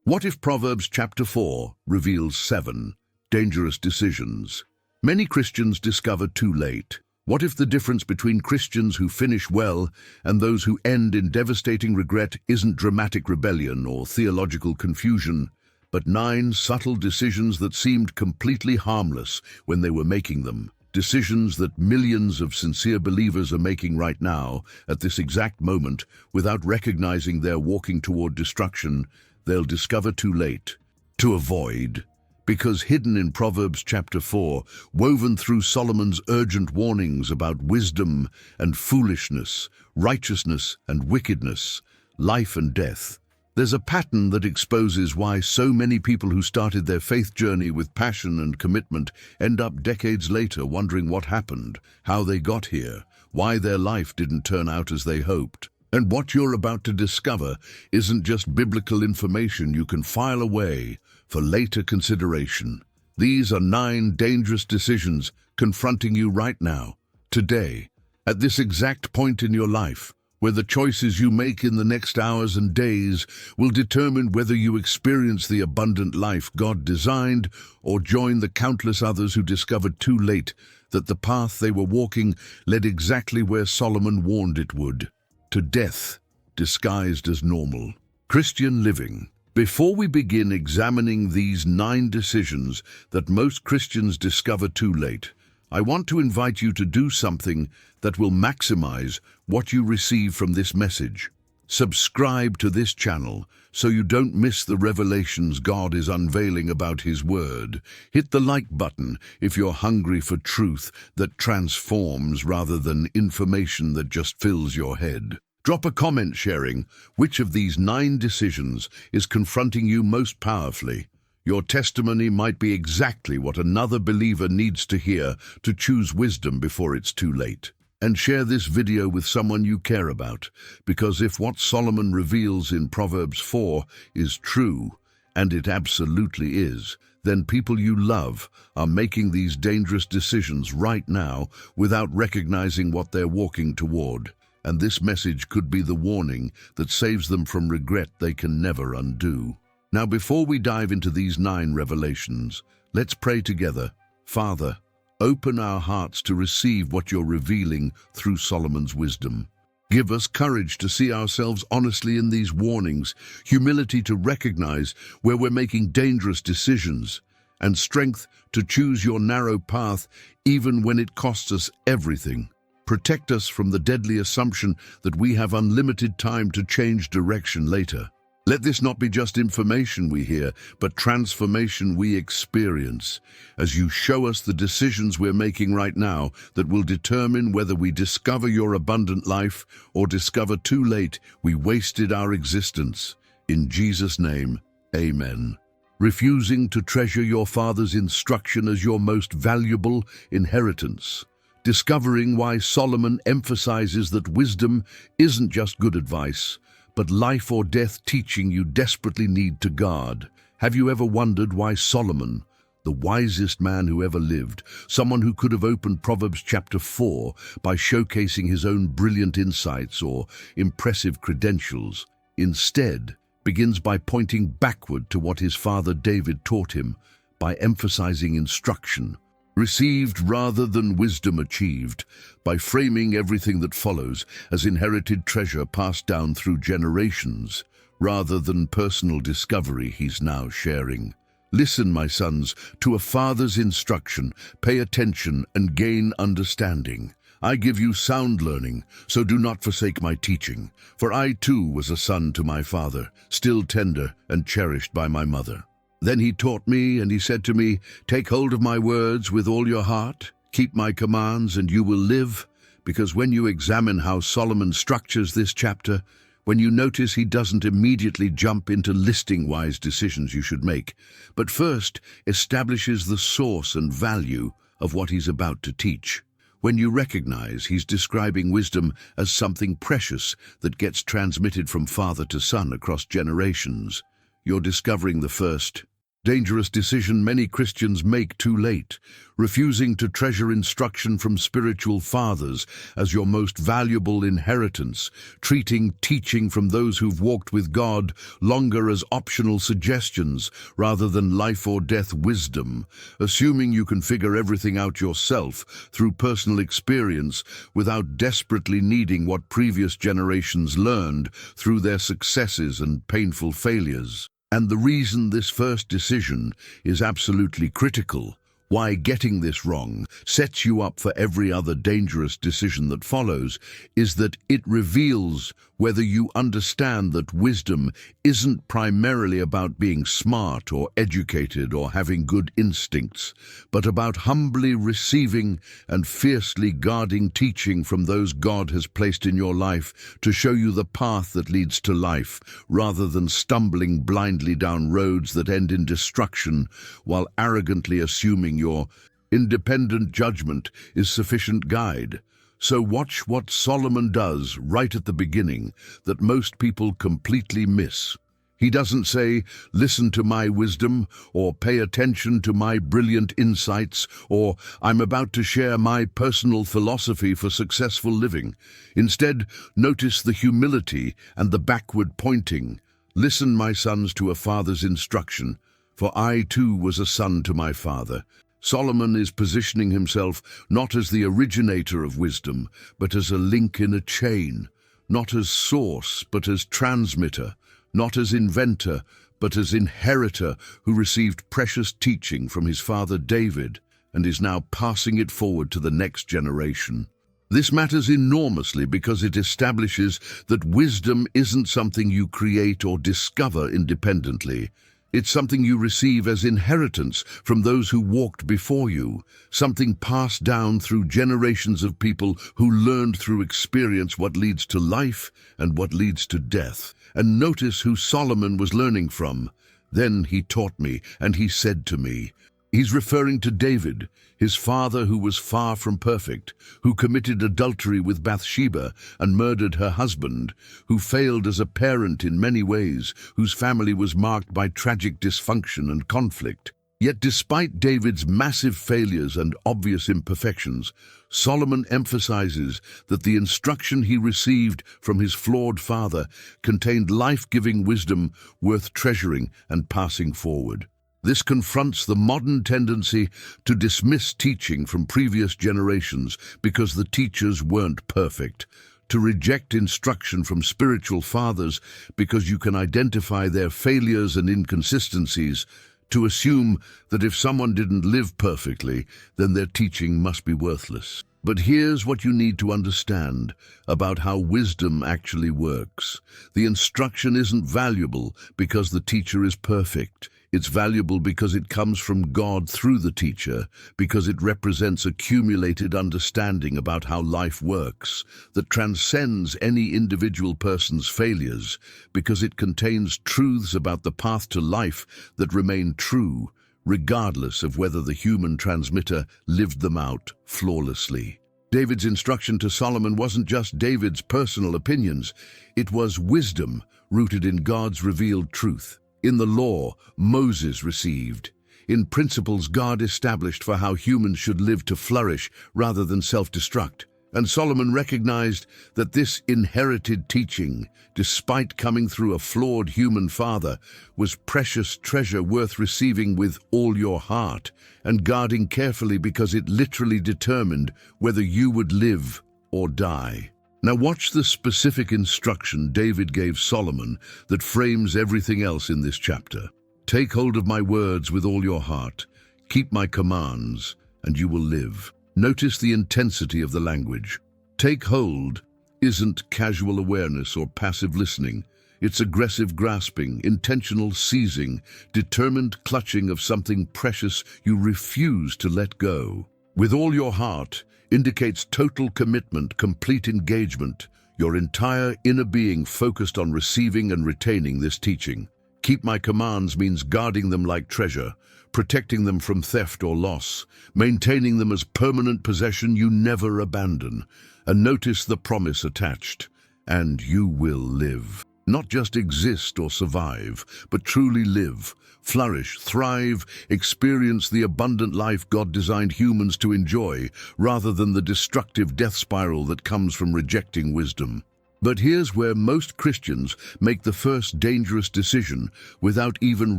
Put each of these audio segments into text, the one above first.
What if Proverbs chapter 4 reveals 7 dangerous decisions many Christians discover too late? What if the difference between Christians who finish well and those who end in devastating regret isn't dramatic rebellion or theological confusion, but 9 subtle decisions that seemed completely harmless when they were making them? Decisions that millions of sincere believers are making right now, at this exact moment, without recognizing they're walking toward destruction, they'll discover too late. To avoid. Because hidden in Proverbs chapter 4, woven through Solomon's urgent warnings about wisdom and foolishness, righteousness and wickedness, life and death, there's a pattern that exposes why so many people who started their faith journey with passion and commitment end up decades later wondering what happened, how they got here, why their life didn't turn out as they hoped. And what you're about to discover isn't just biblical information you can file away for later consideration. These are 9 dangerous decisions confronting you right now, today, at this exact point in your life, where the choices you make in the next hours and days will determine whether you experience the abundant life God designed or join the countless others who discovered too late that the path they were walking led exactly where Solomon warned it would, to death disguised as normal. Christian living. Before we begin examining these 9 decisions that most Christians discover too late, I want to invite you to do something that will maximize what you receive from this message. Subscribe to this channel so you don't miss the revelations God is unveiling about His Word. Hit the like button if you're hungry for truth that transforms rather than information that just fills your head. Drop a comment sharing which of these 9 decisions is confronting you most powerfully. Your testimony might be exactly what another believer needs to hear to choose wisdom before it's too late. And share this video with someone you care about, because if what Solomon reveals in Proverbs 4 is true, and it absolutely is, then people you love are making these dangerous decisions right now without recognizing what they're walking toward. And this message could be the warning that saves them from regret they can never undo. Now, before we dive into these 9 revelations, let's pray together. Father, open our hearts to receive what you're revealing through Solomon's wisdom. Give us courage to see ourselves honestly in these warnings, humility to recognize where we're making dangerous decisions, and strength to choose your narrow path even when it costs us everything. Protect us from the deadly assumption that we have unlimited time to change direction later. Let this not be just information we hear, but transformation we experience, as you show us the decisions we're making right now that will determine whether we discover your abundant life or discover too late we wasted our existence. In Jesus' name, amen. Refusing to treasure your Father's instruction as your most valuable inheritance. Discovering why Solomon emphasizes that wisdom isn't just good advice, but life or death teaching you desperately need to guard. Have you ever wondered why Solomon, the wisest man who ever lived, someone who could have opened Proverbs chapter 4 by showcasing his own brilliant insights or impressive credentials, instead begins by pointing backward to what his father David taught him, by emphasizing instruction received rather than wisdom achieved, by framing everything that follows as inherited treasure passed down through generations, rather than personal discovery he's now sharing. Listen, my sons, to a father's instruction, pay attention and gain understanding. I give you sound learning, so do not forsake my teaching. For I too was a son to my father, still tender and cherished by my mother. Then he taught me, and he said to me, take hold of my words with all your heart, keep my commands, and you will live. Because when you examine how Solomon structures this chapter, when you notice he doesn't immediately jump into listing wise decisions you should make, but first establishes the source and value of what he's about to teach. When you recognize he's describing wisdom as something precious that gets transmitted from father to son across generations, you're discovering the first Dangerous decision many Christians make too late, refusing to treasure instruction from spiritual fathers as your most valuable inheritance, treating teaching from those who've walked with God longer as optional suggestions rather than life or death wisdom, assuming you can figure everything out yourself through personal experience without desperately needing what previous generations learned through their successes and painful failures. And the reason this first decision is absolutely critical, why getting this wrong sets you up for every other dangerous decision that follows, is that it reveals whether you understand that wisdom isn't primarily about being smart or educated or having good instincts, but about humbly receiving and fiercely guarding teaching from those God has placed in your life to show you the path that leads to life, rather than stumbling blindly down roads that end in destruction while arrogantly assuming your independent judgment is sufficient guide. So watch what Solomon does right at the beginning that most people completely miss. He doesn't say, "Listen to my wisdom," or "Pay attention to my brilliant insights," or "I'm about to share my personal philosophy for successful living." Instead, notice the humility and the backward pointing. "Listen, my sons, to a father's instruction, for I too was a son to my father." Solomon is positioning himself not as the originator of wisdom, but as a link in a chain, not as source, but as transmitter, not as inventor, but as inheritor who received precious teaching from his father David and is now passing it forward to the next generation. This matters enormously because it establishes that wisdom isn't something you create or discover independently. It's something you receive as inheritance from those who walked before you, something passed down through generations of people who learned through experience what leads to life and what leads to death. And notice who Solomon was learning from. "Then he taught me, and he said to me." He's referring to David, his father who was far from perfect, who committed adultery with Bathsheba and murdered her husband, who failed as a parent in many ways, whose family was marked by tragic dysfunction and conflict. Yet despite David's massive failures and obvious imperfections, Solomon emphasizes that the instruction he received from his flawed father contained life-giving wisdom worth treasuring and passing forward. This confronts the modern tendency to dismiss teaching from previous generations because the teachers weren't perfect, to reject instruction from spiritual fathers because you can identify their failures and inconsistencies, to assume that if someone didn't live perfectly, then their teaching must be worthless. But here's what you need to understand about how wisdom actually works. The instruction isn't valuable because the teacher is perfect. It's valuable because it comes from God through the teacher, because it represents accumulated understanding about how life works, that transcends any individual person's failures, because it contains truths about the path to life that remain true, regardless of whether the human transmitter lived them out flawlessly. David's instruction to Solomon wasn't just David's personal opinions, it was wisdom rooted in God's revealed truth. In the law, Moses received. In principles God established for how humans should live to flourish rather than self-destruct. And Solomon recognized that this inherited teaching, despite coming through a flawed human father, was precious treasure worth receiving with all your heart and guarding carefully because it literally determined whether you would live or die. Now watch the specific instruction David gave Solomon that frames everything else in this chapter. "Take hold of my words with all your heart. Keep my commands, and you will live." Notice the intensity of the language. Take hold isn't casual awareness or passive listening. It's aggressive grasping, intentional seizing, determined clutching of something precious you refuse to let go. "With all your heart" indicates total commitment, complete engagement, your entire inner being focused on receiving and retaining this teaching. "Keep my commands" means guarding them like treasure, protecting them from theft or loss, maintaining them as permanent possession you never abandon. And notice the promise attached, "and you will live." Not just exist or survive, but truly live, flourish, thrive, experience the abundant life God designed humans to enjoy, rather than the destructive death spiral that comes from rejecting wisdom. But here's where most Christians make the first dangerous decision without even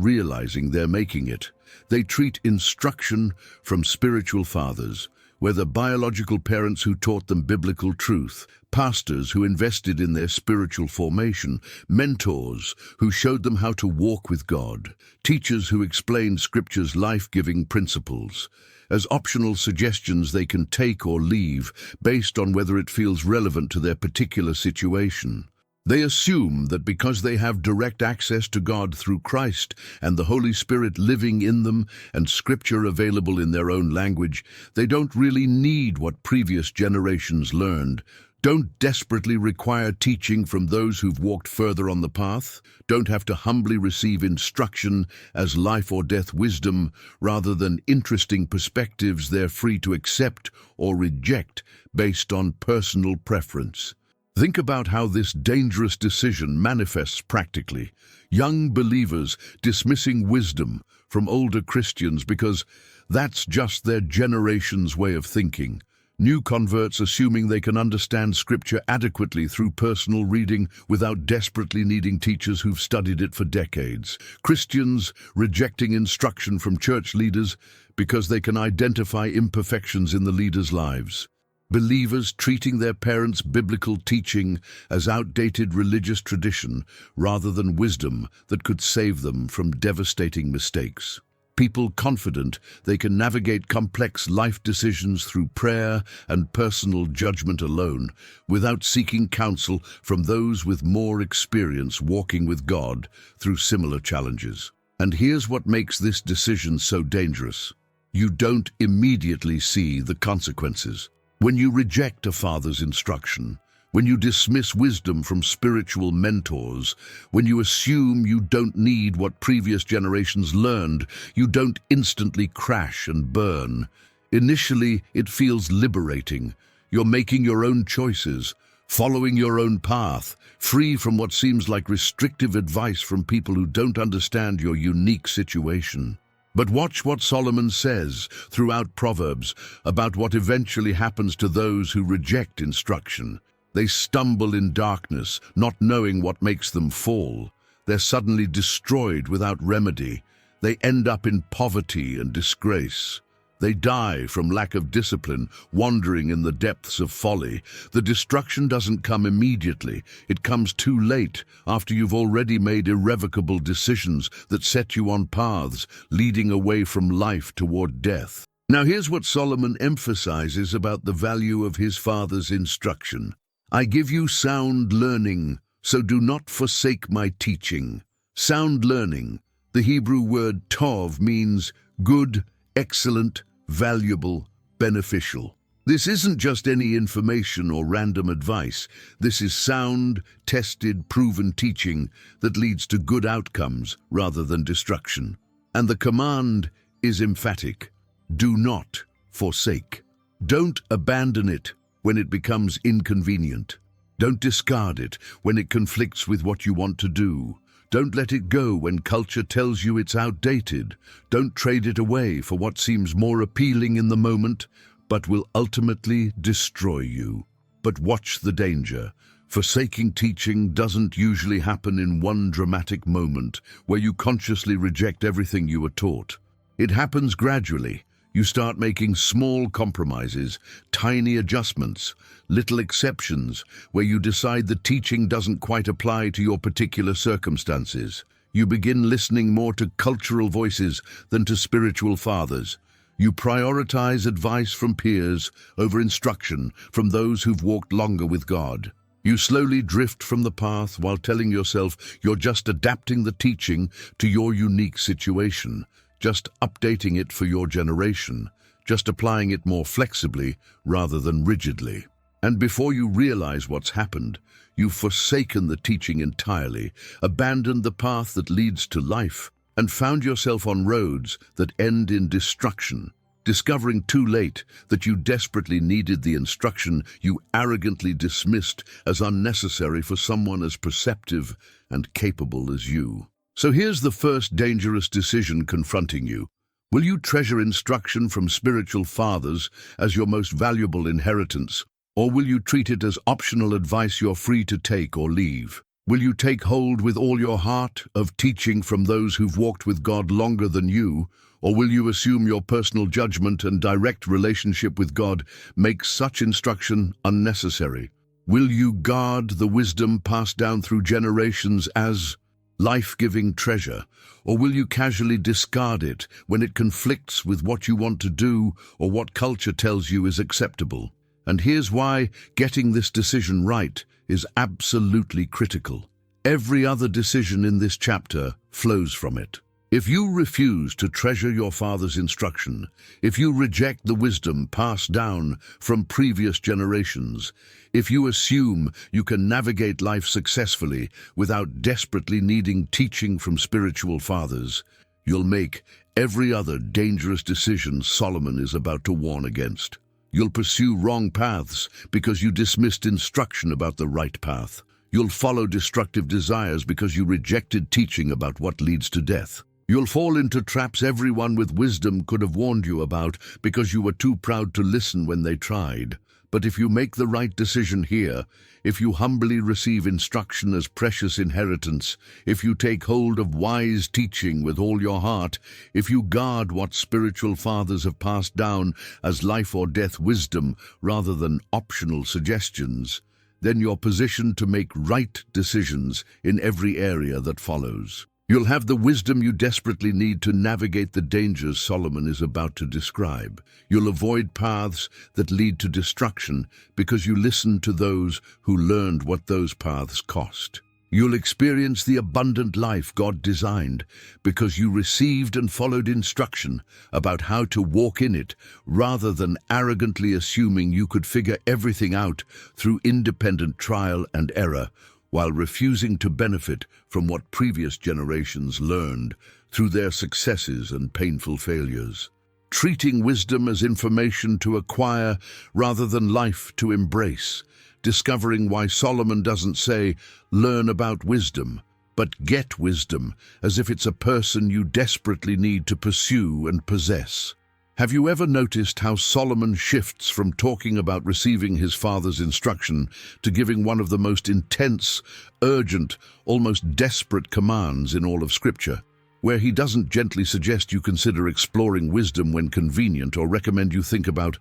realizing they're making it. They treat instruction from spiritual fathers, whether biological parents who taught them biblical truth, pastors who invested in their spiritual formation, mentors who showed them how to walk with God, teachers who explained Scripture's life-giving principles, as optional suggestions they can take or leave based on whether it feels relevant to their particular situation. They assume that because they have direct access to God through Christ and the Holy Spirit living in them and Scripture available in their own language, they don't really need what previous generations learned, don't desperately require teaching from those who've walked further on the path, don't have to humbly receive instruction as life or death wisdom rather than interesting perspectives they're free to accept or reject based on personal preference. Think about how this dangerous decision manifests practically. Young believers dismissing wisdom from older Christians because that's just their generation's way of thinking. New converts assuming they can understand Scripture adequately through personal reading without desperately needing teachers who've studied it for decades. Christians rejecting instruction from church leaders because they can identify imperfections in the leaders' lives. Believers treating their parents' biblical teaching as outdated religious tradition rather than wisdom that could save them from devastating mistakes. People confident they can navigate complex life decisions through prayer and personal judgment alone without seeking counsel from those with more experience walking with God through similar challenges. And here's what makes this decision so dangerous. You don't immediately see the consequences. When you reject a father's instruction, when you dismiss wisdom from spiritual mentors, when you assume you don't need what previous generations learned, you don't instantly crash and burn. Initially, it feels liberating. You're making your own choices, following your own path, free from what seems like restrictive advice from people who don't understand your unique situation. But watch what Solomon says throughout Proverbs about what eventually happens to those who reject instruction. They stumble in darkness, not knowing what makes them fall. They're suddenly destroyed without remedy. They end up in poverty and disgrace. They die from lack of discipline, wandering in the depths of folly. The destruction doesn't come immediately. It comes too late, after you've already made irrevocable decisions that set you on paths leading away from life toward death. Now here's what Solomon emphasizes about the value of his father's instruction. I give you sound learning, so do not forsake my teaching. Sound learning, the Hebrew word tov, means good, excellent, valuable, beneficial. This isn't just any information or random advice. This is sound, tested, proven teaching that leads to good outcomes rather than destruction. And the command is emphatic. Do not forsake. Don't abandon it when it becomes inconvenient. Don't discard it when it conflicts with what you want to do. Don't let it go when culture tells you it's outdated. Don't trade it away for what seems more appealing in the moment, but will ultimately destroy you. But watch the danger. Forsaking teaching doesn't usually happen in one dramatic moment where you consciously reject everything you were taught. It happens gradually. You start making small compromises, tiny adjustments, little exceptions, where you decide the teaching doesn't quite apply to your particular circumstances. You begin listening more to cultural voices than to spiritual fathers. You prioritize advice from peers over instruction from those who've walked longer with God. You slowly drift from the path while telling yourself you're just adapting the teaching to your unique situation, just updating it for your generation, just applying it more flexibly rather than rigidly. And before you realize what's happened, you've forsaken the teaching entirely, abandoned the path that leads to life, and found yourself on roads that end in destruction. Discovering too late that you desperately needed the instruction you arrogantly dismissed as unnecessary for someone as perceptive and capable as you. So here's the first dangerous decision confronting you. Will you treasure instruction from spiritual fathers as your most valuable inheritance, or will you treat it as optional advice you're free to take or leave? Will you take hold with all your heart of teaching from those who've walked with God longer than you, or will you assume your personal judgment and direct relationship with God makes such instruction unnecessary? Will you guard the wisdom passed down through generations as life-giving treasure, or will you casually discard it when it conflicts with what you want to do or what culture tells you is acceptable? And here's why getting this decision right is absolutely critical. Every other decision in this chapter flows from it. If you refuse to treasure your father's instruction, if you reject the wisdom passed down from previous generations, if you assume you can navigate life successfully without desperately needing teaching from spiritual fathers, you'll make every other dangerous decision Solomon is about to warn against. You'll pursue wrong paths because you dismissed instruction about the right path. You'll follow destructive desires because you rejected teaching about what leads to death. You'll fall into traps everyone with wisdom could have warned you about because you were too proud to listen when they tried. But if you make the right decision here, if you humbly receive instruction as precious inheritance, if you take hold of wise teaching with all your heart, if you guard what spiritual fathers have passed down as life or death wisdom rather than optional suggestions, then you're positioned to make right decisions in every area that follows. You'll have the wisdom you desperately need to navigate the dangers Solomon is about to describe. You'll avoid paths that lead to destruction because you listened to those who learned what those paths cost. You'll experience the abundant life God designed because you received and followed instruction about how to walk in it rather than arrogantly assuming you could figure everything out through independent trial and error, while refusing to benefit from what previous generations learned through their successes and painful failures. Treating wisdom as information to acquire rather than life to embrace. Discovering why Solomon doesn't say, learn about wisdom, but get wisdom, as if it's a person you desperately need to pursue and possess. Have you ever noticed how Solomon shifts from talking about receiving his father's instruction to giving one of the most intense, urgent, almost desperate commands in all of Scripture, where he doesn't gently suggest you consider exploring wisdom when convenient or recommend you think about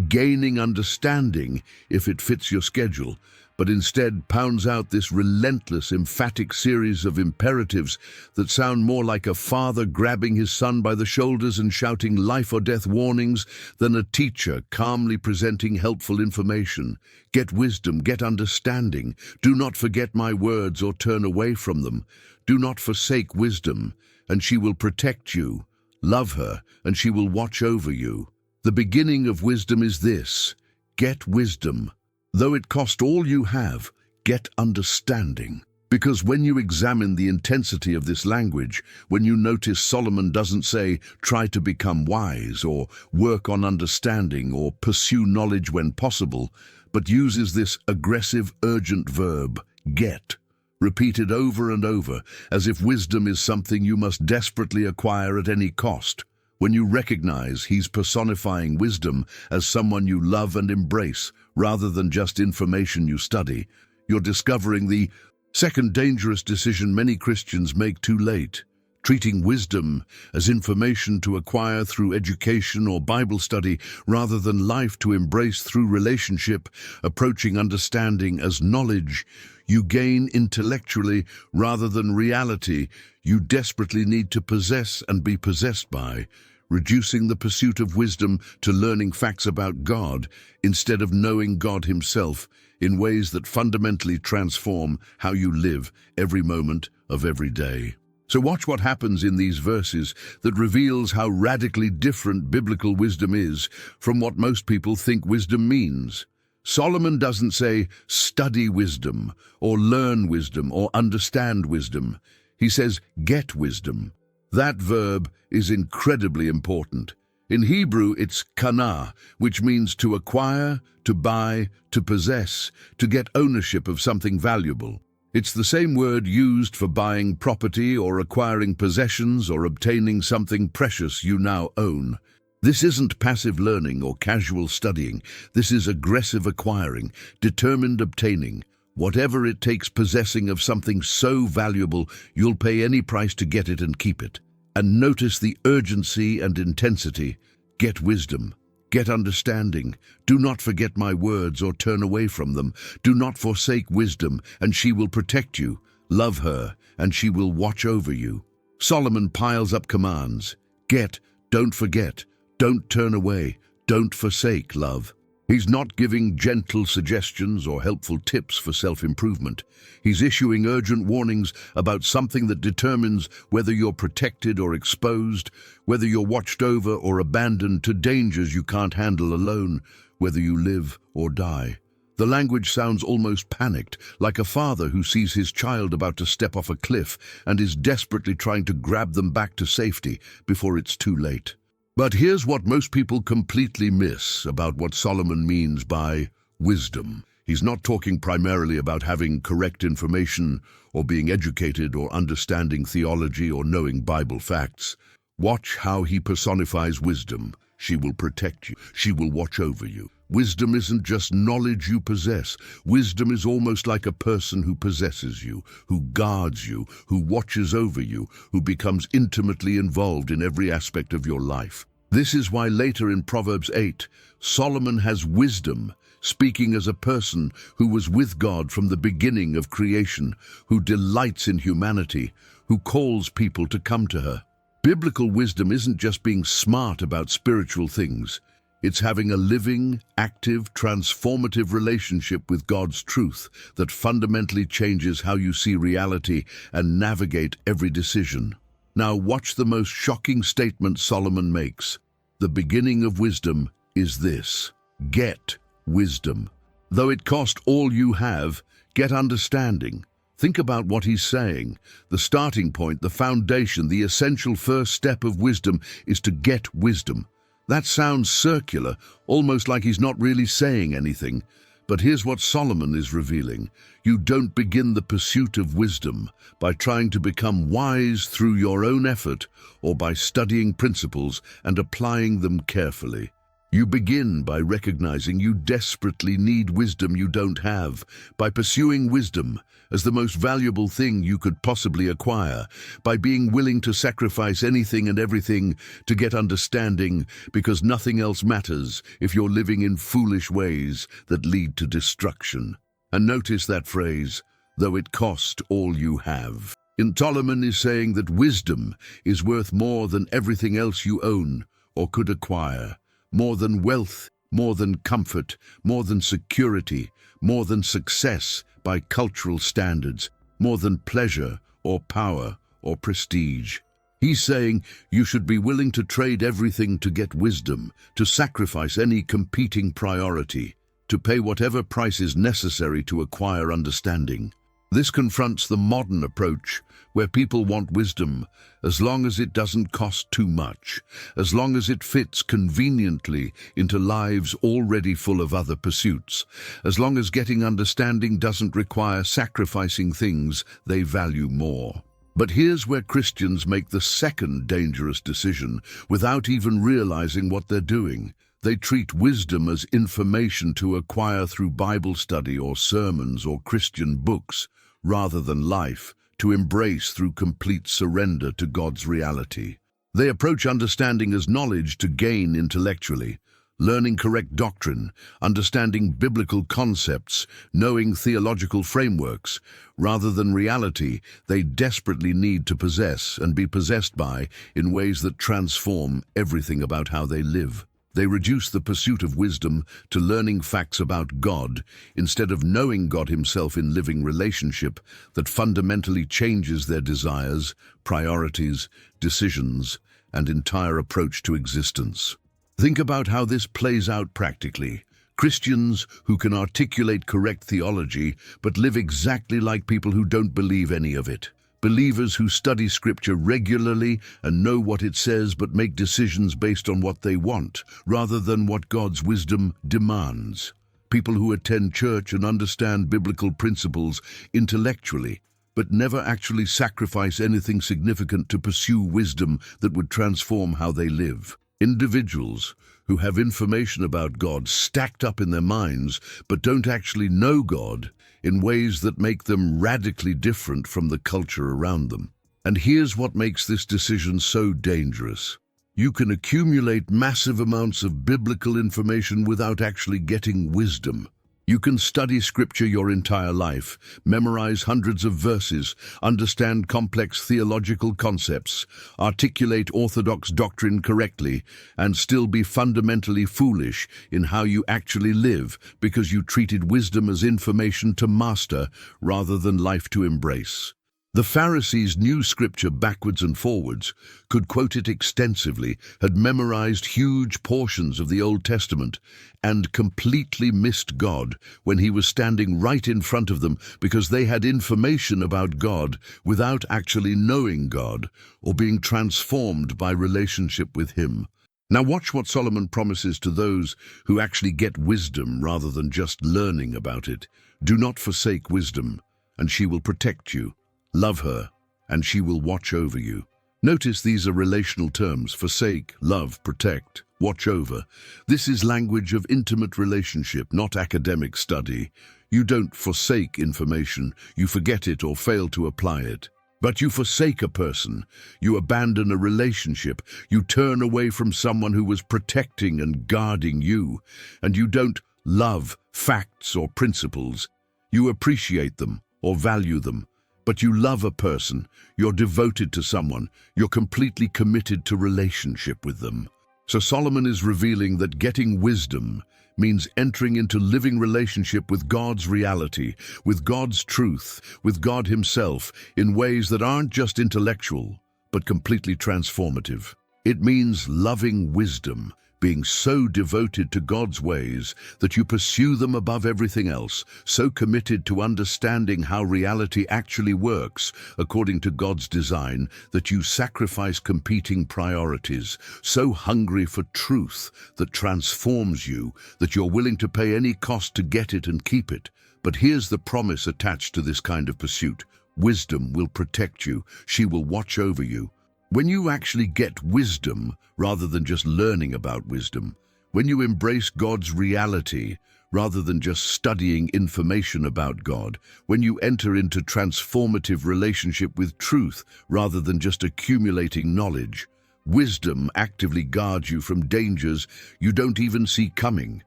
gaining understanding if it fits your schedule, but instead pounds out this relentless, emphatic series of imperatives that sound more like a father grabbing his son by the shoulders and shouting life or death warnings than a teacher calmly presenting helpful information. Get wisdom, get understanding. Do not forget my words or turn away from them. Do not forsake wisdom, and she will protect you. Love her, and she will watch over you. The beginning of wisdom is this: get wisdom. Though it cost all you have, get understanding. Because when you examine the intensity of this language, when you notice Solomon doesn't say, try to become wise, or work on understanding, or pursue knowledge when possible, but uses this aggressive, urgent verb, get, repeated over and over, as if wisdom is something you must desperately acquire at any cost. When you recognize he's personifying wisdom as someone you love and embrace, rather than just information you study, you're discovering the second dangerous decision many Christians make too late: treating wisdom as information to acquire through education or Bible study rather than life to embrace through relationship, approaching understanding as knowledge you gain intellectually rather than reality you desperately need to possess and be possessed by, reducing the pursuit of wisdom to learning facts about God instead of knowing God himself in ways that fundamentally transform how you live every moment of every day. So watch what happens in these verses that reveals how radically different biblical wisdom is from what most people think wisdom means. Solomon doesn't say, study wisdom, or learn wisdom, or understand wisdom. He says, get wisdom. That verb is incredibly important. In Hebrew, it's kana, which means to acquire, to buy, to possess, to get ownership of something valuable. It's the same word used for buying property or acquiring possessions or obtaining something precious you now own. This isn't passive learning or casual studying. This is aggressive acquiring, determined obtaining. Whatever it takes possessing of something so valuable, you'll pay any price to get it and keep it. And notice the urgency and intensity. Get wisdom. Get understanding. Do not forget my words or turn away from them. Do not forsake wisdom, and she will protect you. Love her, and she will watch over you. Solomon piles up commands. Get, don't forget, don't turn away, don't forsake love. He's not giving gentle suggestions or helpful tips for self-improvement. He's issuing urgent warnings about something that determines whether you're protected or exposed, whether you're watched over or abandoned to dangers you can't handle alone, whether you live or die. The language sounds almost panicked, like a father who sees his child about to step off a cliff and is desperately trying to grab them back to safety before it's too late. But here's what most people completely miss about what Solomon means by wisdom. He's not talking primarily about having correct information or being educated or understanding theology or knowing Bible facts. Watch how he personifies wisdom. She will protect you. She will watch over you. Wisdom isn't just knowledge you possess. Wisdom is almost like a person who possesses you, who guards you, who watches over you, who becomes intimately involved in every aspect of your life. This is why later in Proverbs 8, Solomon has wisdom, speaking as a person who was with God from the beginning of creation, who delights in humanity, who calls people to come to her. Biblical wisdom isn't just being smart about spiritual things. It's having a living, active, transformative relationship with God's truth that fundamentally changes how you see reality and navigate every decision. Now watch the most shocking statement Solomon makes. The beginning of wisdom is this: get wisdom. Though it cost all you have, get understanding. Think about what he's saying. The starting point, the foundation, the essential first step of wisdom is to get wisdom. That sounds circular, almost like he's not really saying anything. But here's what Solomon is revealing. You don't begin the pursuit of wisdom by trying to become wise through your own effort or by studying principles and applying them carefully. You begin by recognizing you desperately need wisdom you don't have, by pursuing wisdom as the most valuable thing you could possibly acquire, by being willing to sacrifice anything and everything to get understanding, because nothing else matters if you're living in foolish ways that lead to destruction. And notice that phrase, though it cost all you have. Solomon is saying that wisdom is worth more than everything else you own or could acquire. More than wealth, more than comfort, more than security, more than success by cultural standards, more than pleasure or power or prestige. He's saying you should be willing to trade everything to get wisdom, to sacrifice any competing priority, to pay whatever price is necessary to acquire understanding. This confronts the modern approach where people want wisdom as long as it doesn't cost too much, as long as it fits conveniently into lives already full of other pursuits, as long as getting understanding doesn't require sacrificing things they value more. But here's where Christians make the second dangerous decision without even realizing what they're doing. They treat wisdom as information to acquire through Bible study or sermons or Christian books, rather than life, to embrace through complete surrender to God's reality. They approach understanding as knowledge to gain intellectually, learning correct doctrine, understanding biblical concepts, knowing theological frameworks, rather than reality they desperately need to possess and be possessed by in ways that transform everything about how they live. They reduce the pursuit of wisdom to learning facts about God instead of knowing God himself in living relationship that fundamentally changes their desires, priorities, decisions, and entire approach to existence. Think about how this plays out practically. Christians who can articulate correct theology but live exactly like people who don't believe any of it. Believers who study Scripture regularly and know what it says but make decisions based on what they want, rather than what God's wisdom demands. People who attend church and understand biblical principles intellectually, but never actually sacrifice anything significant to pursue wisdom that would transform how they live. Individuals who have information about God stacked up in their minds, but don't actually know God in ways that make them radically different from the culture around them. And here's what makes this decision so dangerous. You can accumulate massive amounts of biblical information without actually getting wisdom. You can study Scripture your entire life, memorize hundreds of verses, understand complex theological concepts, articulate orthodox doctrine correctly, and still be fundamentally foolish in how you actually live because you treated wisdom as information to master rather than life to embrace. The Pharisees knew Scripture backwards and forwards, could quote it extensively, had memorized huge portions of the Old Testament, and completely missed God when He was standing right in front of them because they had information about God without actually knowing God or being transformed by relationship with Him. Now watch what Solomon promises to those who actually get wisdom rather than just learning about it. Do not forsake wisdom, and she will protect you. Love her, and she will watch over you. Notice these are relational terms: forsake, love, protect, watch over. This is language of intimate relationship, not academic study. You don't forsake information, you forget it or fail to apply it. But you forsake a person, you abandon a relationship, you turn away from someone who was protecting and guarding you, and you don't love facts or principles. You appreciate them or value them. But you love a person, you're devoted to someone, you're completely committed to relationship with them. So Solomon is revealing that getting wisdom means entering into living relationship with God's reality, with God's truth, with God Himself, in ways that aren't just intellectual, but completely transformative. It means loving wisdom, being so devoted to God's ways that you pursue them above everything else, so committed to understanding how reality actually works according to God's design that you sacrifice competing priorities, so hungry for truth that transforms you that you're willing to pay any cost to get it and keep it. But here's the promise attached to this kind of pursuit. Wisdom will protect you. She will watch over you. When you actually get wisdom, rather than just learning about wisdom, when you embrace God's reality, rather than just studying information about God, when you enter into transformative relationship with truth, rather than just accumulating knowledge, wisdom actively guards you from dangers you don't even see coming,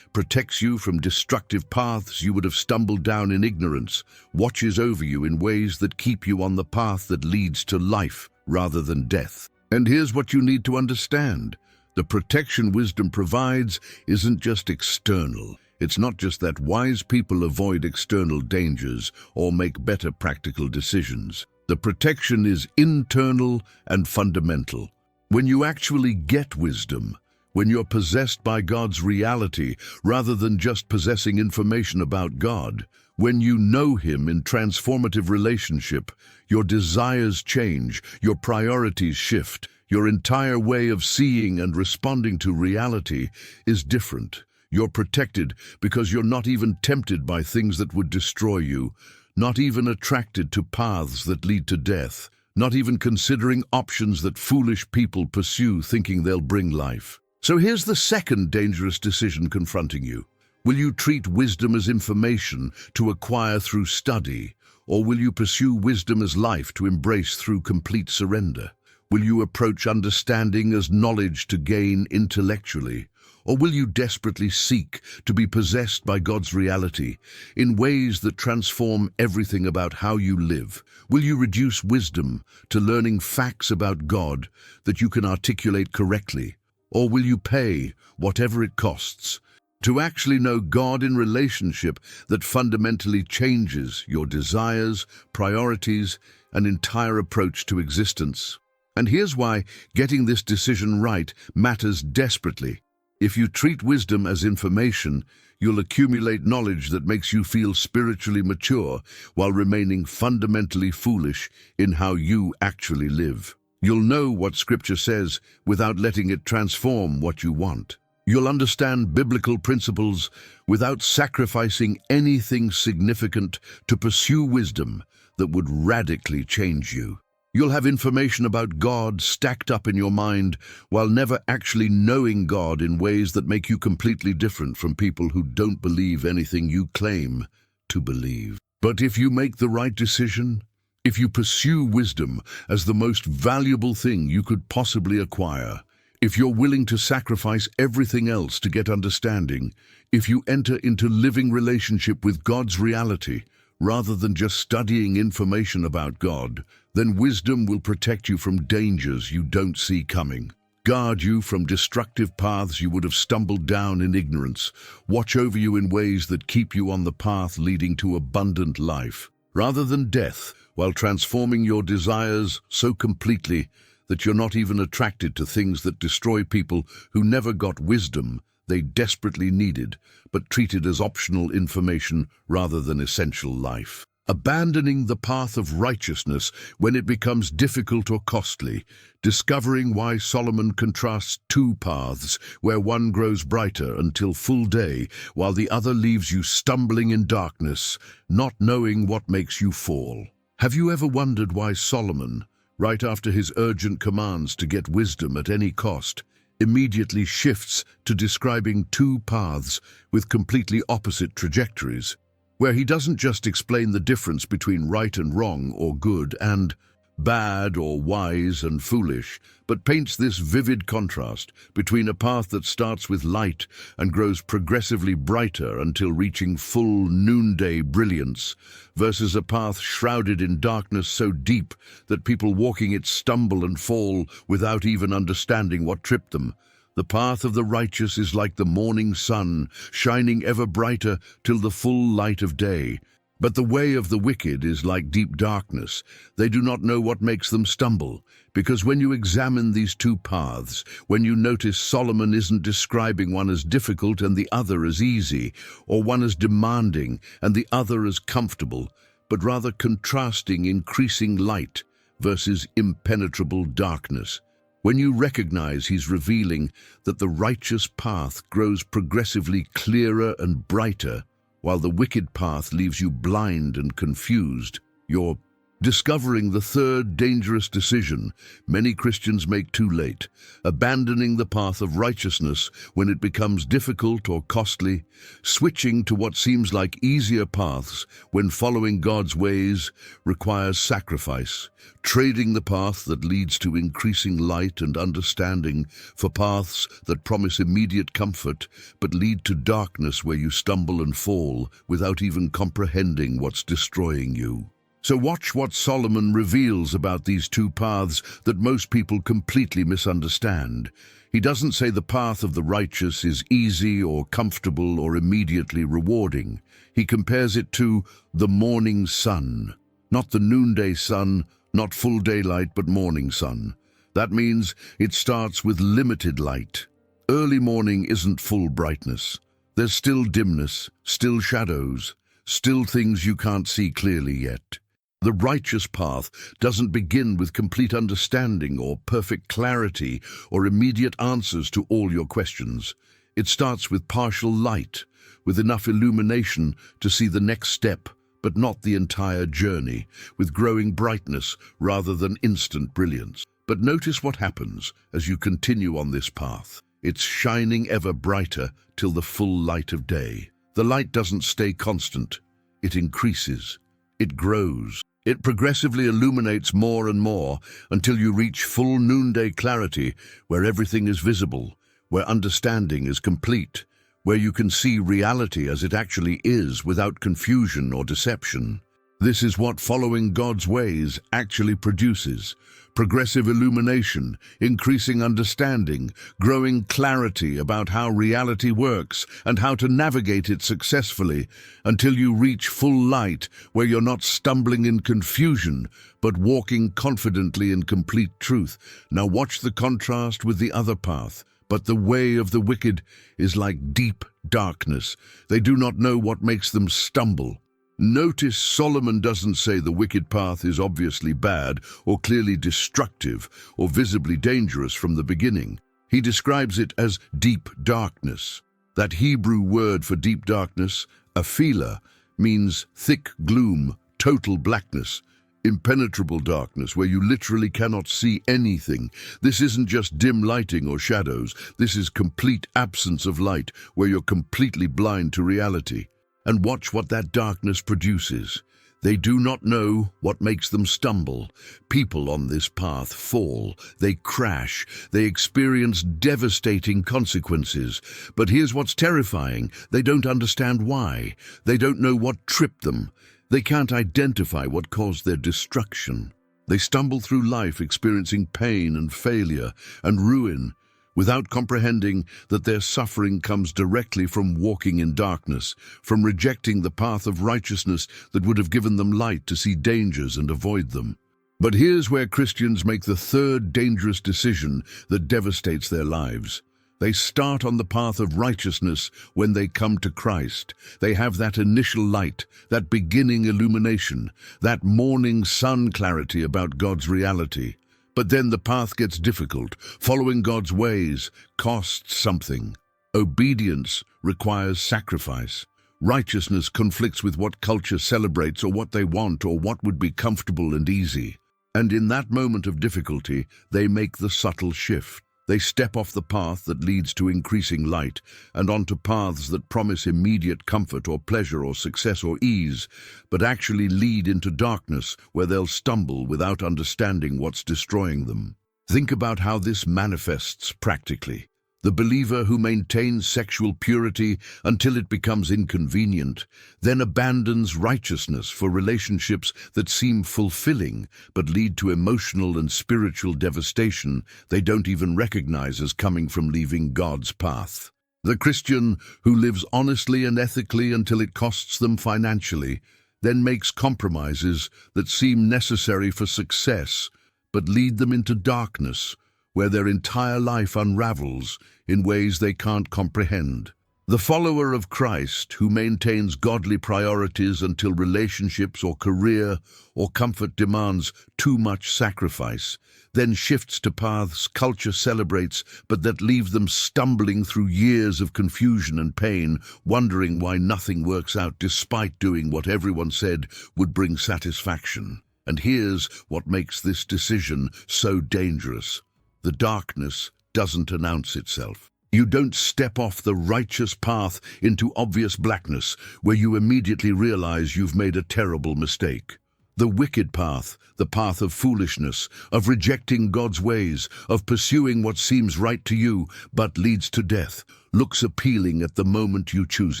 protects you from destructive paths you would have stumbled down in ignorance, watches over you in ways that keep you on the path that leads to life rather than death. And here's what you need to understand. The protection wisdom provides isn't just external. It's not just that wise people avoid external dangers or make better practical decisions. The protection is internal and fundamental. When you actually get wisdom, when you're possessed by God's reality rather than just possessing information about God, when you know Him in transformative relationship, your desires change, your priorities shift, your entire way of seeing and responding to reality is different. You're protected because you're not even tempted by things that would destroy you, not even attracted to paths that lead to death, not even considering options that foolish people pursue thinking they'll bring life. So here's the second dangerous decision confronting you. Will you treat wisdom as information to acquire through study, or will you pursue wisdom as life to embrace through complete surrender? Will you approach understanding as knowledge to gain intellectually, or will you desperately seek to be possessed by God's reality in ways that transform everything about how you live? Will you reduce wisdom to learning facts about God that you can articulate correctly, or will you pay whatever it costs to actually know God in relationship that fundamentally changes your desires, priorities, and entire approach to existence? And here's why getting this decision right matters desperately. If you treat wisdom as information, you'll accumulate knowledge that makes you feel spiritually mature while remaining fundamentally foolish in how you actually live. You'll know what Scripture says without letting it transform what you want. You'll understand biblical principles without sacrificing anything significant to pursue wisdom that would radically change you. You'll have information about God stacked up in your mind while never actually knowing God in ways that make you completely different from people who don't believe anything you claim to believe. But if you make the right decision, if you pursue wisdom as the most valuable thing you could possibly acquire, if you're willing to sacrifice everything else to get understanding, if you enter into living relationship with God's reality, rather than just studying information about God, then wisdom will protect you from dangers you don't see coming, guard you from destructive paths you would have stumbled down in ignorance, watch over you in ways that keep you on the path leading to abundant life, rather than death, while transforming your desires so completely that you're not even attracted to things that destroy people who never got wisdom they desperately needed, but treated as optional information rather than essential life. Abandoning the path of righteousness when it becomes difficult or costly, discovering why Solomon contrasts two paths where one grows brighter until full day, while the other leaves you stumbling in darkness, not knowing what makes you fall. Have you ever wondered why Solomon, right after his urgent commands to get wisdom at any cost, immediately shifts to describing two paths with completely opposite trajectories, where he doesn't just explain the difference between right and wrong or good and bad or wise and foolish, but paints this vivid contrast between a path that starts with light and grows progressively brighter until reaching full noonday brilliance, versus a path shrouded in darkness so deep that people walking it stumble and fall without even understanding what tripped them. The path of the righteous is like the morning sun, shining ever brighter till the full light of day. But the way of the wicked is like deep darkness. They do not know what makes them stumble, because when you examine these two paths, when you notice Solomon isn't describing one as difficult and the other as easy, or one as demanding and the other as comfortable, but rather contrasting increasing light versus impenetrable darkness, when you recognize he's revealing that the righteous path grows progressively clearer and brighter, while the wicked path leaves you blind and confused, you're discovering the third dangerous decision many Christians make too late, abandoning the path of righteousness when it becomes difficult or costly, switching to what seems like easier paths when following God's ways requires sacrifice, trading the path that leads to increasing light and understanding for paths that promise immediate comfort but lead to darkness where you stumble and fall without even comprehending what's destroying you. So watch what Solomon reveals about these two paths that most people completely misunderstand. He doesn't say the path of the righteous is easy or comfortable or immediately rewarding. He compares it to the morning sun, not the noonday sun, not full daylight, but morning sun. That means it starts with limited light. Early morning isn't full brightness. There's still dimness, still shadows, still things you can't see clearly yet. The righteous path doesn't begin with complete understanding or perfect clarity or immediate answers to all your questions. It starts with partial light, with enough illumination to see the next step, but not the entire journey, with growing brightness rather than instant brilliance. But notice what happens as you continue on this path. It's shining ever brighter till the full light of day. The light doesn't stay constant. It increases. It grows. It progressively illuminates more and more until you reach full noonday clarity, where everything is visible, where understanding is complete, where you can see reality as it actually is without confusion or deception. This is what following God's ways actually produces: progressive illumination, increasing understanding, growing clarity about how reality works and how to navigate it successfully, until you reach full light where you're not stumbling in confusion, but walking confidently in complete truth. Now watch the contrast with the other path, But the way of the wicked is like deep darkness. They do not know what makes them stumble. Notice Solomon doesn't say the wicked path is obviously bad or clearly destructive or visibly dangerous from the beginning. He describes it as deep darkness. That Hebrew word for deep darkness, aphila, means thick gloom, total blackness, impenetrable darkness where you literally cannot see anything. This isn't just dim lighting or shadows. This is complete absence of light where you're completely blind to reality. And watch what that darkness produces. They do not know what makes them stumble. People on this path fall, they crash, they experience devastating consequences. But here's what's terrifying. They don't understand why. They don't know what tripped them. They can't identify what caused their destruction. They stumble through life experiencing pain and failure and ruin, without comprehending that their suffering comes directly from walking in darkness, from rejecting the path of righteousness that would have given them light to see dangers and avoid them. But here's where Christians make the third dangerous decision that devastates their lives. They start on the path of righteousness when they come to Christ. They have that initial light, that beginning illumination, that morning sun clarity about God's reality. But then the path gets difficult. Following God's ways costs something. Obedience requires sacrifice. Righteousness conflicts with what culture celebrates or what they want or what would be comfortable and easy. And in that moment of difficulty, they make the subtle shift. They step off the path that leads to increasing light and onto paths that promise immediate comfort or pleasure or success or ease, but actually lead into darkness where they'll stumble without understanding what's destroying them. Think about how this manifests practically. The believer who maintains sexual purity until it becomes inconvenient, then abandons righteousness for relationships that seem fulfilling but lead to emotional and spiritual devastation they don't even recognize as coming from leaving God's path. The Christian who lives honestly and ethically until it costs them financially, then makes compromises that seem necessary for success but lead them into darkness, where their entire life unravels in ways they can't comprehend. The follower of Christ who maintains godly priorities until relationships or career or comfort demands too much sacrifice, then shifts to paths culture celebrates but that leave them stumbling through years of confusion and pain, wondering why nothing works out despite doing what everyone said would bring satisfaction. And here's what makes this decision so dangerous. The darkness doesn't announce itself. You don't step off the righteous path into obvious blackness where you immediately realize you've made a terrible mistake. The wicked path, the path of foolishness, of rejecting God's ways, of pursuing what seems right to you but leads to death, looks appealing at the moment you choose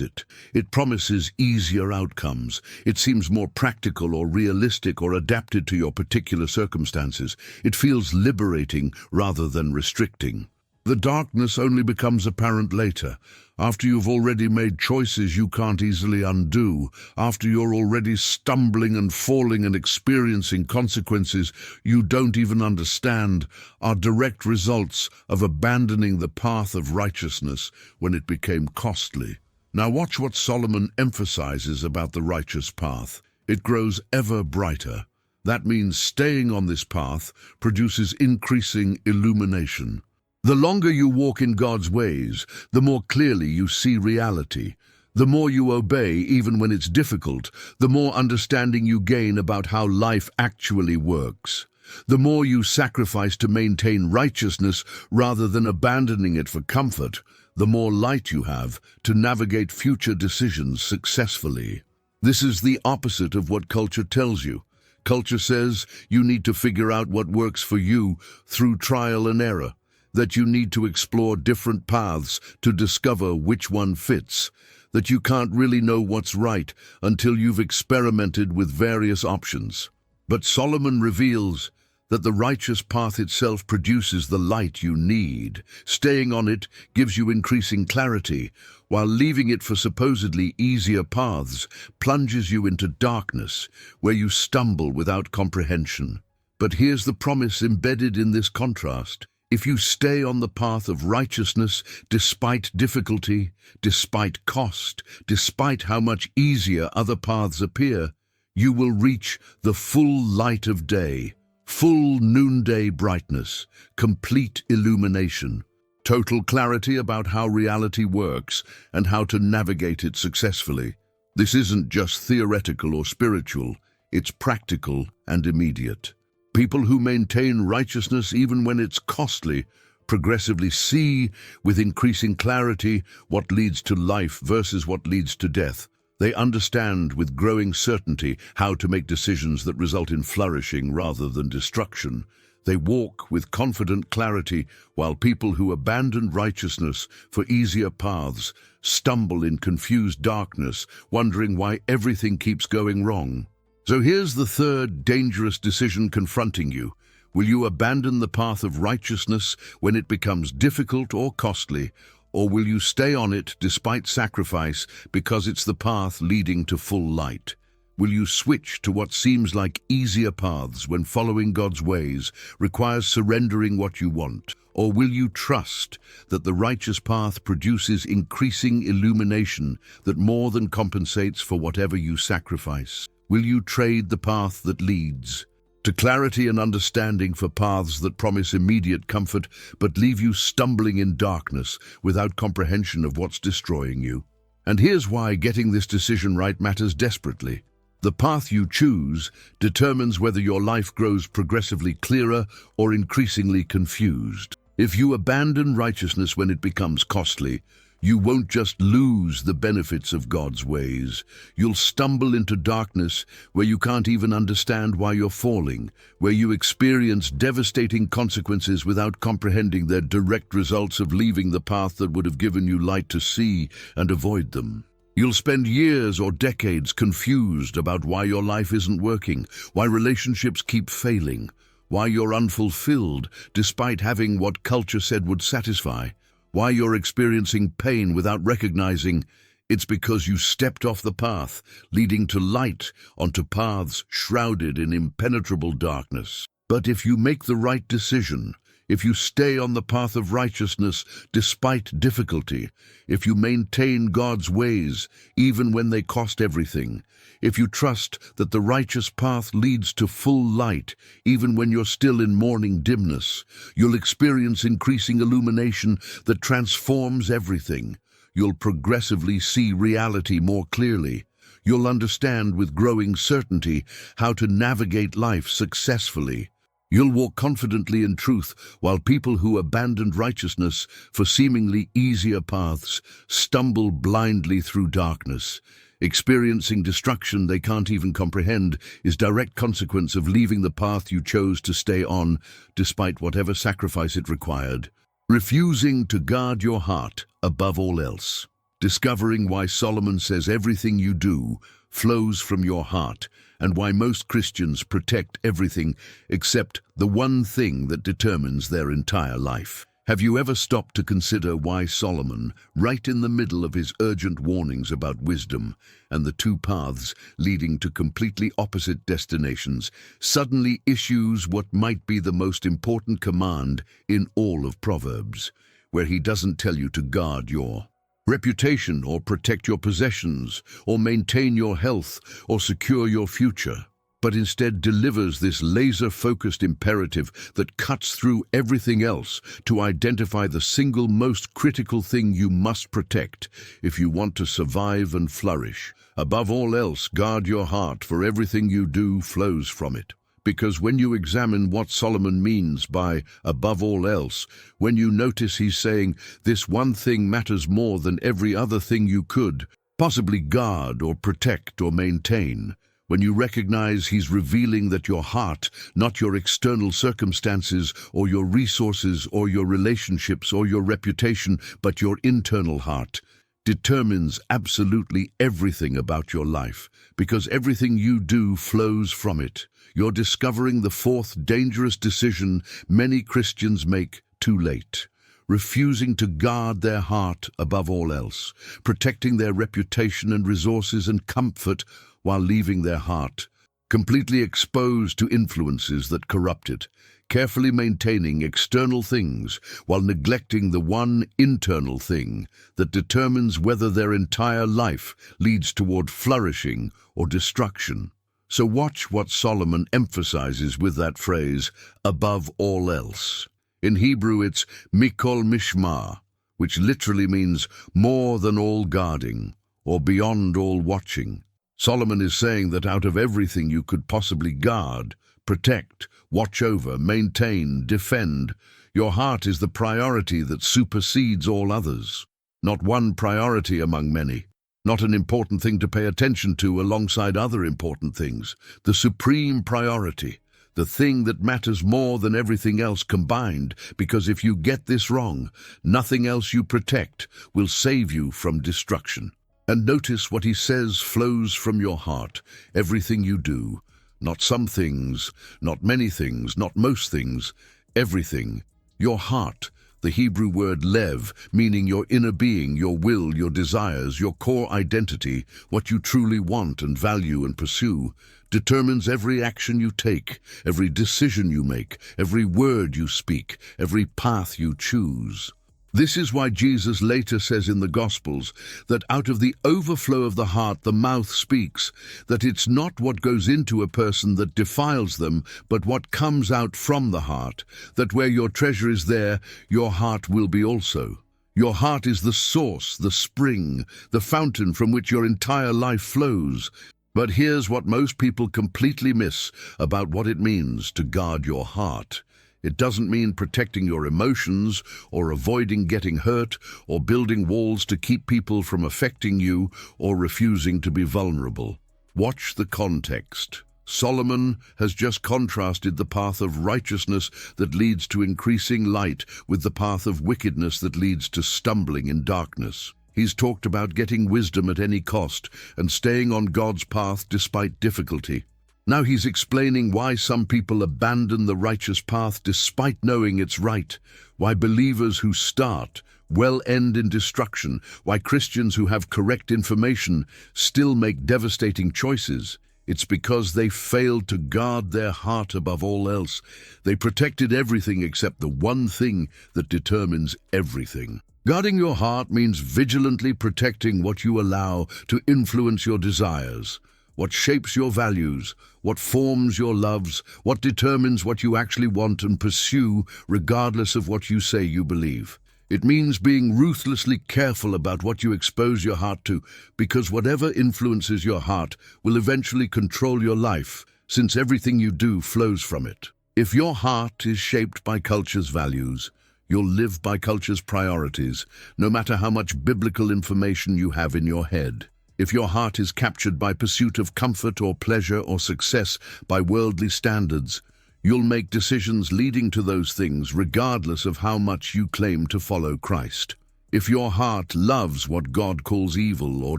it. It promises easier outcomes. It seems more practical or realistic or adapted to your particular circumstances. It feels liberating rather than restricting. The darkness only becomes apparent later, after you've already made choices you can't easily undo, after you're already stumbling and falling and experiencing consequences you don't even understand, are direct results of abandoning the path of righteousness when it became costly. Now watch what Solomon emphasizes about the righteous path. It grows ever brighter. That means staying on this path produces increasing illumination. The longer you walk in God's ways, the more clearly you see reality. The more you obey, even when it's difficult, the more understanding you gain about how life actually works. The more you sacrifice to maintain righteousness rather than abandoning it for comfort, the more light you have to navigate future decisions successfully. This is the opposite of what culture tells you. Culture says you need to figure out what works for you through trial and error, that you need to explore different paths to discover which one fits, that you can't really know what's right until you've experimented with various options. But Solomon reveals that the righteous path itself produces the light you need. Staying on it gives you increasing clarity, while leaving it for supposedly easier paths plunges you into darkness, where you stumble without comprehension. But here's the promise embedded in this contrast. If you stay on the path of righteousness despite difficulty, despite cost, despite how much easier other paths appear, you will reach the full light of day, full noonday brightness, complete illumination, total clarity about how reality works and how to navigate it successfully. This isn't just theoretical or spiritual, it's practical and immediate. People who maintain righteousness even when it's costly progressively see with increasing clarity what leads to life versus what leads to death. They understand with growing certainty how to make decisions that result in flourishing rather than destruction. They walk with confident clarity, while people who abandon righteousness for easier paths stumble in confused darkness, wondering why everything keeps going wrong. So here's the third dangerous decision confronting you. Will you abandon the path of righteousness when it becomes difficult or costly, or will you stay on it despite sacrifice because it's the path leading to full light? Will you switch to what seems like easier paths when following God's ways requires surrendering what you want? Or will you trust that the righteous path produces increasing illumination that more than compensates for whatever you sacrifice? Will you trade the path that leads to clarity and understanding for paths that promise immediate comfort but leave you stumbling in darkness without comprehension of what's destroying you? And here's why getting this decision right matters desperately. The path you choose determines whether your life grows progressively clearer or increasingly confused. If you abandon righteousness when it becomes costly, you won't just lose the benefits of God's ways. You'll stumble into darkness where you can't even understand why you're falling, where you experience devastating consequences without comprehending their direct results of leaving the path that would have given you light to see and avoid them. You'll spend years or decades confused about why your life isn't working, why relationships keep failing, why you're unfulfilled despite having what culture said would satisfy, why you're experiencing pain without recognizing it's because you stepped off the path, leading to light onto paths shrouded in impenetrable darkness. But if you make the right decision, if you stay on the path of righteousness despite difficulty, if you maintain God's ways even when they cost everything, if you trust that the righteous path leads to full light even when you're still in morning dimness, you'll experience increasing illumination that transforms everything. You'll progressively see reality more clearly. You'll understand with growing certainty how to navigate life successfully. You'll walk confidently in truth, while people who abandoned righteousness for seemingly easier paths stumble blindly through darkness. Experiencing destruction they can't even comprehend is direct consequence of leaving the path you chose to stay on, despite whatever sacrifice it required. Refusing to guard your heart above all else. Discovering why Solomon says everything you do flows from your heart, and why most Christians protect everything except the one thing that determines their entire life. Have you ever stopped to consider why Solomon, right in the middle of his urgent warnings about wisdom and the two paths leading to completely opposite destinations, suddenly issues what might be the most important command in all of Proverbs, where he doesn't tell you to guard your reputation or protect your possessions or maintain your health or secure your future, but instead delivers this laser-focused imperative that cuts through everything else to identify the single most critical thing you must protect if you want to survive and flourish. Above all else, guard your heart, for everything you do flows from it. Because when you examine what Solomon means by above all else, when you notice he's saying this one thing matters more than every other thing you could possibly guard or protect or maintain, when you recognize he's revealing that your heart, not your external circumstances or your resources or your relationships or your reputation, but your internal heart, determines absolutely everything about your life, because everything you do flows from it. You're discovering the fourth dangerous decision many Christians make too late. Refusing to guard their heart above all else, protecting their reputation and resources and comfort while leaving their heart completely exposed to influences that corrupt it. carefully maintaining external things while neglecting the one internal thing that determines whether their entire life leads toward flourishing or destruction. So watch what Solomon emphasizes with that phrase, above all else. In Hebrew it's mikol mishma, which literally means more than all guarding or beyond all watching. Solomon is saying that out of everything you could possibly guard, protect, watch over, maintain, defend, your heart is the priority that supersedes all others. Not one priority among many. Not an important thing to pay attention to alongside other important things. The supreme priority. The thing that matters more than everything else combined, because if you get this wrong, nothing else you protect will save you from destruction. And notice what he says flows from your heart, everything you do. Not some things, not many things, not most things, everything. Your heart, the Hebrew word lev, meaning your inner being, your will, your desires, your core identity, what you truly want and value and pursue, determines every action you take, every decision you make, every word you speak, every path you choose. This is why Jesus later says in the Gospels that out of the overflow of the heart the mouth speaks, that it's not what goes into a person that defiles them, but what comes out from the heart, that where your treasure is there, your heart will be also. Your heart is the source, the spring, the fountain from which your entire life flows. But here's what most people completely miss about what it means to guard your heart. It doesn't mean protecting your emotions or avoiding getting hurt or building walls to keep people from affecting you or refusing to be vulnerable. Watch the context. Solomon has just contrasted the path of righteousness that leads to increasing light with the path of wickedness that leads to stumbling in darkness. He's talked about getting wisdom at any cost and staying on God's path despite difficulty. Now he's explaining why some people abandon the righteous path despite knowing it's right, why believers who start will end in destruction, why Christians who have correct information still make devastating choices. It's because they failed to guard their heart above all else. They protected everything except the one thing that determines everything. Guarding your heart means vigilantly protecting what you allow to influence your desires, what shapes your values, what forms your loves, what determines what you actually want and pursue regardless of what you say you believe. It means being ruthlessly careful about what you expose your heart to, because whatever influences your heart will eventually control your life, since everything you do flows from it. If your heart is shaped by culture's values, you'll live by culture's priorities, no matter how much biblical information you have in your head. If your heart is captured by pursuit of comfort or pleasure or success by worldly standards, you'll make decisions leading to those things regardless of how much you claim to follow Christ. If your heart loves what God calls evil or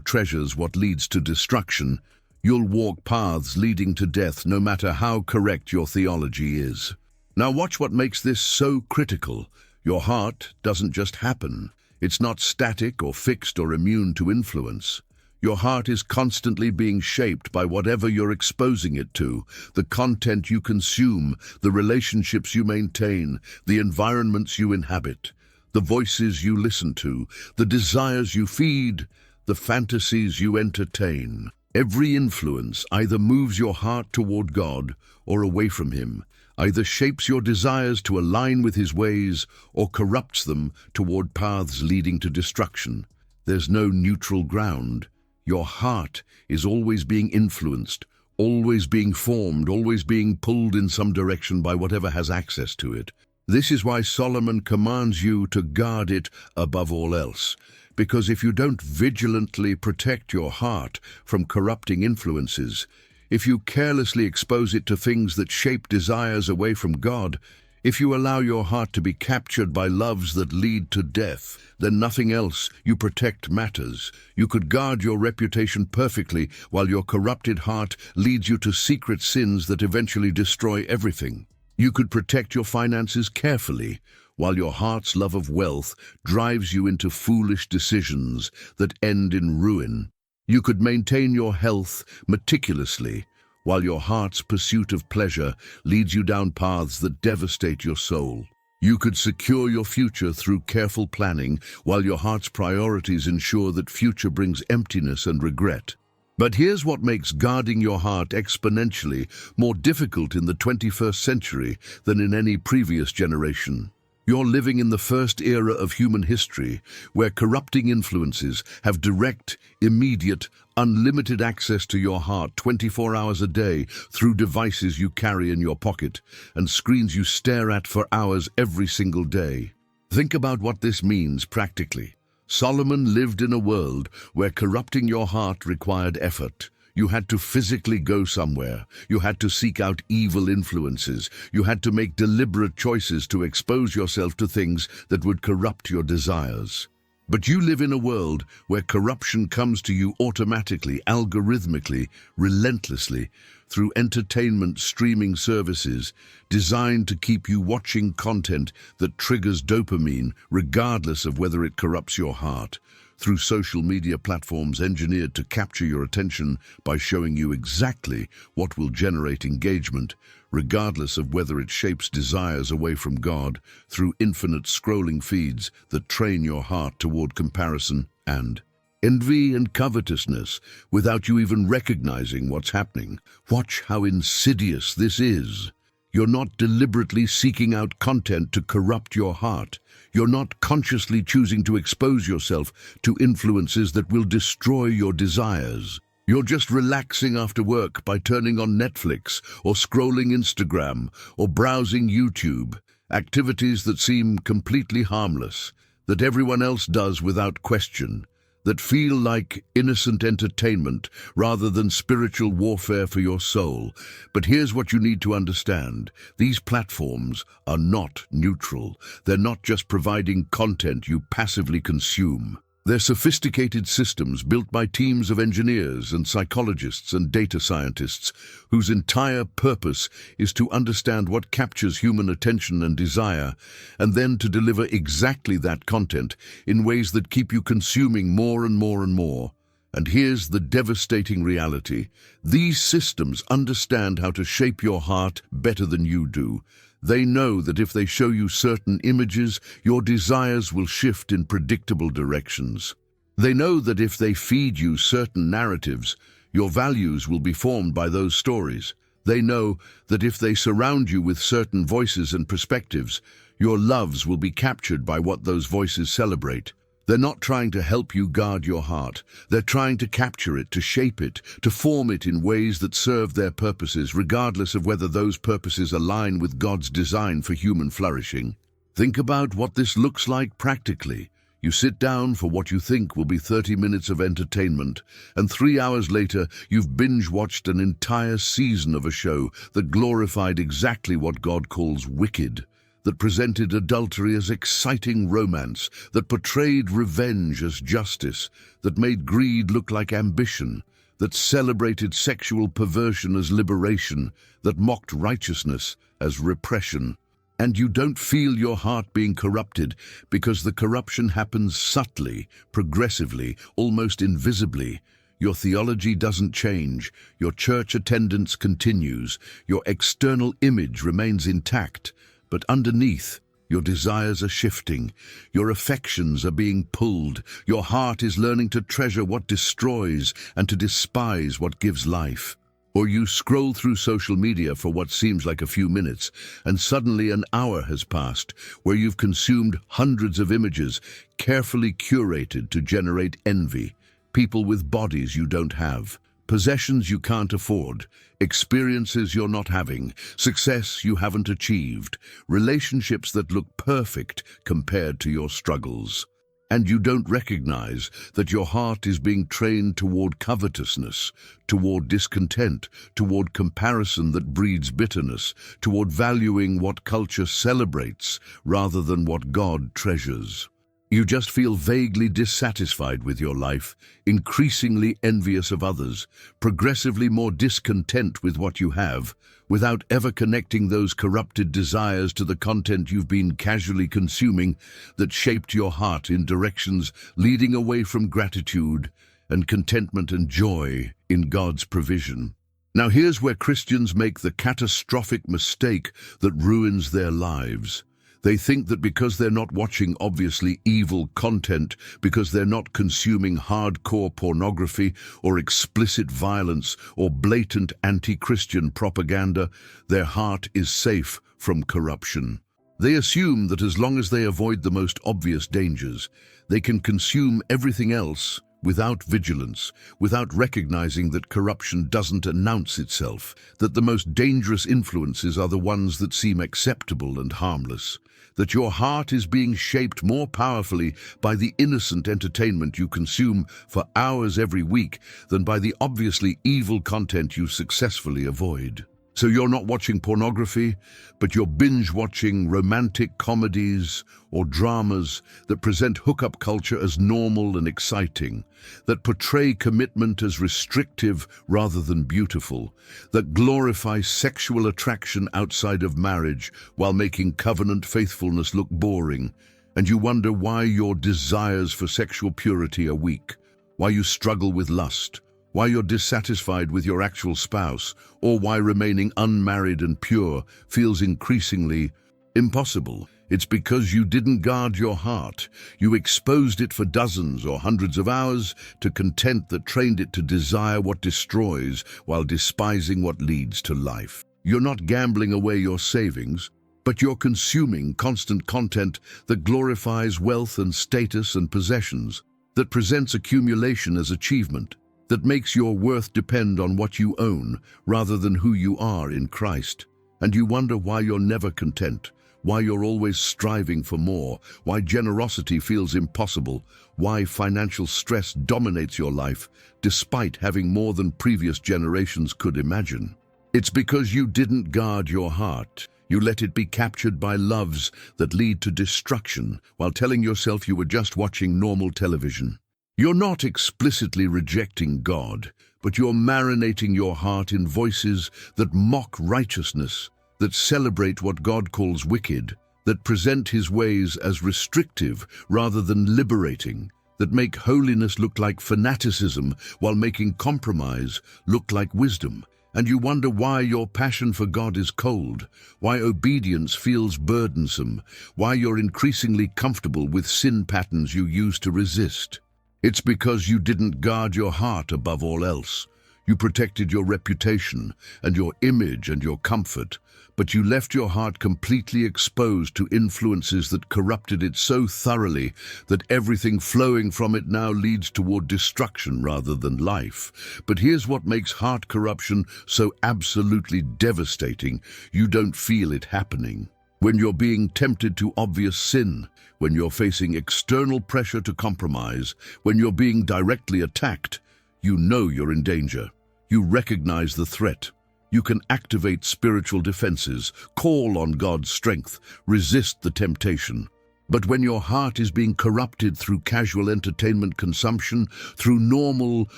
treasures what leads to destruction, you'll walk paths leading to death no matter how correct your theology is. Now watch what makes this so critical. Your heart doesn't just happen. It's not static or fixed or immune to influence. Your heart is constantly being shaped by whatever you're exposing it to, the content you consume, the relationships you maintain, the environments you inhabit, the voices you listen to, the desires you feed, the fantasies you entertain. Every influence either moves your heart toward God or away from Him, either shapes your desires to align with His ways or corrupts them toward paths leading to destruction. There's no neutral ground. Your heart is always being influenced, always being formed, always being pulled in some direction by whatever has access to it. This is why Solomon commands you to guard it above all else, because if you don't vigilantly protect your heart from corrupting influences, if you carelessly expose it to things that shape desires away from God, if you allow your heart to be captured by loves that lead to death, then nothing else you protect matters. You could guard your reputation perfectly while your corrupted heart leads you to secret sins that eventually destroy everything. You could protect your finances carefully while your heart's love of wealth drives you into foolish decisions that end in ruin. You could maintain your health meticulously while your heart's pursuit of pleasure leads you down paths that devastate your soul. You could secure your future through careful planning, while your heart's priorities ensure that future brings emptiness and regret. But here's what makes guarding your heart exponentially more difficult in the 21st century than in any previous generation. You're living in the first era of human history, where corrupting influences have direct, immediate, unlimited access to your heart 24 hours a day through devices you carry in your pocket and screens you stare at for hours every single day. Think about what this means practically. Solomon lived in a world where corrupting your heart required effort. You had to physically go somewhere. You had to seek out evil influences. You had to make deliberate choices to expose yourself to things that would corrupt your desires. But you live in a world where corruption comes to you automatically, algorithmically, relentlessly, through entertainment streaming services designed to keep you watching content that triggers dopamine, regardless of whether it corrupts your heart. Through social media platforms engineered to capture your attention by showing you exactly what will generate engagement, regardless of whether it shapes desires away from God, through infinite scrolling feeds that train your heart toward comparison and envy and covetousness without you even recognizing what's happening. Watch how insidious this is. You're not deliberately seeking out content to corrupt your heart. You're not consciously choosing to expose yourself to influences that will destroy your desires. You're just relaxing after work by turning on Netflix or scrolling Instagram or browsing YouTube, activities that seem completely harmless, that everyone else does without question, that feel like innocent entertainment rather than spiritual warfare for your soul. But here's what you need to understand. These platforms are not neutral. They're not just providing content you passively consume. They're sophisticated systems built by teams of engineers and psychologists and data scientists whose entire purpose is to understand what captures human attention and desire, and then to deliver exactly that content in ways that keep you consuming more and more and more. And here's the devastating reality. These systems understand how to shape your heart better than you do. They know that if they show you certain images, your desires will shift in predictable directions. They know that if they feed you certain narratives, your values will be formed by those stories. They know that if they surround you with certain voices and perspectives, your loves will be captured by what those voices celebrate. They're not trying to help you guard your heart. They're trying to capture it, to shape it, to form it in ways that serve their purposes, regardless of whether those purposes align with God's design for human flourishing. Think about what this looks like practically. You sit down for what you think will be 30 minutes of entertainment, and 3 hours later, you've binge-watched an entire season of a show that glorified exactly what God calls wicked, that presented adultery as exciting romance, that portrayed revenge as justice, that made greed look like ambition, that celebrated sexual perversion as liberation, that mocked righteousness as repression. And you don't feel your heart being corrupted because the corruption happens subtly, progressively, almost invisibly. Your theology doesn't change, your church attendance continues, your external image remains intact, but underneath, your desires are shifting, your affections are being pulled, your heart is learning to treasure what destroys and to despise what gives life. Or you scroll through social media for what seems like a few minutes, and suddenly an hour has passed, where you've consumed hundreds of images, carefully curated to generate envy, people with bodies you don't have, possessions you can't afford, experiences you're not having, success you haven't achieved, relationships that look perfect compared to your struggles. And you don't recognize that your heart is being trained toward covetousness, toward discontent, toward comparison that breeds bitterness, toward valuing what culture celebrates rather than what God treasures. You just feel vaguely dissatisfied with your life, increasingly envious of others, progressively more discontent with what you have, without ever connecting those corrupted desires to the content you've been casually consuming that shaped your heart in directions leading away from gratitude and contentment and joy in God's provision. Now here's where Christians make the catastrophic mistake that ruins their lives. They think that because they're not watching obviously evil content, because they're not consuming hardcore pornography or explicit violence or blatant anti-Christian propaganda, their heart is safe from corruption. They assume that as long as they avoid the most obvious dangers, they can consume everything else without vigilance, without recognizing that corruption doesn't announce itself, that the most dangerous influences are the ones that seem acceptable and harmless, that your heart is being shaped more powerfully by the innocent entertainment you consume for hours every week than by the obviously evil content you successfully avoid. So you're not watching pornography, but you're binge-watching romantic comedies or dramas that present hookup culture as normal and exciting, that portray commitment as restrictive rather than beautiful, that glorify sexual attraction outside of marriage while making covenant faithfulness look boring, and you wonder why your desires for sexual purity are weak, why you struggle with lust, why you're dissatisfied with your actual spouse, or why remaining unmarried and pure feels increasingly impossible. It's because you didn't guard your heart. You exposed it for dozens or hundreds of hours to content that trained it to desire what destroys while despising what leads to life. You're not gambling away your savings, but you're consuming constant content that glorifies wealth and status and possessions, that presents accumulation as achievement, that makes your worth depend on what you own rather than who you are in Christ. And you wonder why you're never content, why you're always striving for more, why generosity feels impossible, why financial stress dominates your life despite having more than previous generations could imagine. It's because you didn't guard your heart. You let it be captured by loves that lead to destruction while telling yourself you were just watching normal television. You're not explicitly rejecting God, but you're marinating your heart in voices that mock righteousness, that celebrate what God calls wicked, that present his ways as restrictive rather than liberating, that make holiness look like fanaticism while making compromise look like wisdom. And you wonder why your passion for God is cold, why obedience feels burdensome, why you're increasingly comfortable with sin patterns you used to resist. It's because you didn't guard your heart above all else. You protected your reputation and your image and your comfort, but you left your heart completely exposed to influences that corrupted it so thoroughly that everything flowing from it now leads toward destruction rather than life. But here's what makes heart corruption so absolutely devastating. You don't feel it happening. When you're being tempted to obvious sin, when you're facing external pressure to compromise, when you're being directly attacked, you know you're in danger. You recognize the threat. You can activate spiritual defenses, call on God's strength, resist the temptation. But when your heart is being corrupted through casual entertainment consumption, through normal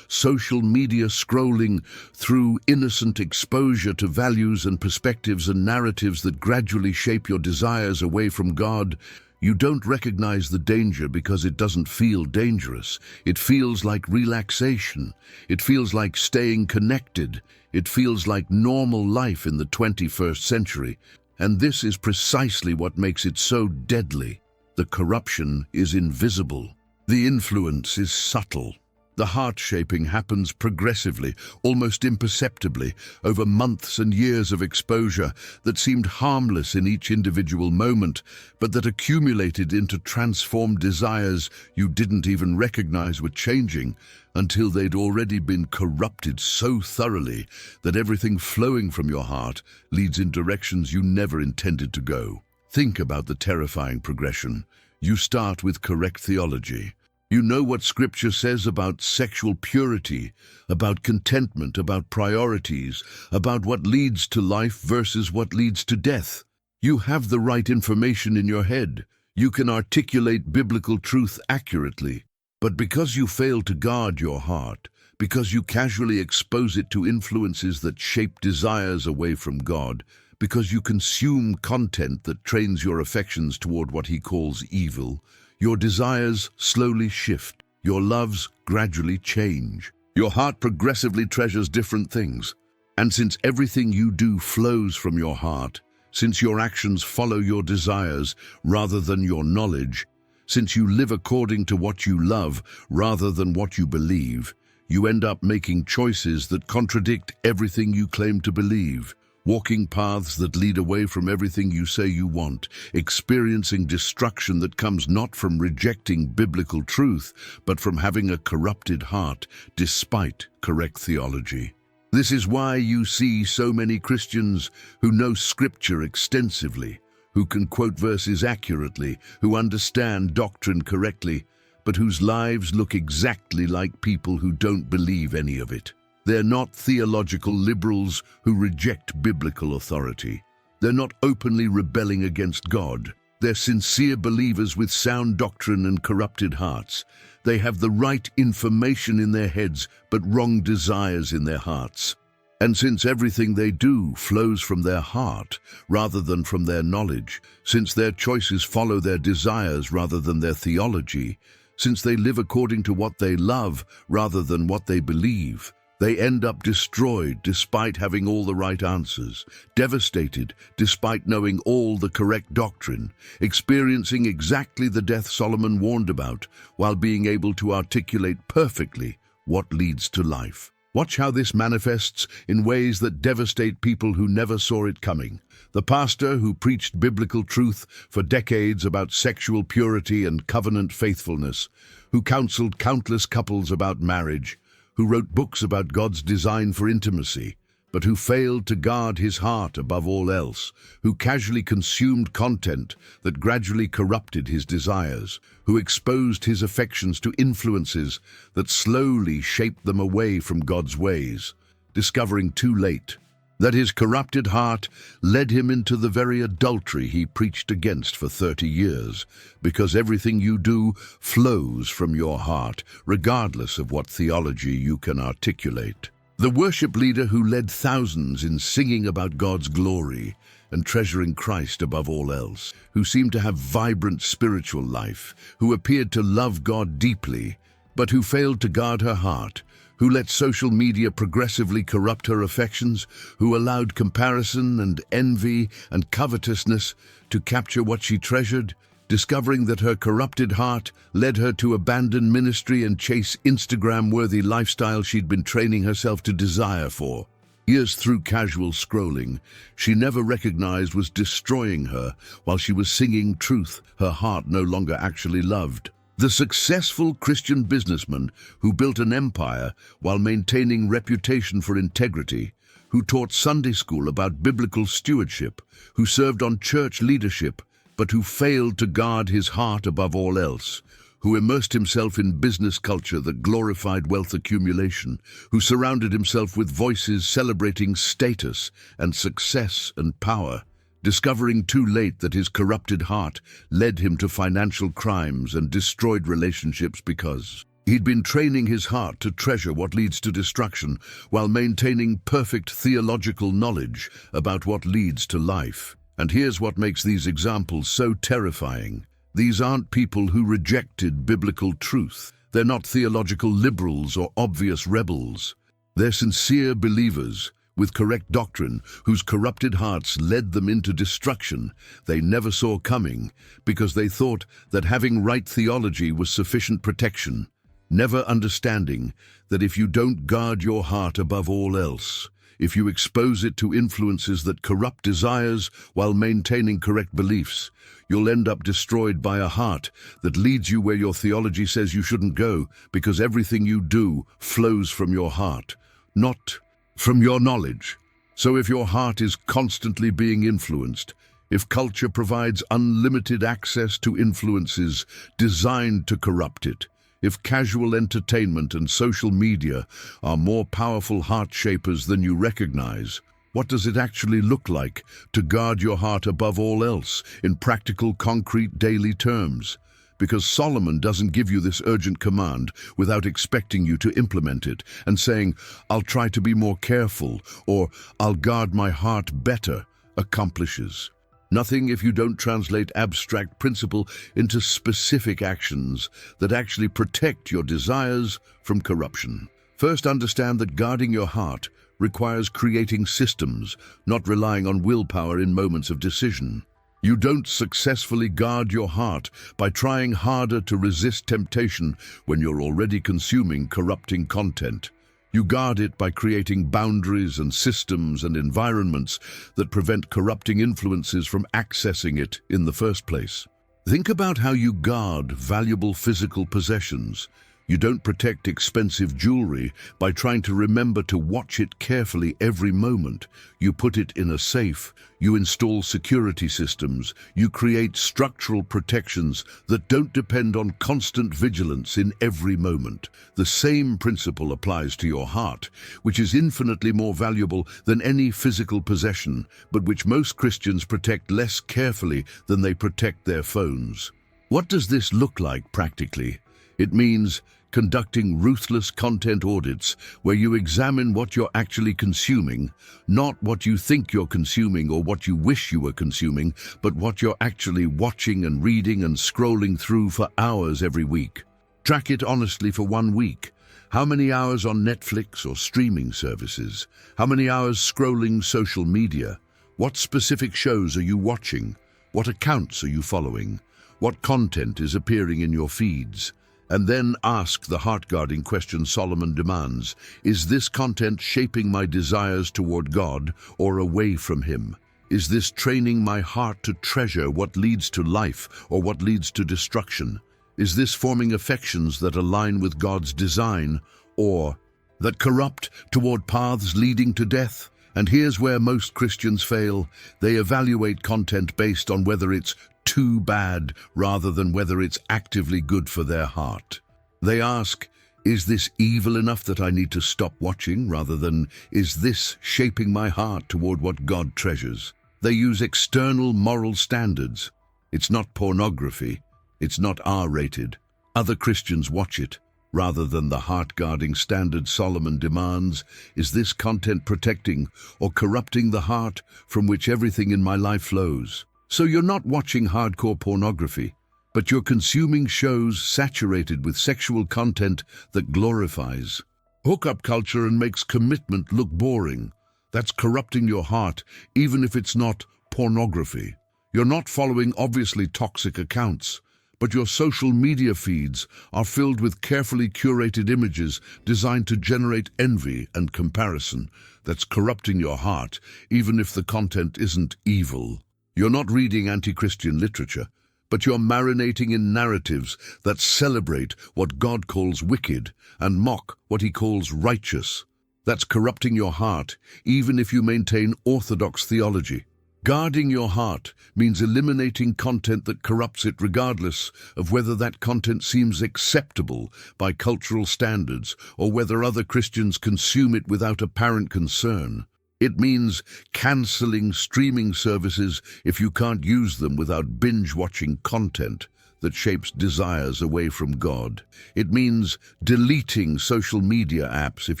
social media scrolling, through innocent exposure to values and perspectives and narratives that gradually shape your desires away from God, you don't recognize the danger because it doesn't feel dangerous. It feels like relaxation. It feels like staying connected. It feels like normal life in the 21st century. And this is precisely what makes it so deadly. The corruption is invisible. The influence is subtle. The heart shaping happens progressively, almost imperceptibly, over months and years of exposure that seemed harmless in each individual moment, but that accumulated into transformed desires you didn't even recognize were changing until they'd already been corrupted so thoroughly that everything flowing from your heart leads in directions you never intended to go. Think about the terrifying progression. You start with correct theology. You know what Scripture says about sexual purity, about contentment, about priorities, about what leads to life versus what leads to death. You have the right information in your head. You can articulate biblical truth accurately. But because you fail to guard your heart, because you casually expose it to influences that shape desires away from God, because you consume content that trains your affections toward what he calls evil, your desires slowly shift, your loves gradually change. Your heart progressively treasures different things, And since everything you do flows from your heart, since your actions follow your desires rather than your knowledge, since you live according to what you love rather than what you believe, you end up making choices that contradict everything you claim to believe, walking paths that lead away from everything you say you want, experiencing destruction that comes not from rejecting biblical truth, but from having a corrupted heart despite correct theology. This is why you see so many Christians who know Scripture extensively, who can quote verses accurately, who understand doctrine correctly, but whose lives look exactly like people who don't believe any of it. They're not theological liberals who reject biblical authority. They're not openly rebelling against God. They're sincere believers with sound doctrine and corrupted hearts. They have the right information in their heads, but wrong desires in their hearts. And since everything they do flows from their heart rather than from their knowledge, since their choices follow their desires rather than their theology, since they live according to what they love rather than what they believe, they end up destroyed despite having all the right answers, devastated despite knowing all the correct doctrine, experiencing exactly the death Solomon warned about, while being able to articulate perfectly what leads to life. Watch how this manifests in ways that devastate people who never saw it coming. The pastor who preached biblical truth for decades about sexual purity and covenant faithfulness, who counseled countless couples about marriage, who wrote books about God's design for intimacy, but who failed to guard his heart above all else, who casually consumed content that gradually corrupted his desires, who exposed his affections to influences that slowly shaped them away from God's ways, discovering too late that his corrupted heart led him into the very adultery he preached against for 30 years, because everything you do flows from your heart, regardless of what theology you can articulate. The worship leader who led thousands in singing about God's glory and treasuring Christ above all else, who seemed to have vibrant spiritual life, who appeared to love God deeply, but who failed to guard her heart, who let social media progressively corrupt her affections, who allowed comparison and envy and covetousness to capture what she treasured, discovering that her corrupted heart led her to abandon ministry and chase Instagram-worthy lifestyle she'd been training herself to desire for. Years through casual scrolling, she never recognized was destroying her while she was singing truth her heart no longer actually loved. The successful Christian businessman who built an empire while maintaining reputation for integrity, who taught Sunday school about biblical stewardship, who served on church leadership, but who failed to guard his heart above all else, who immersed himself in business culture that glorified wealth accumulation, who surrounded himself with voices celebrating status and success and power, discovering too late that his corrupted heart led him to financial crimes and destroyed relationships because he'd been training his heart to treasure what leads to destruction while maintaining perfect theological knowledge about what leads to life. And here's what makes these examples so terrifying. These aren't people who rejected biblical truth. They're not theological liberals or obvious rebels. They're sincere believers with correct doctrine, whose corrupted hearts led them into destruction they never saw coming because they thought that having right theology was sufficient protection, never understanding that if you don't guard your heart above all else, if you expose it to influences that corrupt desires while maintaining correct beliefs, you'll end up destroyed by a heart that leads you where your theology says you shouldn't go, because everything you do flows from your heart, not from your knowledge. So if your heart is constantly being influenced, if culture provides unlimited access to influences designed to corrupt it, if casual entertainment and social media are more powerful heart shapers than you recognize, what does it actually look like to guard your heart above all else in practical, concrete, daily terms? Because Solomon doesn't give you this urgent command without expecting you to implement it and saying, "I'll try to be more careful," or "I'll guard my heart better," accomplishes nothing if you don't translate abstract principle into specific actions that actually protect your desires from corruption. First, understand that guarding your heart requires creating systems, not relying on willpower in moments of decision. You don't successfully guard your heart by trying harder to resist temptation when you're already consuming corrupting content. You guard it by creating boundaries and systems and environments that prevent corrupting influences from accessing it in the first place. Think about how you guard valuable physical possessions. You don't protect expensive jewelry by trying to remember to watch it carefully every moment. You put it in a safe, you install security systems, you create structural protections that don't depend on constant vigilance in every moment. The same principle applies to your heart, which is infinitely more valuable than any physical possession, but which most Christians protect less carefully than they protect their phones. What does this look like practically? It means conducting ruthless content audits where you examine what you're actually consuming, not what you think you're consuming or what you wish you were consuming, but what you're actually watching and reading and scrolling through for hours every week. Track it honestly for 1 week. How many hours on Netflix or streaming services? How many hours scrolling social media? What specific shows are you watching? What accounts are you following? What content is appearing in your feeds? And then ask the heart-guarding question Solomon demands: is this content shaping my desires toward God or away from Him? Is this training my heart to treasure what leads to life or what leads to destruction? Is this forming affections that align with God's design or that corrupt toward paths leading to death? And here's where most Christians fail. They evaluate content based on whether it's too bad rather than whether it's actively good for their heart. They ask, is this evil enough that I need to stop watching, rather than, is this shaping my heart toward what God treasures? They use external moral standards. It's not pornography. It's not R-rated. Other Christians watch it. Rather than the heart-guarding standard Solomon demands, is this content protecting or corrupting the heart from which everything in my life flows? So you're not watching hardcore pornography, but you're consuming shows saturated with sexual content that glorifies hookup culture and makes commitment look boring. That's corrupting your heart, even if it's not pornography. You're not following obviously toxic accounts, but your social media feeds are filled with carefully curated images designed to generate envy and comparison. That's corrupting your heart, even if the content isn't evil. You're not reading anti-Christian literature, but you're marinating in narratives that celebrate what God calls wicked and mock what He calls righteous. That's corrupting your heart, even if you maintain orthodox theology. Guarding your heart means eliminating content that corrupts it, regardless of whether that content seems acceptable by cultural standards or whether other Christians consume it without apparent concern. It means canceling streaming services if you can't use them without binge-watching content that shapes desires away from God. It means deleting social media apps if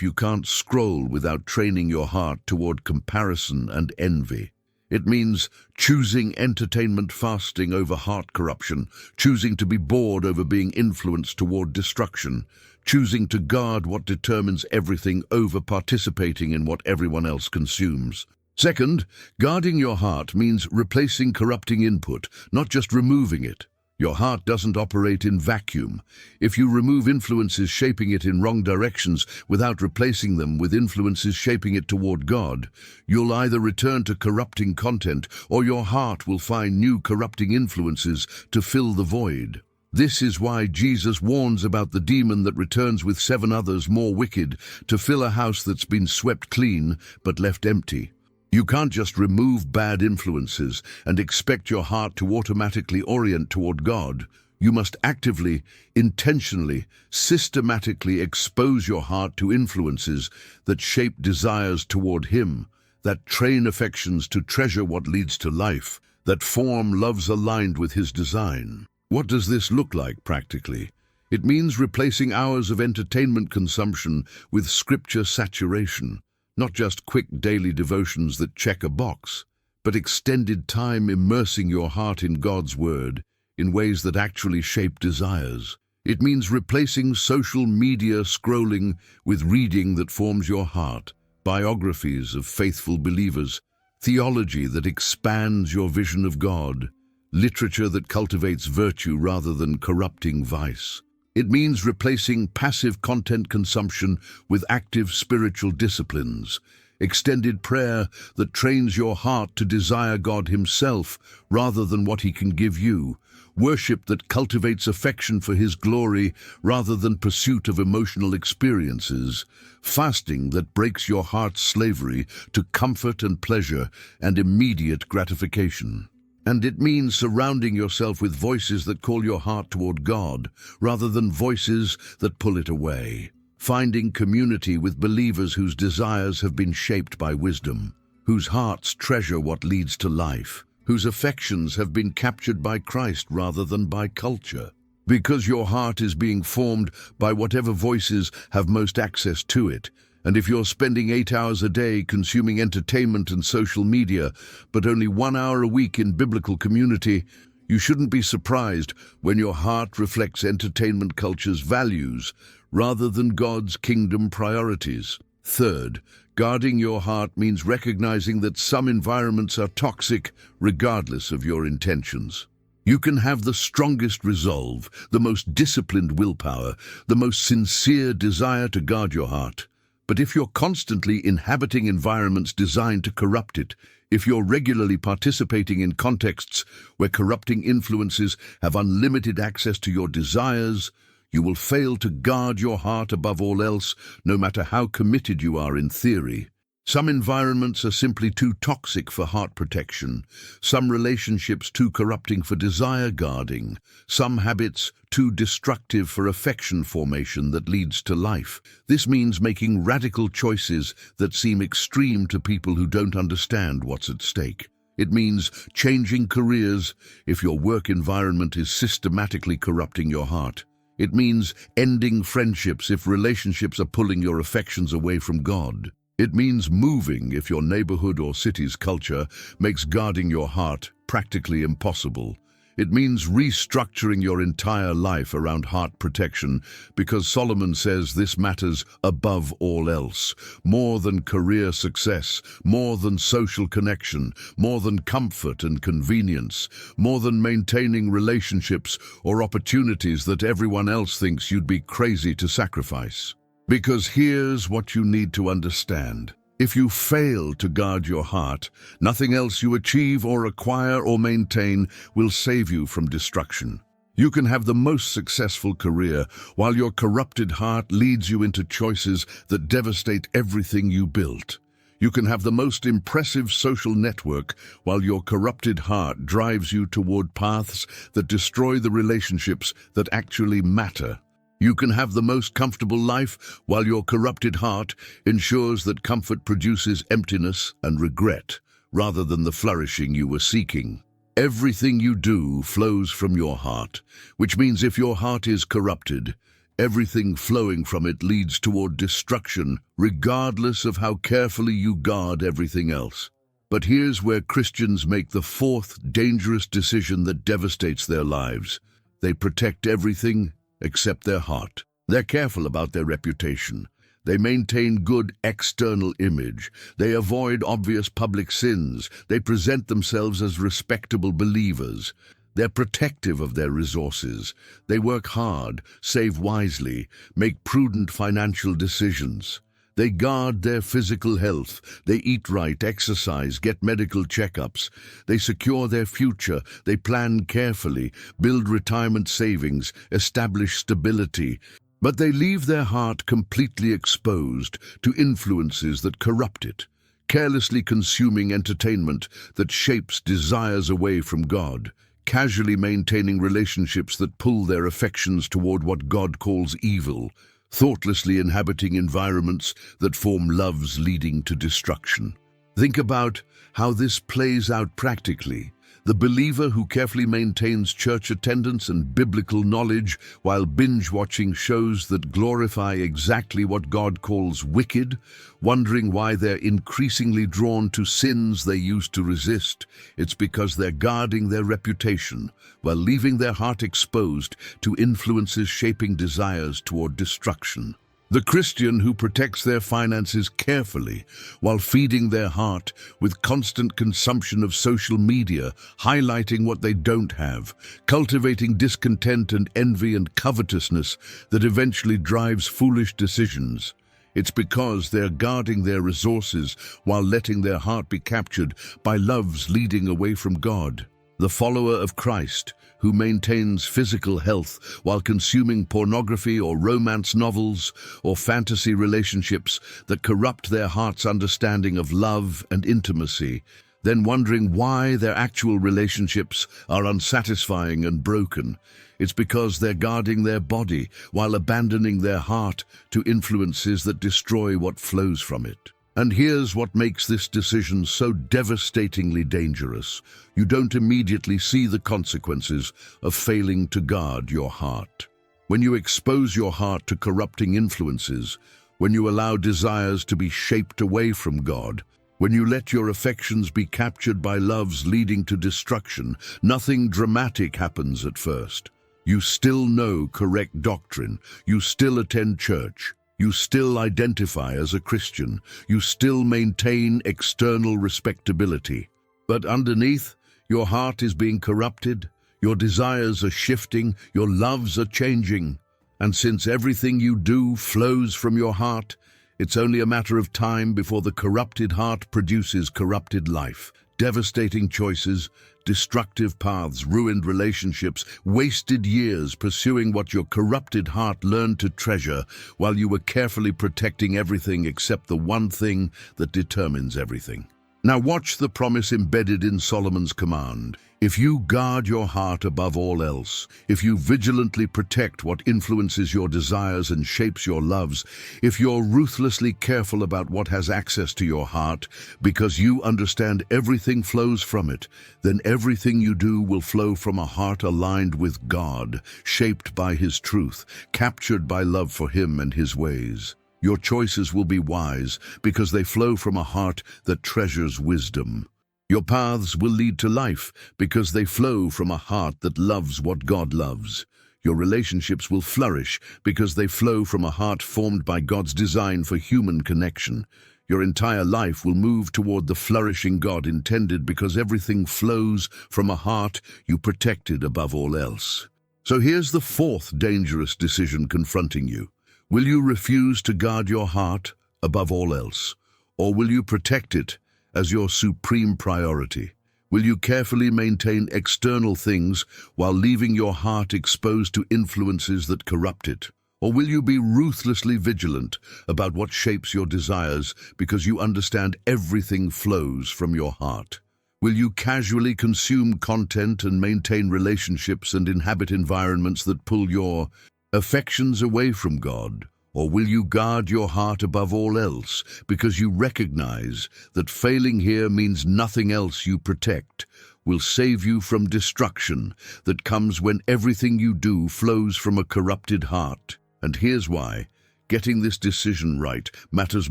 you can't scroll without training your heart toward comparison and envy. It means choosing entertainment fasting over heart corruption, choosing to be bored over being influenced toward destruction, choosing to guard what determines everything over participating in what everyone else consumes. Second, guarding your heart means replacing corrupting input, not just removing it. Your heart doesn't operate in vacuum. If you remove influences shaping it in wrong directions without replacing them with influences shaping it toward God, you'll either return to corrupting content or your heart will find new corrupting influences to fill the void. This is why Jesus warns about the demon that returns with 7 others more wicked to fill a house that's been swept clean but left empty. You can't just remove bad influences and expect your heart to automatically orient toward God. You must actively, intentionally, systematically expose your heart to influences that shape desires toward Him, that train affections to treasure what leads to life, that form loves aligned with His design. What does this look like practically? It means replacing hours of entertainment consumption with scripture saturation, not just quick daily devotions that check a box, but extended time immersing your heart in God's Word in ways that actually shape desires. It means replacing social media scrolling with reading that forms your heart, biographies of faithful believers, theology that expands your vision of God, literature that cultivates virtue rather than corrupting vice. It means replacing passive content consumption with active spiritual disciplines, extended prayer that trains your heart to desire God Himself rather than what He can give you, worship that cultivates affection for His glory rather than pursuit of emotional experiences, fasting that breaks your heart's slavery to comfort and pleasure and immediate gratification. And it means surrounding yourself with voices that call your heart toward God rather than voices that pull it away. Finding community with believers whose desires have been shaped by wisdom, whose hearts treasure what leads to life, whose affections have been captured by Christ rather than by culture. Because your heart is being formed by whatever voices have most access to it. And if you're spending 8 hours a day consuming entertainment and social media, but only 1 hour a week in biblical community, you shouldn't be surprised when your heart reflects entertainment culture's values rather than God's kingdom priorities. Third, guarding your heart means recognizing that some environments are toxic regardless of your intentions. You can have the strongest resolve, the most disciplined willpower, the most sincere desire to guard your heart. But if you're constantly inhabiting environments designed to corrupt it, if you're regularly participating in contexts where corrupting influences have unlimited access to your desires, you will fail to guard your heart above all else, no matter how committed you are in theory. Some environments are simply too toxic for heart protection, some relationships too corrupting for desire guarding, some habits too destructive for affection formation that leads to life. This means making radical choices that seem extreme to people who don't understand what's at stake. It means changing careers if your work environment is systematically corrupting your heart. It means ending friendships if relationships are pulling your affections away from God. It means moving if your neighborhood or city's culture makes guarding your heart practically impossible. It means restructuring your entire life around heart protection because Solomon says this matters above all else, more than career success, more than social connection, more than comfort and convenience, more than maintaining relationships or opportunities that everyone else thinks you'd be crazy to sacrifice. Because here's what you need to understand. If you fail to guard your heart, nothing else you achieve or acquire or maintain will save you from destruction. You can have the most successful career while your corrupted heart leads you into choices that devastate everything you built. You can have the most impressive social network while your corrupted heart drives you toward paths that destroy the relationships that actually matter. You can have the most comfortable life while your corrupted heart ensures that comfort produces emptiness and regret, rather than the flourishing you were seeking. Everything you do flows from your heart, which means if your heart is corrupted, everything flowing from it leads toward destruction, regardless of how carefully you guard everything else. But here's where Christians make the fourth dangerous decision that devastates their lives. They protect everything except their heart. They're careful about their reputation. They maintain good external image. They avoid obvious public sins. They present themselves as respectable believers. They're protective of their resources. They work hard, save wisely, make prudent financial decisions. They guard their physical health. They eat right, exercise, get medical checkups. They secure their future. They plan carefully, build retirement savings, establish stability. But they leave their heart completely exposed to influences that corrupt it, carelessly consuming entertainment that shapes desires away from God, casually maintaining relationships that pull their affections toward what God calls evil, thoughtlessly inhabiting environments that form loves leading to destruction. Think about how this plays out practically. The believer who carefully maintains church attendance and biblical knowledge while binge-watching shows that glorify exactly what God calls wicked, wondering why they're increasingly drawn to sins they used to resist. It's because they're guarding their reputation while leaving their heart exposed to influences shaping desires toward destruction. The Christian who protects their finances carefully while feeding their heart with constant consumption of social media, highlighting what they don't have, cultivating discontent and envy and covetousness that eventually drives foolish decisions. It's because they're guarding their resources while letting their heart be captured by loves leading away from God. The follower of Christ, who maintains physical health while consuming pornography or romance novels or fantasy relationships that corrupt their heart's understanding of love and intimacy, then wondering why their actual relationships are unsatisfying and broken. It's because they're guarding their body while abandoning their heart to influences that destroy what flows from it. And here's what makes this decision so devastatingly dangerous. You don't immediately see the consequences of failing to guard your heart. When you expose your heart to corrupting influences, when you allow desires to be shaped away from God, when you let your affections be captured by loves leading to destruction, nothing dramatic happens at first. You still know correct doctrine. You still attend church. You still identify as a Christian. You still maintain external respectability. But underneath, your heart is being corrupted, your desires are shifting, your loves are changing. And since everything you do flows from your heart, it's only a matter of time before the corrupted heart produces corrupted life, devastating choices, destructive paths, ruined relationships, wasted years pursuing what your corrupted heart learned to treasure while you were carefully protecting everything except the one thing that determines everything. Now watch the promise embedded in Solomon's command. If you guard your heart above all else, if you vigilantly protect what influences your desires and shapes your loves, if you're ruthlessly careful about what has access to your heart, because you understand everything flows from it, then everything you do will flow from a heart aligned with God, shaped by His truth, captured by love for Him and His ways. Your choices will be wise because they flow from a heart that treasures wisdom. Your paths will lead to life because they flow from a heart that loves what God loves. Your relationships will flourish because they flow from a heart formed by God's design for human connection. Your entire life will move toward the flourishing God intended because everything flows from a heart you protected above all else. So here's the fourth dangerous decision confronting you. Will you refuse to guard your heart above all else, or will you protect it as your supreme priority? Will you carefully maintain external things while leaving your heart exposed to influences that corrupt it? Or will you be ruthlessly vigilant about what shapes your desires because you understand everything flows from your heart? Will you casually consume content and maintain relationships and inhabit environments that pull your affections away from God? Or will you guard your heart above all else because you recognize that failing here means nothing else you protect will save you from destruction that comes when everything you do flows from a corrupted heart? And here's why. Getting this decision right matters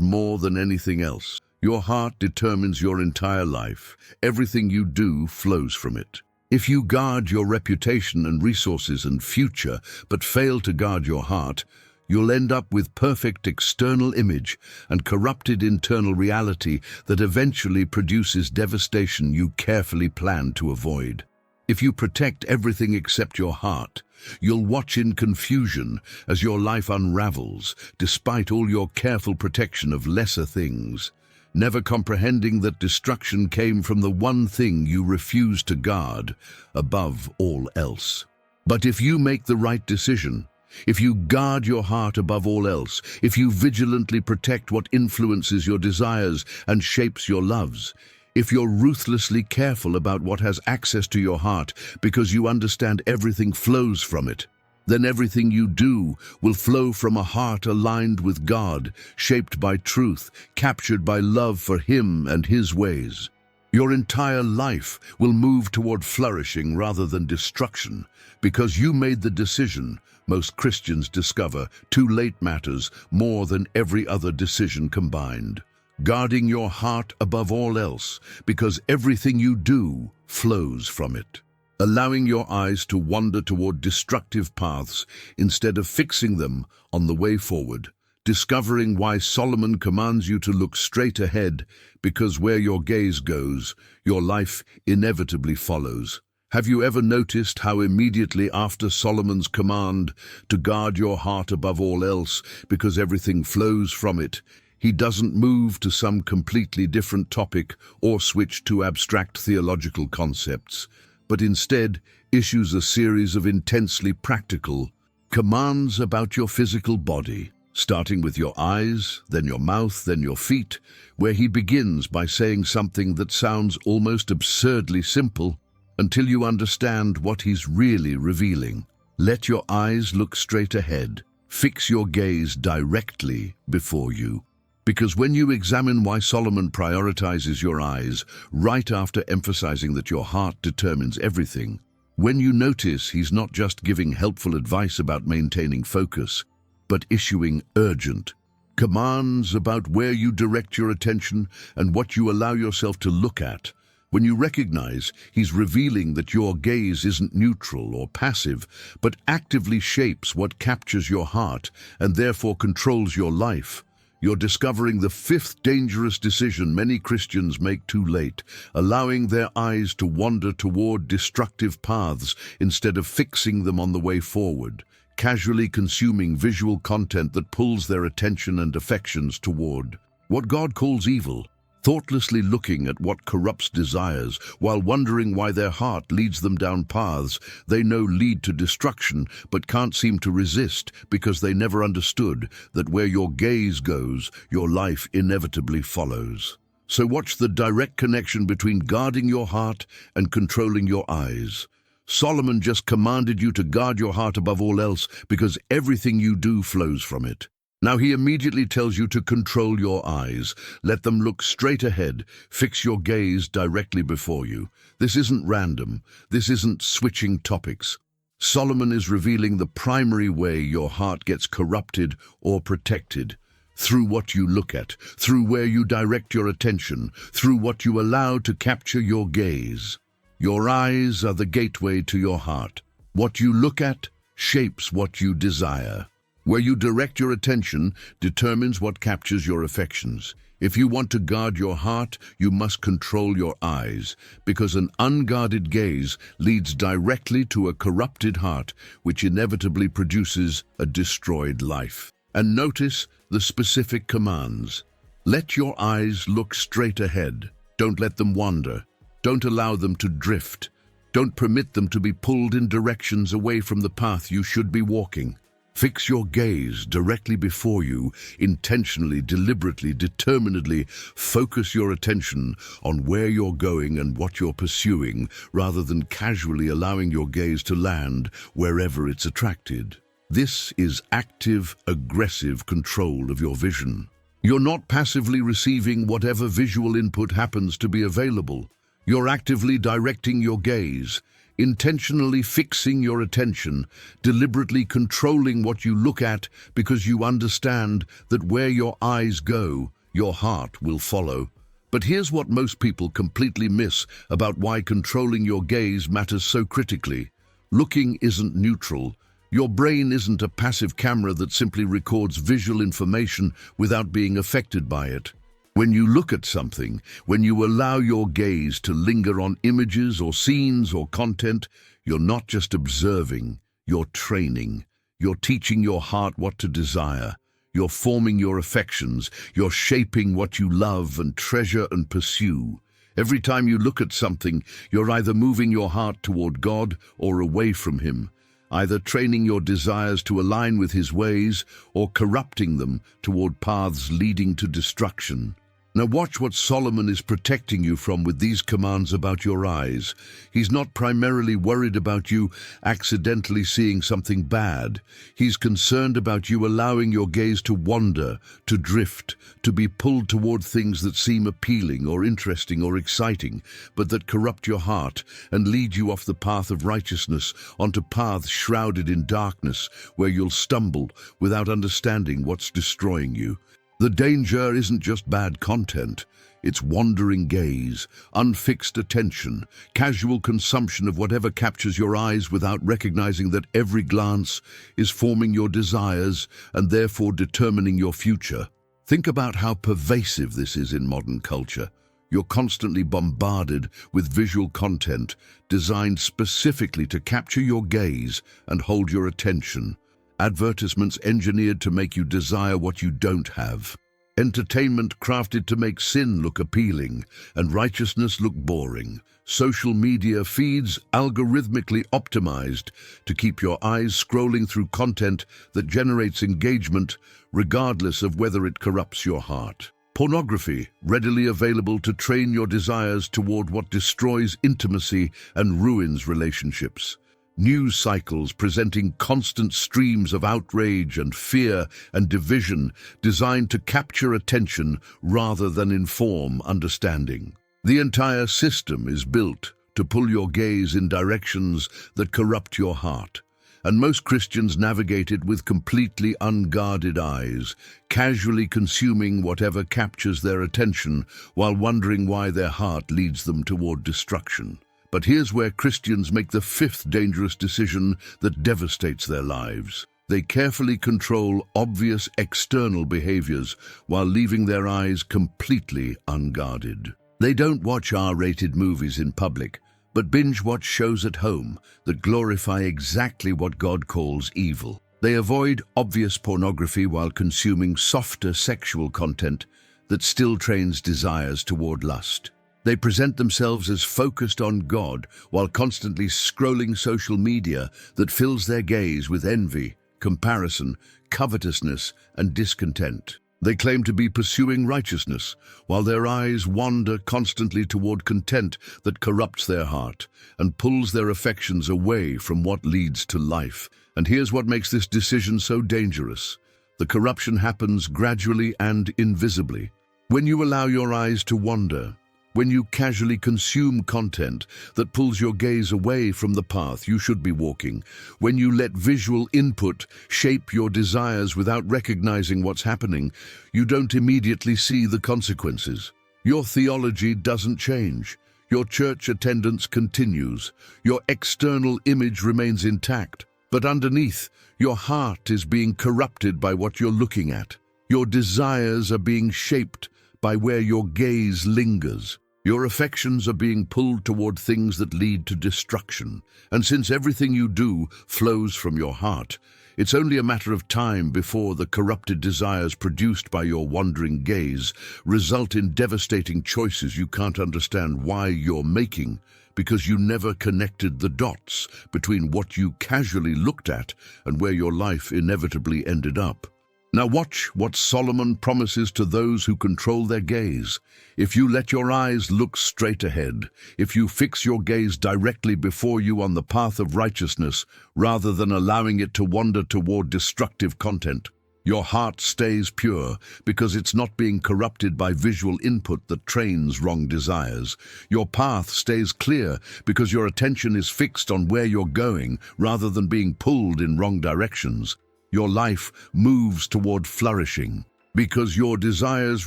more than anything else. Your heart determines your entire life. Everything you do flows from it. If you guard your reputation and resources and future, but fail to guard your heart, you'll end up with perfect external image and corrupted internal reality that eventually produces devastation you carefully plan to avoid. If you protect everything except your heart, you'll watch in confusion as your life unravels, despite all your careful protection of lesser things, never comprehending that destruction came from the one thing you refused to guard above all else. But if you make the right decision, if you guard your heart above all else, if you vigilantly protect what influences your desires and shapes your loves, if you're ruthlessly careful about what has access to your heart because you understand everything flows from it, then everything you do will flow from a heart aligned with God, shaped by truth, captured by love for Him and His ways. Your entire life will move toward flourishing rather than destruction because you made the decision. Most Christians discover too late matters more than every other decision combined. Guarding your heart above all else because everything you do flows from it. Allowing your eyes to wander toward destructive paths instead of fixing them on the way forward. discovering why Solomon commands you to look straight ahead, because where your gaze goes, your life inevitably follows. Have you ever noticed how immediately after Solomon's command to guard your heart above all else, because everything flows from it, he doesn't move to some completely different topic or switch to abstract theological concepts, but instead issues a series of intensely practical commands about your physical body, starting with your eyes, then your mouth, then your feet, where he begins by saying something that sounds almost absurdly simple until you understand what he's really revealing. Let your eyes look straight ahead. Fix your gaze directly before you. Because when you examine why Solomon prioritizes your eyes, right after emphasizing that your heart determines everything, when you notice he's not just giving helpful advice about maintaining focus, but issuing urgent commands about where you direct your attention and what you allow yourself to look at, when you recognize he's revealing that your gaze isn't neutral or passive, but actively shapes what captures your heart and therefore controls your life, you're discovering the fifth dangerous decision many Christians make too late, allowing their eyes to wander toward destructive paths instead of fixing them on the way forward, casually consuming visual content that pulls their attention and affections toward what God calls evil, thoughtlessly looking at what corrupts desires while wondering why their heart leads them down paths they know lead to destruction but can't seem to resist because they never understood that where your gaze goes, your life inevitably follows. So watch the direct connection between guarding your heart and controlling your eyes. Solomon just commanded you to guard your heart above all else because everything you do flows from it. Now he immediately tells you to control your eyes. Let them look straight ahead. Fix your gaze directly before you. This isn't random. This isn't switching topics. Solomon is revealing the primary way your heart gets corrupted or protected. Through what you look at, through where you direct your attention, through what you allow to capture your gaze. Your eyes are the gateway to your heart. What you look at shapes what you desire. Where you direct your attention determines what captures your affections. If you want to guard your heart, you must control your eyes, because an unguarded gaze leads directly to a corrupted heart, which inevitably produces a destroyed life. And notice the specific commands. Let your eyes look straight ahead. Don't let them wander. Don't allow them to drift. Don't permit them to be pulled in directions away from the path you should be walking. Fix your gaze directly before you, intentionally, deliberately, determinedly. Focus your attention on where you're going and what you're pursuing, rather than casually allowing your gaze to land wherever it's attracted. This is active, aggressive control of your vision. You're not passively receiving whatever visual input happens to be available. You're actively directing your gaze, intentionally fixing your attention, deliberately controlling what you look at because you understand that where your eyes go, your heart will follow. But here's what most people completely miss about why controlling your gaze matters so critically. Looking isn't neutral. Your brain isn't a passive camera that simply records visual information without being affected by it. When you look at something, when you allow your gaze to linger on images or scenes or content, you're not just observing, you're training. You're teaching your heart what to desire. You're forming your affections. You're shaping what you love and treasure and pursue. Every time you look at something, you're either moving your heart toward God or away from Him, either training your desires to align with His ways or corrupting them toward paths leading to destruction. Now watch what Solomon is protecting you from with these commands about your eyes. He's not primarily worried about you accidentally seeing something bad. He's concerned about you allowing your gaze to wander, to drift, to be pulled toward things that seem appealing or interesting or exciting, but that corrupt your heart and lead you off the path of righteousness onto paths shrouded in darkness where you'll stumble without understanding what's destroying you. The danger isn't just bad content. It's wandering gaze, unfixed attention, casual consumption of whatever captures your eyes without recognizing that every glance is forming your desires and therefore determining your future. Think about how pervasive this is in modern culture. You're constantly bombarded with visual content designed specifically to capture your gaze and hold your attention. Advertisements engineered to make you desire what you don't have. Entertainment crafted to make sin look appealing and righteousness look boring. Social media feeds algorithmically optimized to keep your eyes scrolling through content that generates engagement regardless of whether it corrupts your heart. Pornography, readily available to train your desires toward what destroys intimacy and ruins relationships. News cycles presenting constant streams of outrage and fear and division designed to capture attention rather than inform understanding. The entire system is built to pull your gaze in directions that corrupt your heart. And most Christians navigate it with completely unguarded eyes, casually consuming whatever captures their attention while wondering why their heart leads them toward destruction. But here's where Christians make the fifth dangerous decision that devastates their lives. They carefully control obvious external behaviors while leaving their eyes completely unguarded. They don't watch R-rated movies in public, but binge-watch shows at home that glorify exactly what God calls evil. They avoid obvious pornography while consuming softer sexual content that still trains desires toward lust. They present themselves as focused on God while constantly scrolling social media that fills their gaze with envy, comparison, covetousness, and discontent. They claim to be pursuing righteousness while their eyes wander constantly toward content that corrupts their heart and pulls their affections away from what leads to life. And here's what makes this decision so dangerous. The corruption happens gradually and invisibly. When you allow your eyes to wander, when you casually consume content that pulls your gaze away from the path you should be walking, when you let visual input shape your desires without recognizing what's happening, you don't immediately see the consequences. Your theology doesn't change. Your church attendance continues. Your external image remains intact. But underneath, your heart is being corrupted by what you're looking at. Your desires are being shaped by where your gaze lingers. Your affections are being pulled toward things that lead to destruction. And since everything you do flows from your heart, it's only a matter of time before the corrupted desires produced by your wandering gaze result in devastating choices you can't understand why you're making, because you never connected the dots between what you casually looked at and where your life inevitably ended up. Now watch what Solomon promises to those who control their gaze. If you let your eyes look straight ahead, if you fix your gaze directly before you on the path of righteousness rather than allowing it to wander toward destructive content, your heart stays pure because it's not being corrupted by visual input that trains wrong desires. Your path stays clear because your attention is fixed on where you're going rather than being pulled in wrong directions. Your life moves toward flourishing because your desires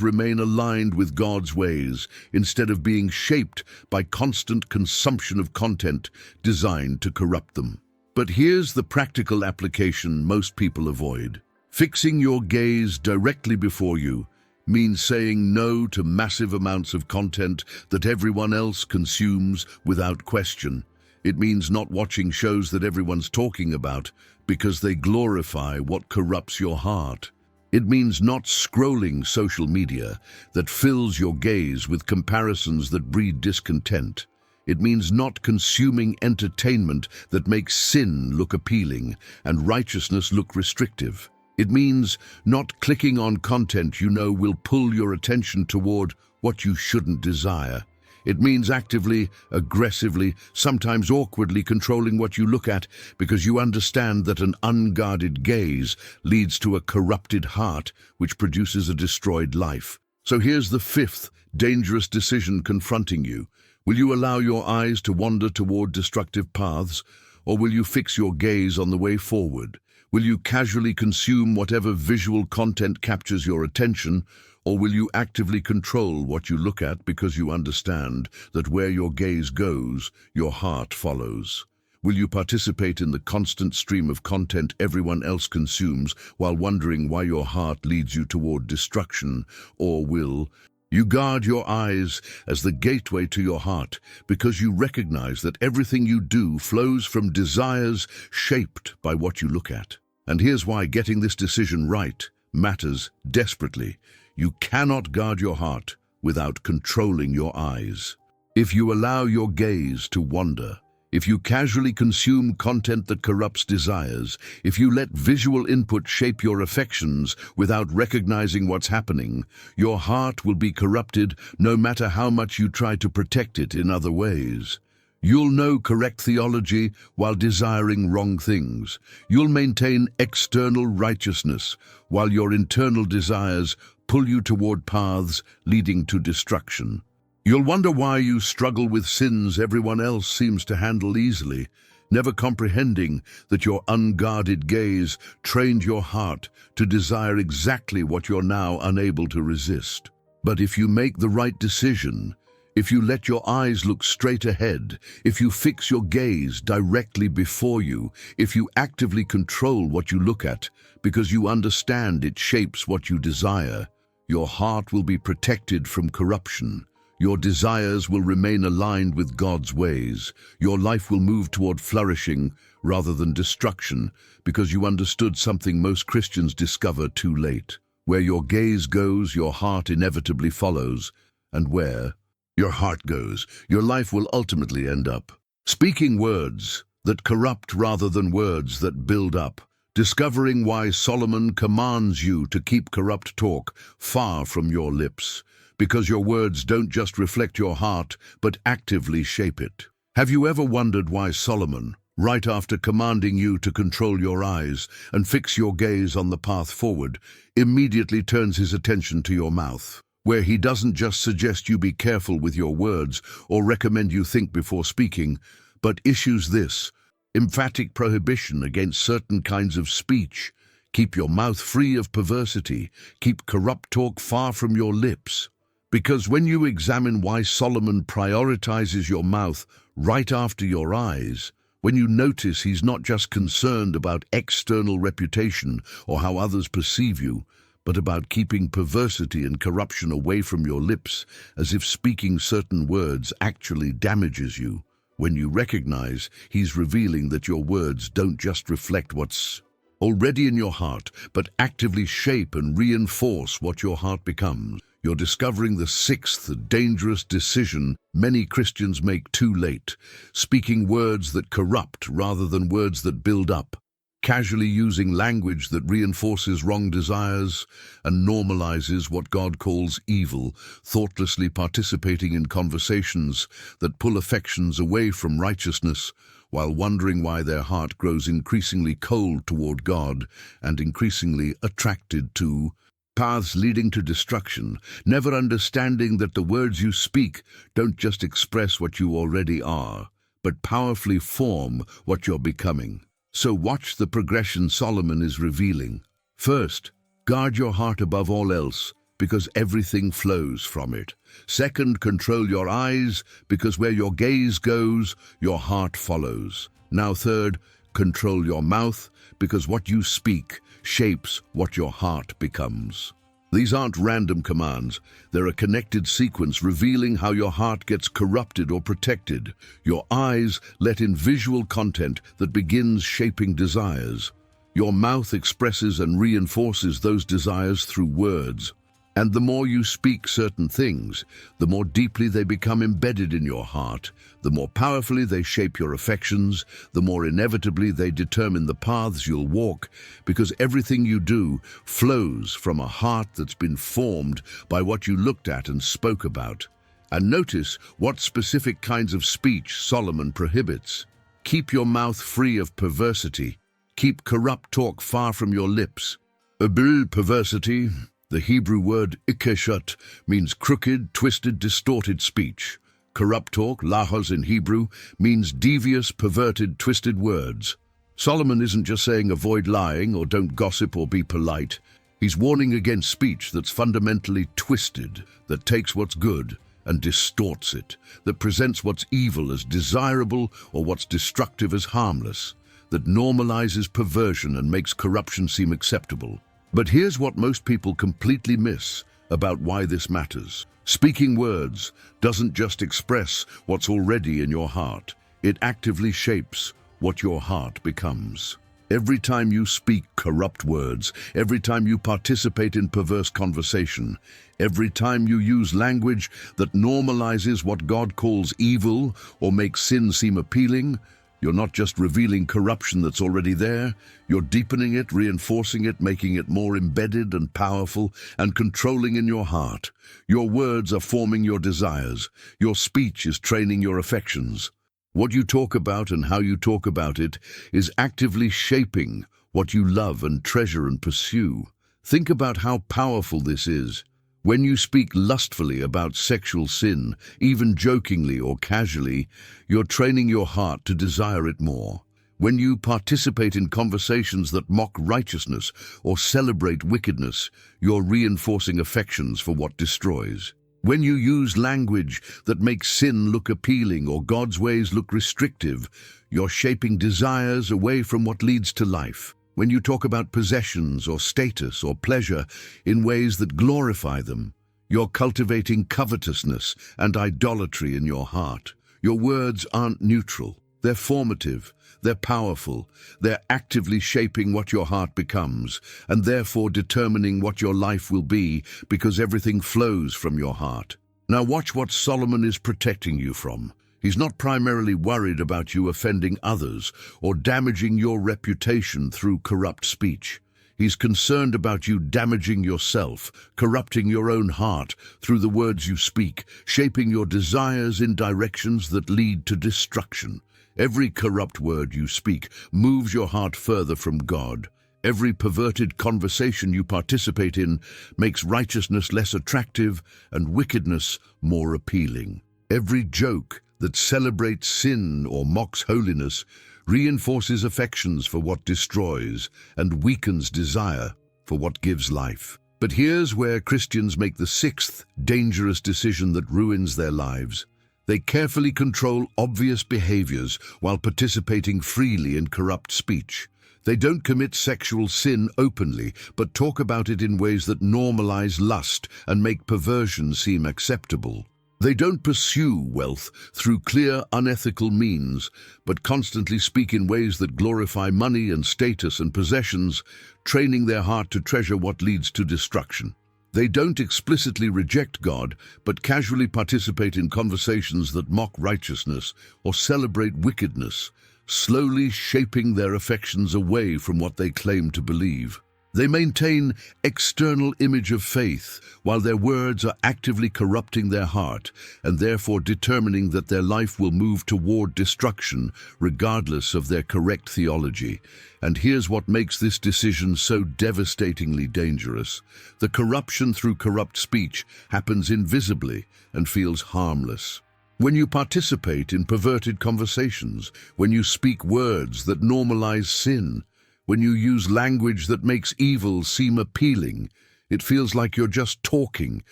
remain aligned with God's ways instead of being shaped by constant consumption of content designed to corrupt them. But here's the practical application most people avoid. Fixing your gaze directly before you means saying no to massive amounts of content that everyone else consumes without question. It means not watching shows that everyone's talking about because they glorify what corrupts your heart. It means not scrolling social media that fills your gaze with comparisons that breed discontent. It means not consuming entertainment that makes sin look appealing and righteousness look restrictive. It means not clicking on content you know will pull your attention toward what you shouldn't desire. It means actively, aggressively, sometimes awkwardly controlling what you look at because you understand that an unguarded gaze leads to a corrupted heart which produces a destroyed life. So here's the fifth dangerous decision confronting you. Will you allow your eyes to wander toward destructive paths, or will you fix your gaze on the way forward? Will you casually consume whatever visual content captures your attention, or will you actively control what you look at because you understand that where your gaze goes, your heart follows? Will you participate in the constant stream of content everyone else consumes while wondering why your heart leads you toward destruction? Or will you guard your eyes as the gateway to your heart because you recognize that everything you do flows from desires shaped by what you look at? And here's why getting this decision right matters desperately. You cannot guard your heart without controlling your eyes. If you allow your gaze to wander, if you casually consume content that corrupts desires, if you let visual input shape your affections without recognizing what's happening, your heart will be corrupted no matter how much you try to protect it in other ways. You'll know correct theology while desiring wrong things. You'll maintain external righteousness while your internal desires pull you toward paths leading to destruction. You'll wonder why you struggle with sins everyone else seems to handle easily, never comprehending that your unguarded gaze trained your heart to desire exactly what you're now unable to resist. But if you make the right decision, if you let your eyes look straight ahead, if you fix your gaze directly before you, if you actively control what you look at because you understand it shapes what you desire, your heart will be protected from corruption. Your desires will remain aligned with God's ways. Your life will move toward flourishing rather than destruction because you understood something most Christians discover too late. Where your gaze goes, your heart inevitably follows, and where your heart goes, your life will ultimately end up. Speaking words that corrupt rather than words that build up. Discovering why Solomon commands you to keep corrupt talk far from your lips. Because your words don't just reflect your heart, but actively shape it. Have you ever wondered why Solomon, right after commanding you to control your eyes and fix your gaze on the path forward, immediately turns his attention to your mouth? Where he doesn't just suggest you be careful with your words or recommend you think before speaking, but issues this emphatic prohibition against certain kinds of speech. Keep your mouth free of perversity. Keep corrupt talk far from your lips. Because when you examine why Solomon prioritizes your mouth right after your eyes, when you notice he's not just concerned about external reputation or how others perceive you, but about keeping perversity and corruption away from your lips, as if speaking certain words actually damages you, when you recognize he's revealing that your words don't just reflect what's already in your heart, but actively shape and reinforce what your heart becomes. You're discovering the sixth dangerous decision many Christians make too late, speaking words that corrupt rather than words that build up, casually using language that reinforces wrong desires and normalizes what God calls evil, thoughtlessly participating in conversations that pull affections away from righteousness, while wondering why their heart grows increasingly cold toward God and increasingly attracted to paths leading to destruction, never understanding that the words you speak don't just express what you already are, but powerfully form what you're becoming. So watch the progression Solomon is revealing. First, guard your heart above all else, because everything flows from it. Second, control your eyes, because where your gaze goes, your heart follows. Now third, control your mouth, because what you speak shapes what your heart becomes. These aren't random commands. They're a connected sequence revealing how your heart gets corrupted or protected. Your eyes let in visual content that begins shaping desires. Your mouth expresses and reinforces those desires through words. And the more you speak certain things, the more deeply they become embedded in your heart, the more powerfully they shape your affections, the more inevitably they determine the paths you'll walk, because everything you do flows from a heart that's been formed by what you looked at and spoke about. And notice what specific kinds of speech Solomon prohibits. Keep your mouth free of perversity. Keep corrupt talk far from your lips. Perversity. The Hebrew word ikeshat means crooked, twisted, distorted speech. Corrupt talk, lahos in Hebrew, means devious, perverted, twisted words. Solomon isn't just saying avoid lying or don't gossip or be polite. He's warning against speech that's fundamentally twisted, that takes what's good and distorts it, that presents what's evil as desirable or what's destructive as harmless, that normalizes perversion and makes corruption seem acceptable. But here's what most people completely miss about why this matters. Speaking words doesn't just express what's already in your heart. It actively shapes what your heart becomes. Every time you speak corrupt words, every time you participate in perverse conversation, every time you use language that normalizes what God calls evil or makes sin seem appealing, you're not just revealing corruption that's already there, you're deepening it, reinforcing it, making it more embedded and powerful and controlling in your heart. Your words are forming your desires. Your speech is training your affections. What you talk about and how you talk about it is actively shaping what you love and treasure and pursue. Think about how powerful this is. When you speak lustfully about sexual sin, even jokingly or casually, you're training your heart to desire it more. When you participate in conversations that mock righteousness or celebrate wickedness, you're reinforcing affections for what destroys. When you use language that makes sin look appealing or God's ways look restrictive, you're shaping desires away from what leads to life. When you talk about possessions or status or pleasure in ways that glorify them, you're cultivating covetousness and idolatry in your heart. Your words aren't neutral. They're formative. They're powerful. They're actively shaping what your heart becomes, and therefore determining what your life will be, because everything flows from your heart. Now watch what Solomon is protecting you from. He's not primarily worried about you offending others or damaging your reputation through corrupt speech. He's concerned about you damaging yourself, corrupting your own heart through the words you speak, shaping your desires in directions that lead to destruction. Every corrupt word you speak moves your heart further from God. Every perverted conversation you participate in makes righteousness less attractive and wickedness more appealing. Every joke that celebrates sin or mocks holiness reinforces affections for what destroys and weakens desire for what gives life. But here's where Christians make the sixth dangerous decision that ruins their lives. They carefully control obvious behaviors while participating freely in corrupt speech. They don't commit sexual sin openly, but talk about it in ways that normalize lust and make perversion seem acceptable. They don't pursue wealth through clear, unethical means, but constantly speak in ways that glorify money and status and possessions, training their heart to treasure what leads to destruction. They don't explicitly reject God, but casually participate in conversations that mock righteousness or celebrate wickedness, slowly shaping their affections away from what they claim to believe. They maintain external image of faith, while their words are actively corrupting their heart and therefore determining that their life will move toward destruction regardless of their correct theology. And here's what makes this decision so devastatingly dangerous. The corruption through corrupt speech happens invisibly and feels harmless. When you participate in perverted conversations, when you speak words that normalize sin, when you use language that makes evil seem appealing, it feels like you're just talking,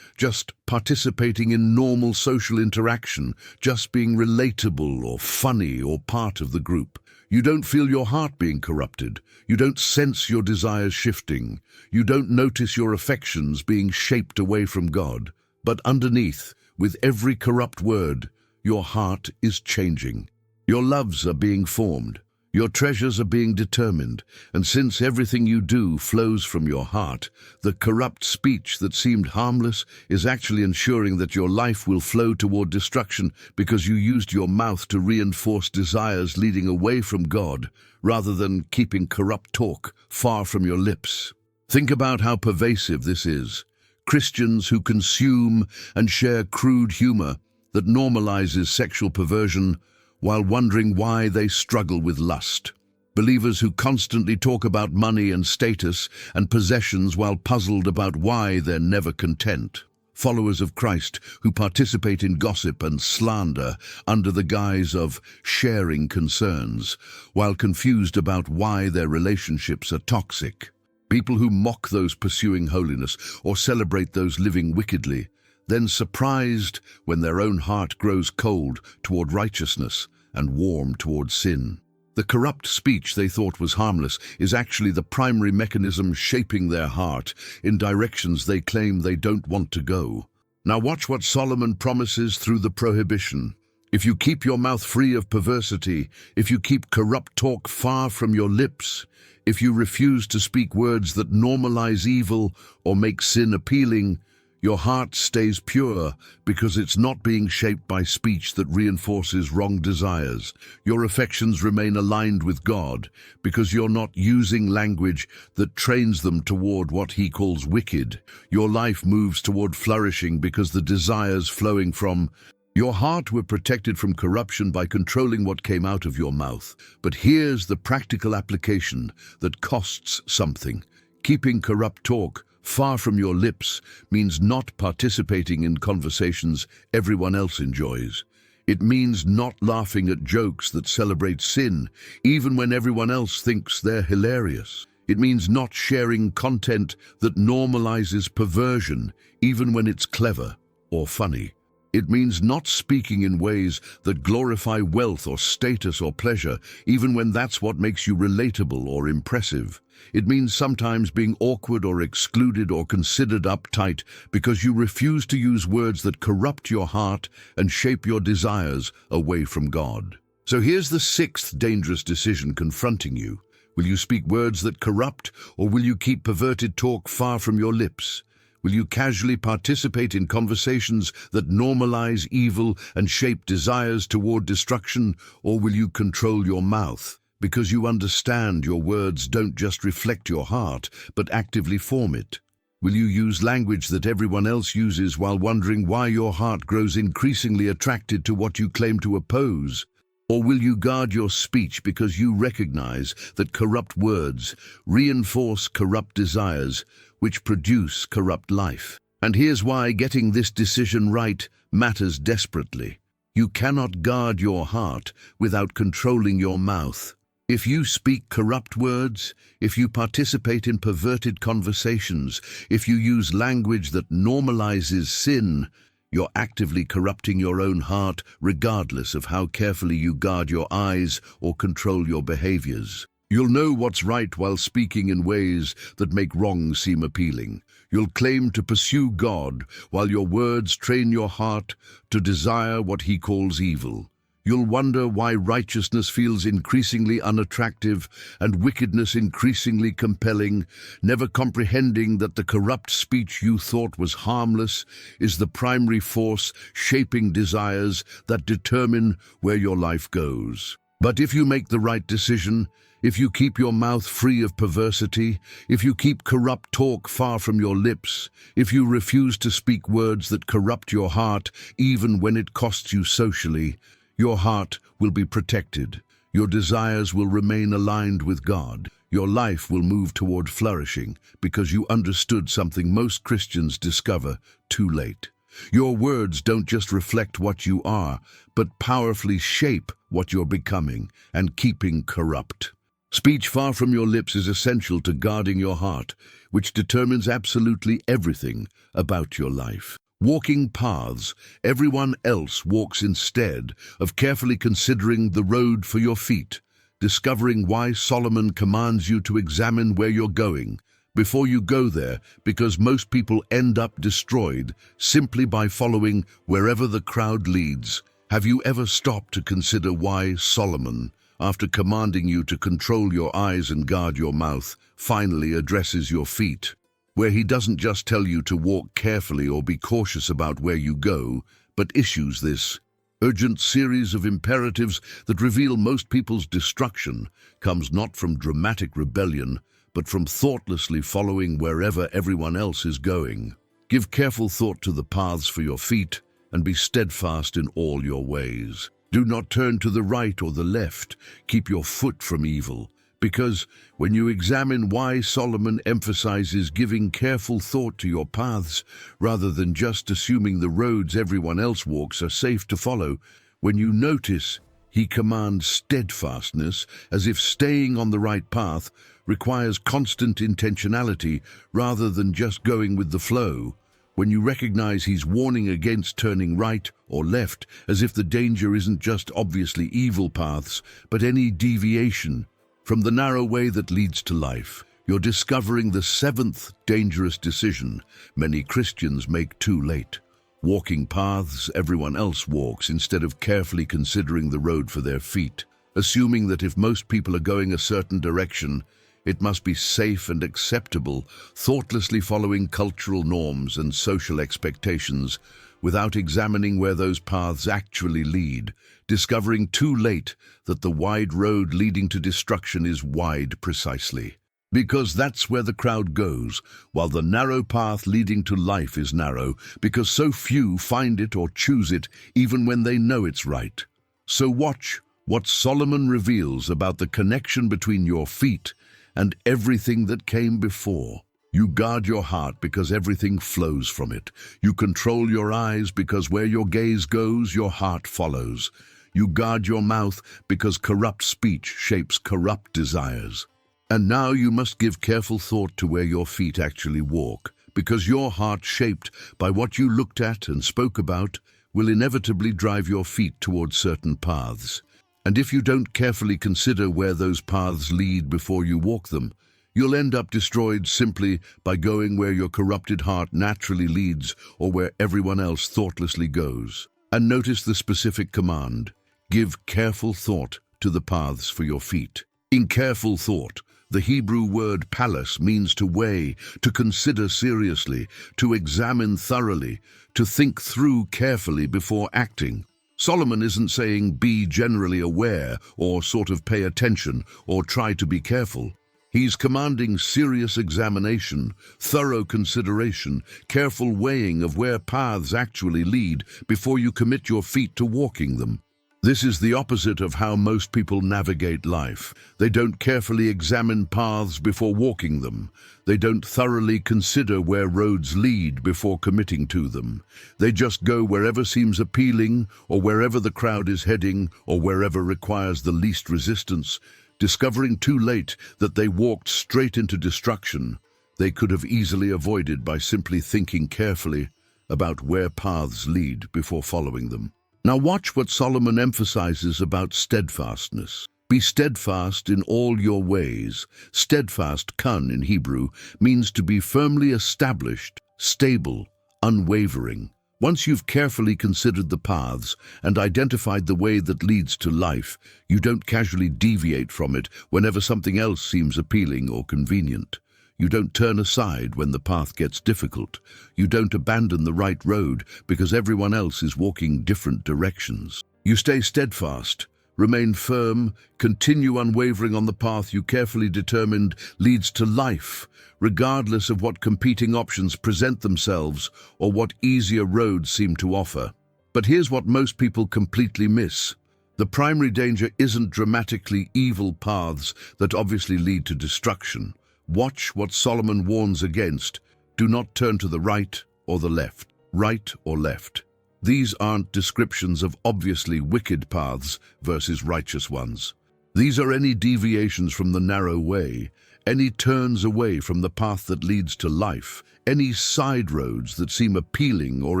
just participating in normal social interaction, just being relatable or funny or part of the group. You don't feel your heart being corrupted. You don't sense your desires shifting. You don't notice your affections being shaped away from God. But underneath, with every corrupt word, your heart is changing. Your loves are being formed. Your treasures are being determined, and since everything you do flows from your heart, the corrupt speech that seemed harmless is actually ensuring that your life will flow toward destruction because you used your mouth to reinforce desires leading away from God, rather than keeping corrupt talk far from your lips. Think about how pervasive this is. Christians who consume and share crude humor that normalizes sexual perversion while wondering why they struggle with lust. Believers who constantly talk about money and status and possessions while puzzled about why they're never content. followers of Christ who participate in gossip and slander under the guise of sharing concerns, while confused about why their relationships are toxic. People who mock those pursuing holiness or celebrate those living wickedly, then surprised when their own heart grows cold toward righteousness and warm toward sin. The corrupt speech they thought was harmless is actually the primary mechanism shaping their heart in directions they claim they don't want to go. Now watch what Solomon promises through the prohibition. If you keep your mouth free of perversity, if you keep corrupt talk far from your lips, if you refuse to speak words that normalize evil or make sin appealing, your heart stays pure because it's not being shaped by speech that reinforces wrong desires. Your affections remain aligned with God because you're not using language that trains them toward what He calls wicked. Your life moves toward flourishing because the desires flowing from your heart were protected from corruption by controlling what came out of your mouth. But here's the practical application that costs something. Keeping corrupt talk far from your lips means not participating in conversations everyone else enjoys. It means not laughing at jokes that celebrate sin, even when everyone else thinks they're hilarious. It means not sharing content that normalizes perversion, even when it's clever or funny. It means not speaking in ways that glorify wealth or status or pleasure, even when that's what makes you relatable or impressive. It means sometimes being awkward or excluded or considered uptight because you refuse to use words that corrupt your heart and shape your desires away from God. So here's the sixth dangerous decision confronting you. Will you speak words that corrupt, or will you keep perverted talk far from your lips? Will you casually participate in conversations that normalize evil and shape desires toward destruction, or will you control your mouth? Because you understand your words don't just reflect your heart, but actively form it. Will you use language that everyone else uses while wondering why your heart grows increasingly attracted to what you claim to oppose? Or will you guard your speech because you recognize that corrupt words reinforce corrupt desires, which produce corrupt life? And here's why getting this decision right matters desperately. You cannot guard your heart without controlling your mouth. If you speak corrupt words, if you participate in perverted conversations, if you use language that normalizes sin, you're actively corrupting your own heart regardless of how carefully you guard your eyes or control your behaviors. You'll know what's right while speaking in ways that make wrong seem appealing. You'll claim to pursue God while your words train your heart to desire what He calls evil. You'll wonder why righteousness feels increasingly unattractive and wickedness increasingly compelling, never comprehending that the corrupt speech you thought was harmless is the primary force shaping desires that determine where your life goes. But if you make the right decision, if you keep your mouth free of perversity, if you keep corrupt talk far from your lips, if you refuse to speak words that corrupt your heart even when it costs you socially, your heart will be protected. Your desires will remain aligned with God. Your life will move toward flourishing because you understood something most Christians discover too late. Your words don't just reflect what you are, but powerfully shape what you're becoming and keeping corrupt. Speech far from your lips is essential to guarding your heart, which determines absolutely everything about your life. Walking paths everyone else walks instead of carefully considering the road for your feet, discovering why Solomon commands you to examine where you're going before you go there, because most people end up destroyed simply by following wherever the crowd leads. Have you ever stopped to consider why Solomon, after commanding you to control your eyes and guard your mouth, finally addresses your feet? Where he doesn't just tell you to walk carefully or be cautious about where you go, but issues this urgent series of imperatives that reveal most people's destruction comes not from dramatic rebellion, but from thoughtlessly following wherever everyone else is going. Give careful thought to the paths for your feet, and be steadfast in all your ways. Do not turn to the right or the left. Keep your foot from evil, Because when you examine why Solomon emphasizes giving careful thought to your paths rather than just assuming the roads everyone else walks are safe to follow, when you notice he commands steadfastness, as if staying on the right path requires constant intentionality rather than just going with the flow, when you recognize he's warning against turning right or left, as if the danger isn't just obviously evil paths, but any deviation from the narrow way that leads to life, you're discovering the seventh dangerous decision many Christians make too late. Walking paths everyone else walks instead of carefully considering the road for their feet, assuming that if most people are going a certain direction, it must be safe and acceptable, thoughtlessly following cultural norms and social expectations without examining where those paths actually lead, discovering too late that the wide road leading to destruction is wide precisely. Because that's where the crowd goes, while the narrow path leading to life is narrow, because so few find it or choose it even when they know it's right. So watch what Solomon reveals about the connection between your feet and everything that came before. You guard your heart because everything flows from it. You control your eyes because where your gaze goes, your heart follows. You guard your mouth because corrupt speech shapes corrupt desires. And now you must give careful thought to where your feet actually walk, because your heart, shaped by what you looked at and spoke about, will inevitably drive your feet towards certain paths. And if you don't carefully consider where those paths lead before you walk them, you'll end up destroyed simply by going where your corrupted heart naturally leads or where everyone else thoughtlessly goes. And notice the specific command: give careful thought to the paths for your feet. In careful thought, the Hebrew word palas means to weigh, to consider seriously, to examine thoroughly, to think through carefully before acting. Solomon isn't saying be generally aware or sort of pay attention or try to be careful. He's commanding serious examination, thorough consideration, careful weighing of where paths actually lead before you commit your feet to walking them. This is the opposite of how most people navigate life. They don't carefully examine paths before walking them. They don't thoroughly consider where roads lead before committing to them. They just go wherever seems appealing, or wherever the crowd is heading, or wherever requires the least resistance, discovering too late that they walked straight into destruction they could have easily avoided by simply thinking carefully about where paths lead before following them. Now watch what Solomon emphasizes about steadfastness. Be steadfast in all your ways. Steadfast, kan in Hebrew, means to be firmly established, stable, unwavering. Once you've carefully considered the paths and identified the way that leads to life, you don't casually deviate from it whenever something else seems appealing or convenient. You don't turn aside when the path gets difficult. You don't abandon the right road because everyone else is walking different directions. You stay steadfast, remain firm, continue unwavering on the path you carefully determined leads to life, regardless of what competing options present themselves or what easier roads seem to offer. But here's what most people completely miss. The primary danger isn't dramatically evil paths that obviously lead to destruction. Watch what Solomon warns against. Do not turn to the right or the left. Right or left. These aren't descriptions of obviously wicked paths versus righteous ones. These are any deviations from the narrow way, any turns away from the path that leads to life, any side roads that seem appealing or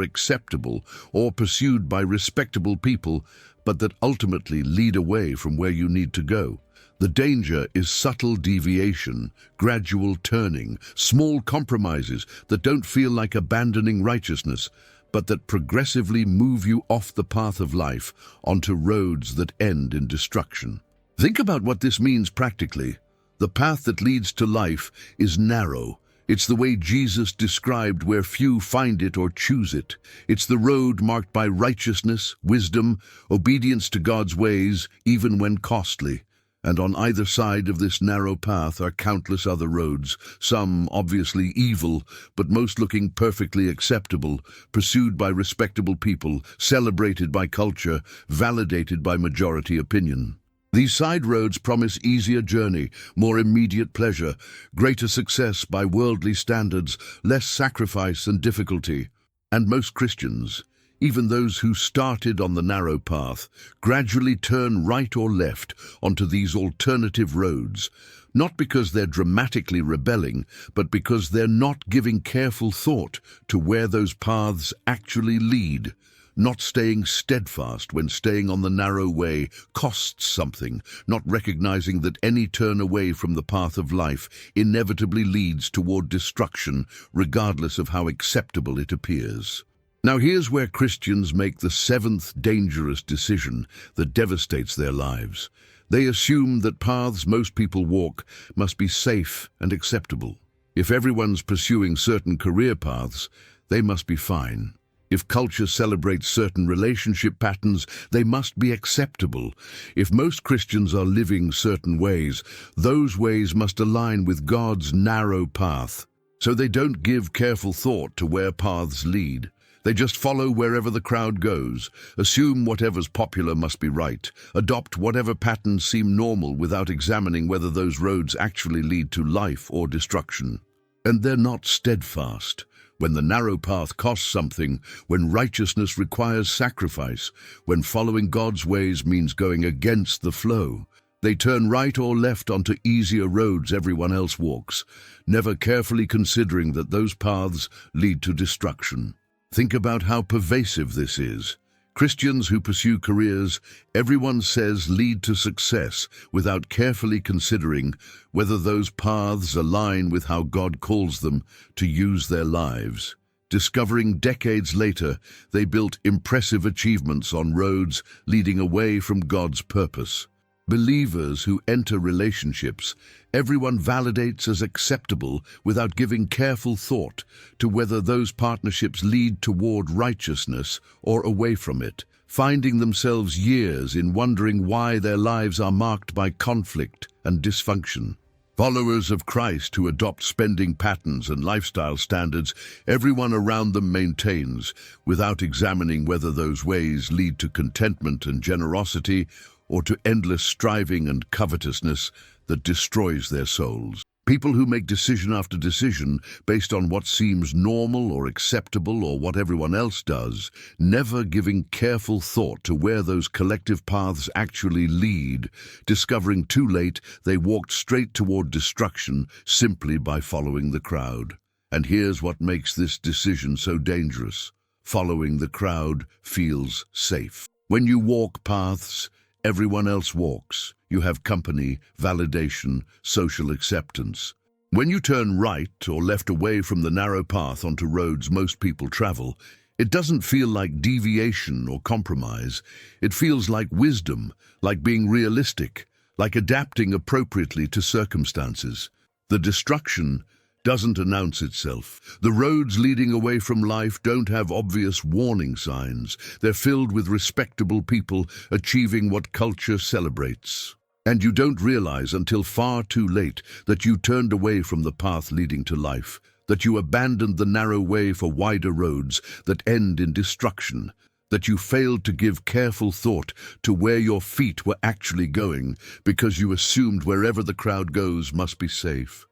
acceptable or pursued by respectable people, but that ultimately lead away from where you need to go. The danger is subtle deviation, gradual turning, small compromises that don't feel like abandoning righteousness, but that progressively move you off the path of life onto roads that end in destruction. Think about what this means practically. The path that leads to life is narrow. It's the way Jesus described where few find it or choose it. It's the road marked by righteousness, wisdom, obedience to God's ways, even when costly. And on either side of this narrow path are countless other roads, some obviously evil, but most looking perfectly acceptable, pursued by respectable people, celebrated by culture, validated by majority opinion. These side roads promise easier journey, more immediate pleasure, greater success by worldly standards, less sacrifice and difficulty. And most Christians, even those who started on the narrow path, gradually turn right or left onto these alternative roads, not because they're dramatically rebelling, but because they're not giving careful thought to where those paths actually lead. Not staying steadfast when staying on the narrow way costs something, not recognizing that any turn away from the path of life inevitably leads toward destruction, regardless of how acceptable it appears. Now here's where Christians make the seventh dangerous decision that devastates their lives. They assume that paths most people walk must be safe and acceptable. If everyone's pursuing certain career paths, they must be fine. If culture celebrates certain relationship patterns, they must be acceptable. If most Christians are living certain ways, those ways must align with God's narrow path. So they don't give careful thought to where paths lead. They just follow wherever the crowd goes, assume whatever's popular must be right, adopt whatever patterns seem normal without examining whether those roads actually lead to life or destruction. And they're not steadfast. When the narrow path costs something, when righteousness requires sacrifice, when following God's ways means going against the flow, they turn right or left onto easier roads everyone else walks, never carefully considering that those paths lead to destruction. Think about how pervasive this is. Christians who pursue careers everyone says lead to success without carefully considering whether those paths align with how God calls them to use their lives. Discovering decades later, they built impressive achievements on roads leading away from God's purpose. Believers who enter relationships, everyone validates as acceptable without giving careful thought to whether those partnerships lead toward righteousness or away from it, finding themselves years in wondering why their lives are marked by conflict and dysfunction. Followers of Christ who adopt spending patterns and lifestyle standards everyone around them maintains, without examining whether those ways lead to contentment and generosity or to endless striving and covetousness that destroys their souls. People who make decision after decision based on what seems normal or acceptable or what everyone else does, never giving careful thought to where those collective paths actually lead, discovering too late they walked straight toward destruction simply by following the crowd. And here's what makes this decision so dangerous. Following the crowd feels safe. When you walk paths everyone else walks, you have company, validation, social acceptance. When you turn right or left away from the narrow path onto roads most people travel, it doesn't feel like deviation or compromise. It feels like wisdom, like being realistic, like adapting appropriately to circumstances. The destruction doesn't announce itself. The roads leading away from life don't have obvious warning signs. They're filled with respectable people achieving what culture celebrates. And you don't realize until far too late that you turned away from the path leading to life, that you abandoned the narrow way for wider roads that end in destruction, that you failed to give careful thought to where your feet were actually going because you assumed wherever the crowd goes must be safe.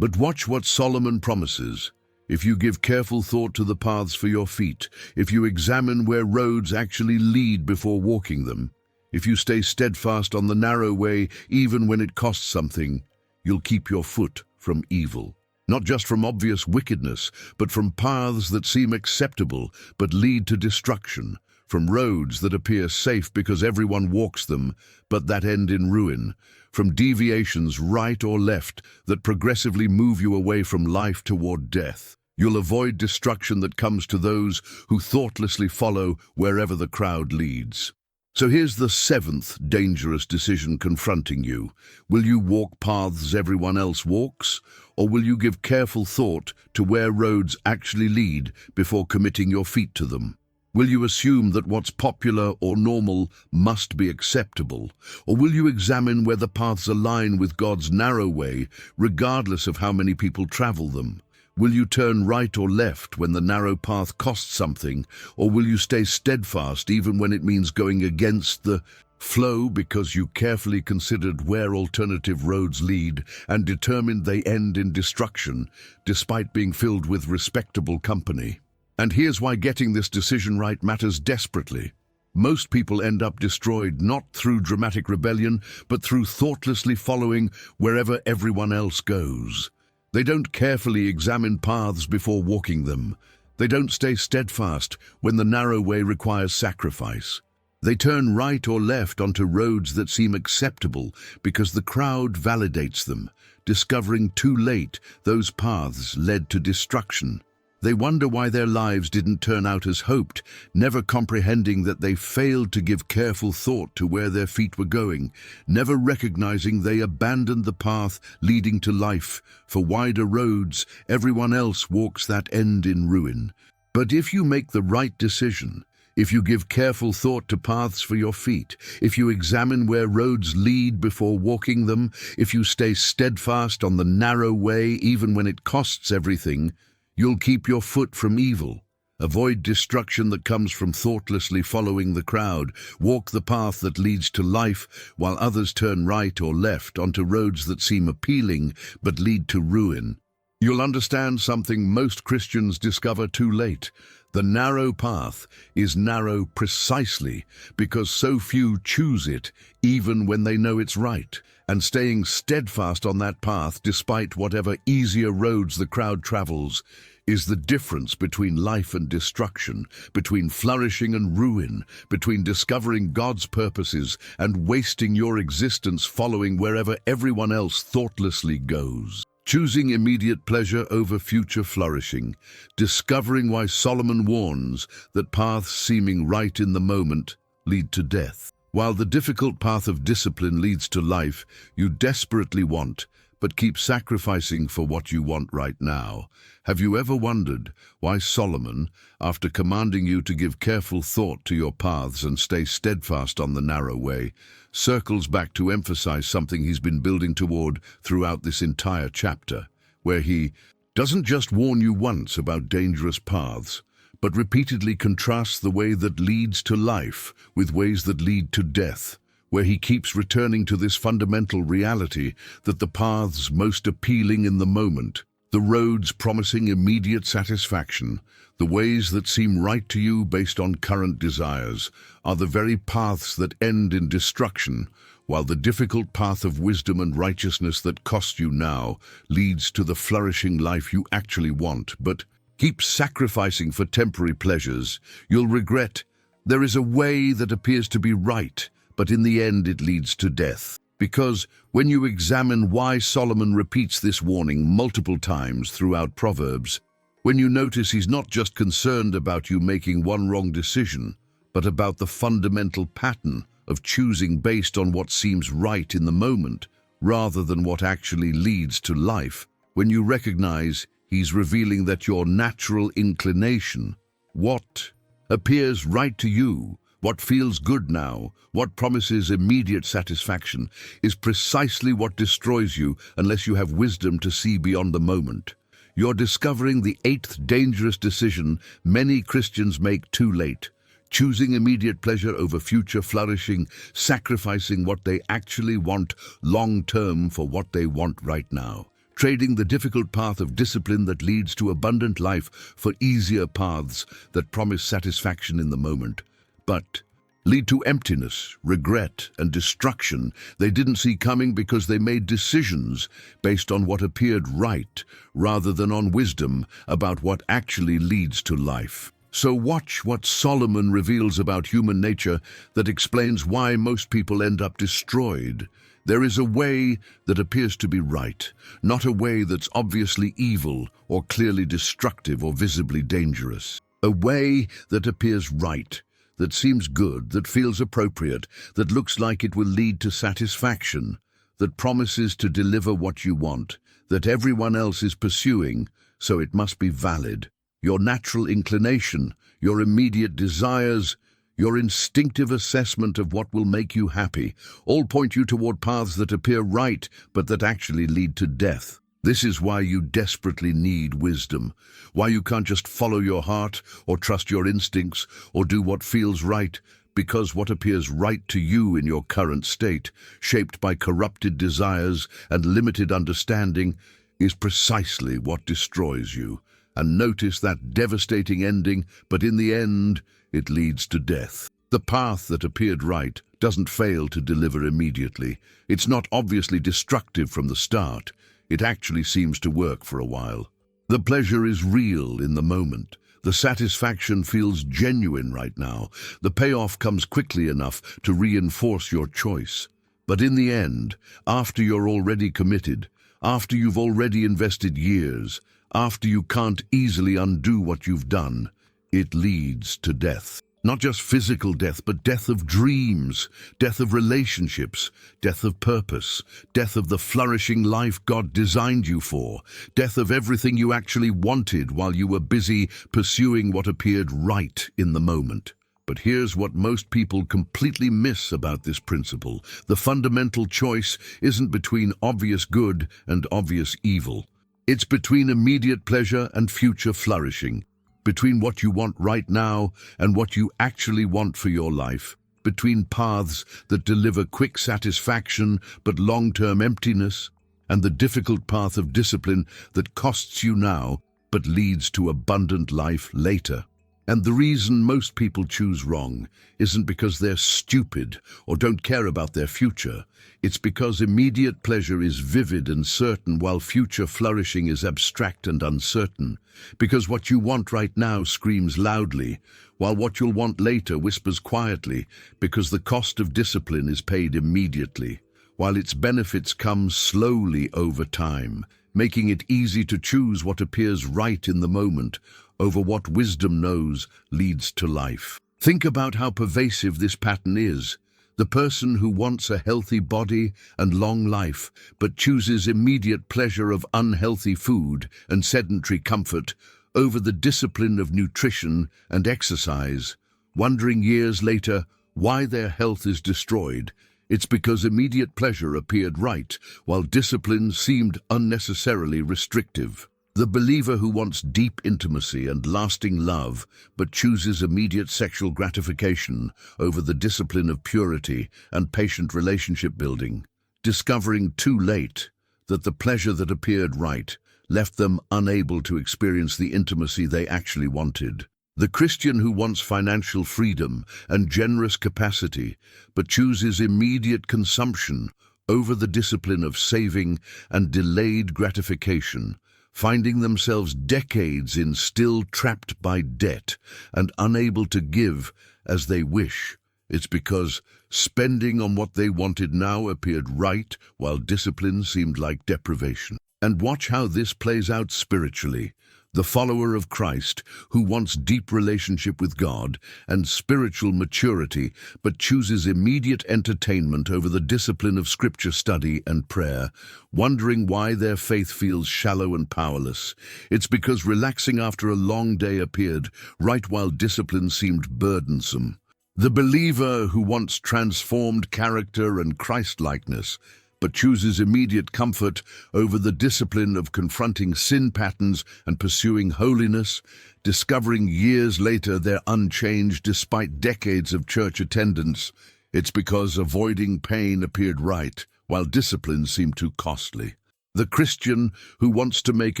But watch what Solomon promises. If you give careful thought to the paths for your feet, if you examine where roads actually lead before walking them, if you stay steadfast on the narrow way even when it costs something, you'll keep your foot from evil. Not just from obvious wickedness, but from paths that seem acceptable but lead to destruction, from roads that appear safe because everyone walks them, but that end in ruin, from deviations right or left that progressively move you away from life toward death. You'll avoid destruction that comes to those who thoughtlessly follow wherever the crowd leads. So here's the seventh dangerous decision confronting you. Will you walk paths everyone else walks, or will you give careful thought to where roads actually lead before committing your feet to them? Will you assume that what's popular or normal must be acceptable? Or will you examine whether paths align with God's narrow way, regardless of how many people travel them? Will you turn right or left when the narrow path costs something? Or will you stay steadfast even when it means going against the Flow because you carefully considered where alternative roads lead and determined they end in destruction, despite being filled with respectable company. And here's why getting this decision right matters desperately. Most people end up destroyed not through dramatic rebellion, but through thoughtlessly following wherever everyone else goes. They don't carefully examine paths before walking them. They don't stay steadfast when the narrow way requires sacrifice. They turn right or left onto roads that seem acceptable because the crowd validates them, discovering too late those paths led to destruction. They wonder why their lives didn't turn out as hoped, never comprehending that they failed to give careful thought to where their feet were going, never recognizing they abandoned the path leading to life. For wider roads, everyone else walks that end in ruin. But if you make the right decision, if you give careful thought to paths for your feet, if you examine where roads lead before walking them, if you stay steadfast on the narrow way even when it costs everything, you'll keep your foot from evil. Avoid destruction that comes from thoughtlessly following the crowd. Walk the path that leads to life, while others turn right or left onto roads that seem appealing but lead to ruin. You'll understand something most Christians discover too late. The narrow path is narrow precisely because so few choose it, even when they know it's right. And staying steadfast on that path, despite whatever easier roads the crowd travels, is the difference between life and destruction, between flourishing and ruin, between discovering God's purposes and wasting your existence following wherever everyone else thoughtlessly goes. Choosing immediate pleasure over future flourishing, discovering why Solomon warns that paths seeming right in the moment lead to death. While the difficult path of discipline leads to life you desperately want, but keep sacrificing for what you want right now. Have you ever wondered why Solomon, after commanding you to give careful thought to your paths and stay steadfast on the narrow way, circles back to emphasize something he's been building toward throughout this entire chapter, where he doesn't just warn you once about dangerous paths, but repeatedly contrasts the way that leads to life with ways that lead to death, where he keeps returning to this fundamental reality that the paths most appealing in the moment, the roads promising immediate satisfaction, the ways that seem right to you based on current desires, are the very paths that end in destruction, while the difficult path of wisdom and righteousness that costs you now leads to the flourishing life you actually want. But keep sacrificing for temporary pleasures, you'll regret. There is a way that appears to be right, but in the end it leads to death. Because when you examine why Solomon repeats this warning multiple times throughout Proverbs, when you notice he's not just concerned about you making one wrong decision, but about the fundamental pattern of choosing based on what seems right in the moment, rather than what actually leads to life, when you recognize he's revealing that your natural inclination, what appears right to you, what feels good now, what promises immediate satisfaction, is precisely what destroys you unless you have wisdom to see beyond the moment. You're discovering the 8th dangerous decision many Christians make too late, choosing immediate pleasure over future flourishing, sacrificing what they actually want long-term for what they want right now, trading the difficult path of discipline that leads to abundant life for easier paths that promise satisfaction in the moment, but lead to emptiness, regret, and destruction they didn't see coming because they made decisions based on what appeared right rather than on wisdom about what actually leads to life. So watch what Solomon reveals about human nature that explains why most people end up destroyed. There is a way that appears to be right, not a way that's obviously evil or clearly destructive or visibly dangerous. A way that appears right, that seems good, that feels appropriate, that looks like it will lead to satisfaction, that promises to deliver what you want, that everyone else is pursuing, so it must be valid. Your natural inclination, your immediate desires, your instinctive assessment of what will make you happy, all point you toward paths that appear right, but that actually lead to death. This is why you desperately need wisdom, why you can't just follow your heart or trust your instincts or do what feels right, because what appears right to you in your current state, shaped by corrupted desires and limited understanding, is precisely what destroys you. And notice that devastating ending, but in the end, it leads to death. The path that appeared right doesn't fail to deliver immediately. It's not obviously destructive from the start. It actually seems to work for a while. The pleasure is real in the moment. The satisfaction feels genuine right now. The payoff comes quickly enough to reinforce your choice. But in the end, after you're already committed, after you've already invested years, after you can't easily undo what you've done, it leads to death. Not just physical death, but death of dreams, death of relationships, death of purpose, death of the flourishing life God designed you for, death of everything you actually wanted while you were busy pursuing what appeared right in the moment. But here's what most people completely miss about this principle. The fundamental choice isn't between obvious good and obvious evil. It's between immediate pleasure and future flourishing. Between what you want right now and what you actually want for your life, between paths that deliver quick satisfaction but long-term emptiness, and the difficult path of discipline that costs you now but leads to abundant life later. And the reason most people choose wrong isn't because they're stupid or don't care about their future. It's because immediate pleasure is vivid and certain while future flourishing is abstract and uncertain. Because what you want right now screams loudly, while what you'll want later whispers quietly, because the cost of discipline is paid immediately, while its benefits come slowly over time, making it easy to choose what appears right in the moment over what wisdom knows leads to life. Think about how pervasive this pattern is. The person who wants a healthy body and long life, but chooses immediate pleasure of unhealthy food and sedentary comfort over the discipline of nutrition and exercise, wondering years later why their health is destroyed. It's because immediate pleasure appeared right, while discipline seemed unnecessarily restrictive. The believer who wants deep intimacy and lasting love, but chooses immediate sexual gratification over the discipline of purity and patient relationship building, discovering too late that the pleasure that appeared right left them unable to experience the intimacy they actually wanted. The Christian who wants financial freedom and generous capacity, but chooses immediate consumption over the discipline of saving and delayed gratification, finding themselves decades in still trapped by debt and unable to give as they wish. It's because spending on what they wanted now appeared right, while discipline seemed like deprivation. And watch how this plays out spiritually. The follower of Christ, who wants deep relationship with God and spiritual maturity, but chooses immediate entertainment over the discipline of scripture study and prayer, wondering why their faith feels shallow and powerless. It's because relaxing after a long day appeared right while discipline seemed burdensome. The believer who wants transformed character and Christ-likeness, but chooses immediate comfort over the discipline of confronting sin patterns and pursuing holiness, discovering years later they're unchanged despite decades of church attendance. It's because avoiding pain appeared right, while discipline seemed too costly. The Christian who wants to make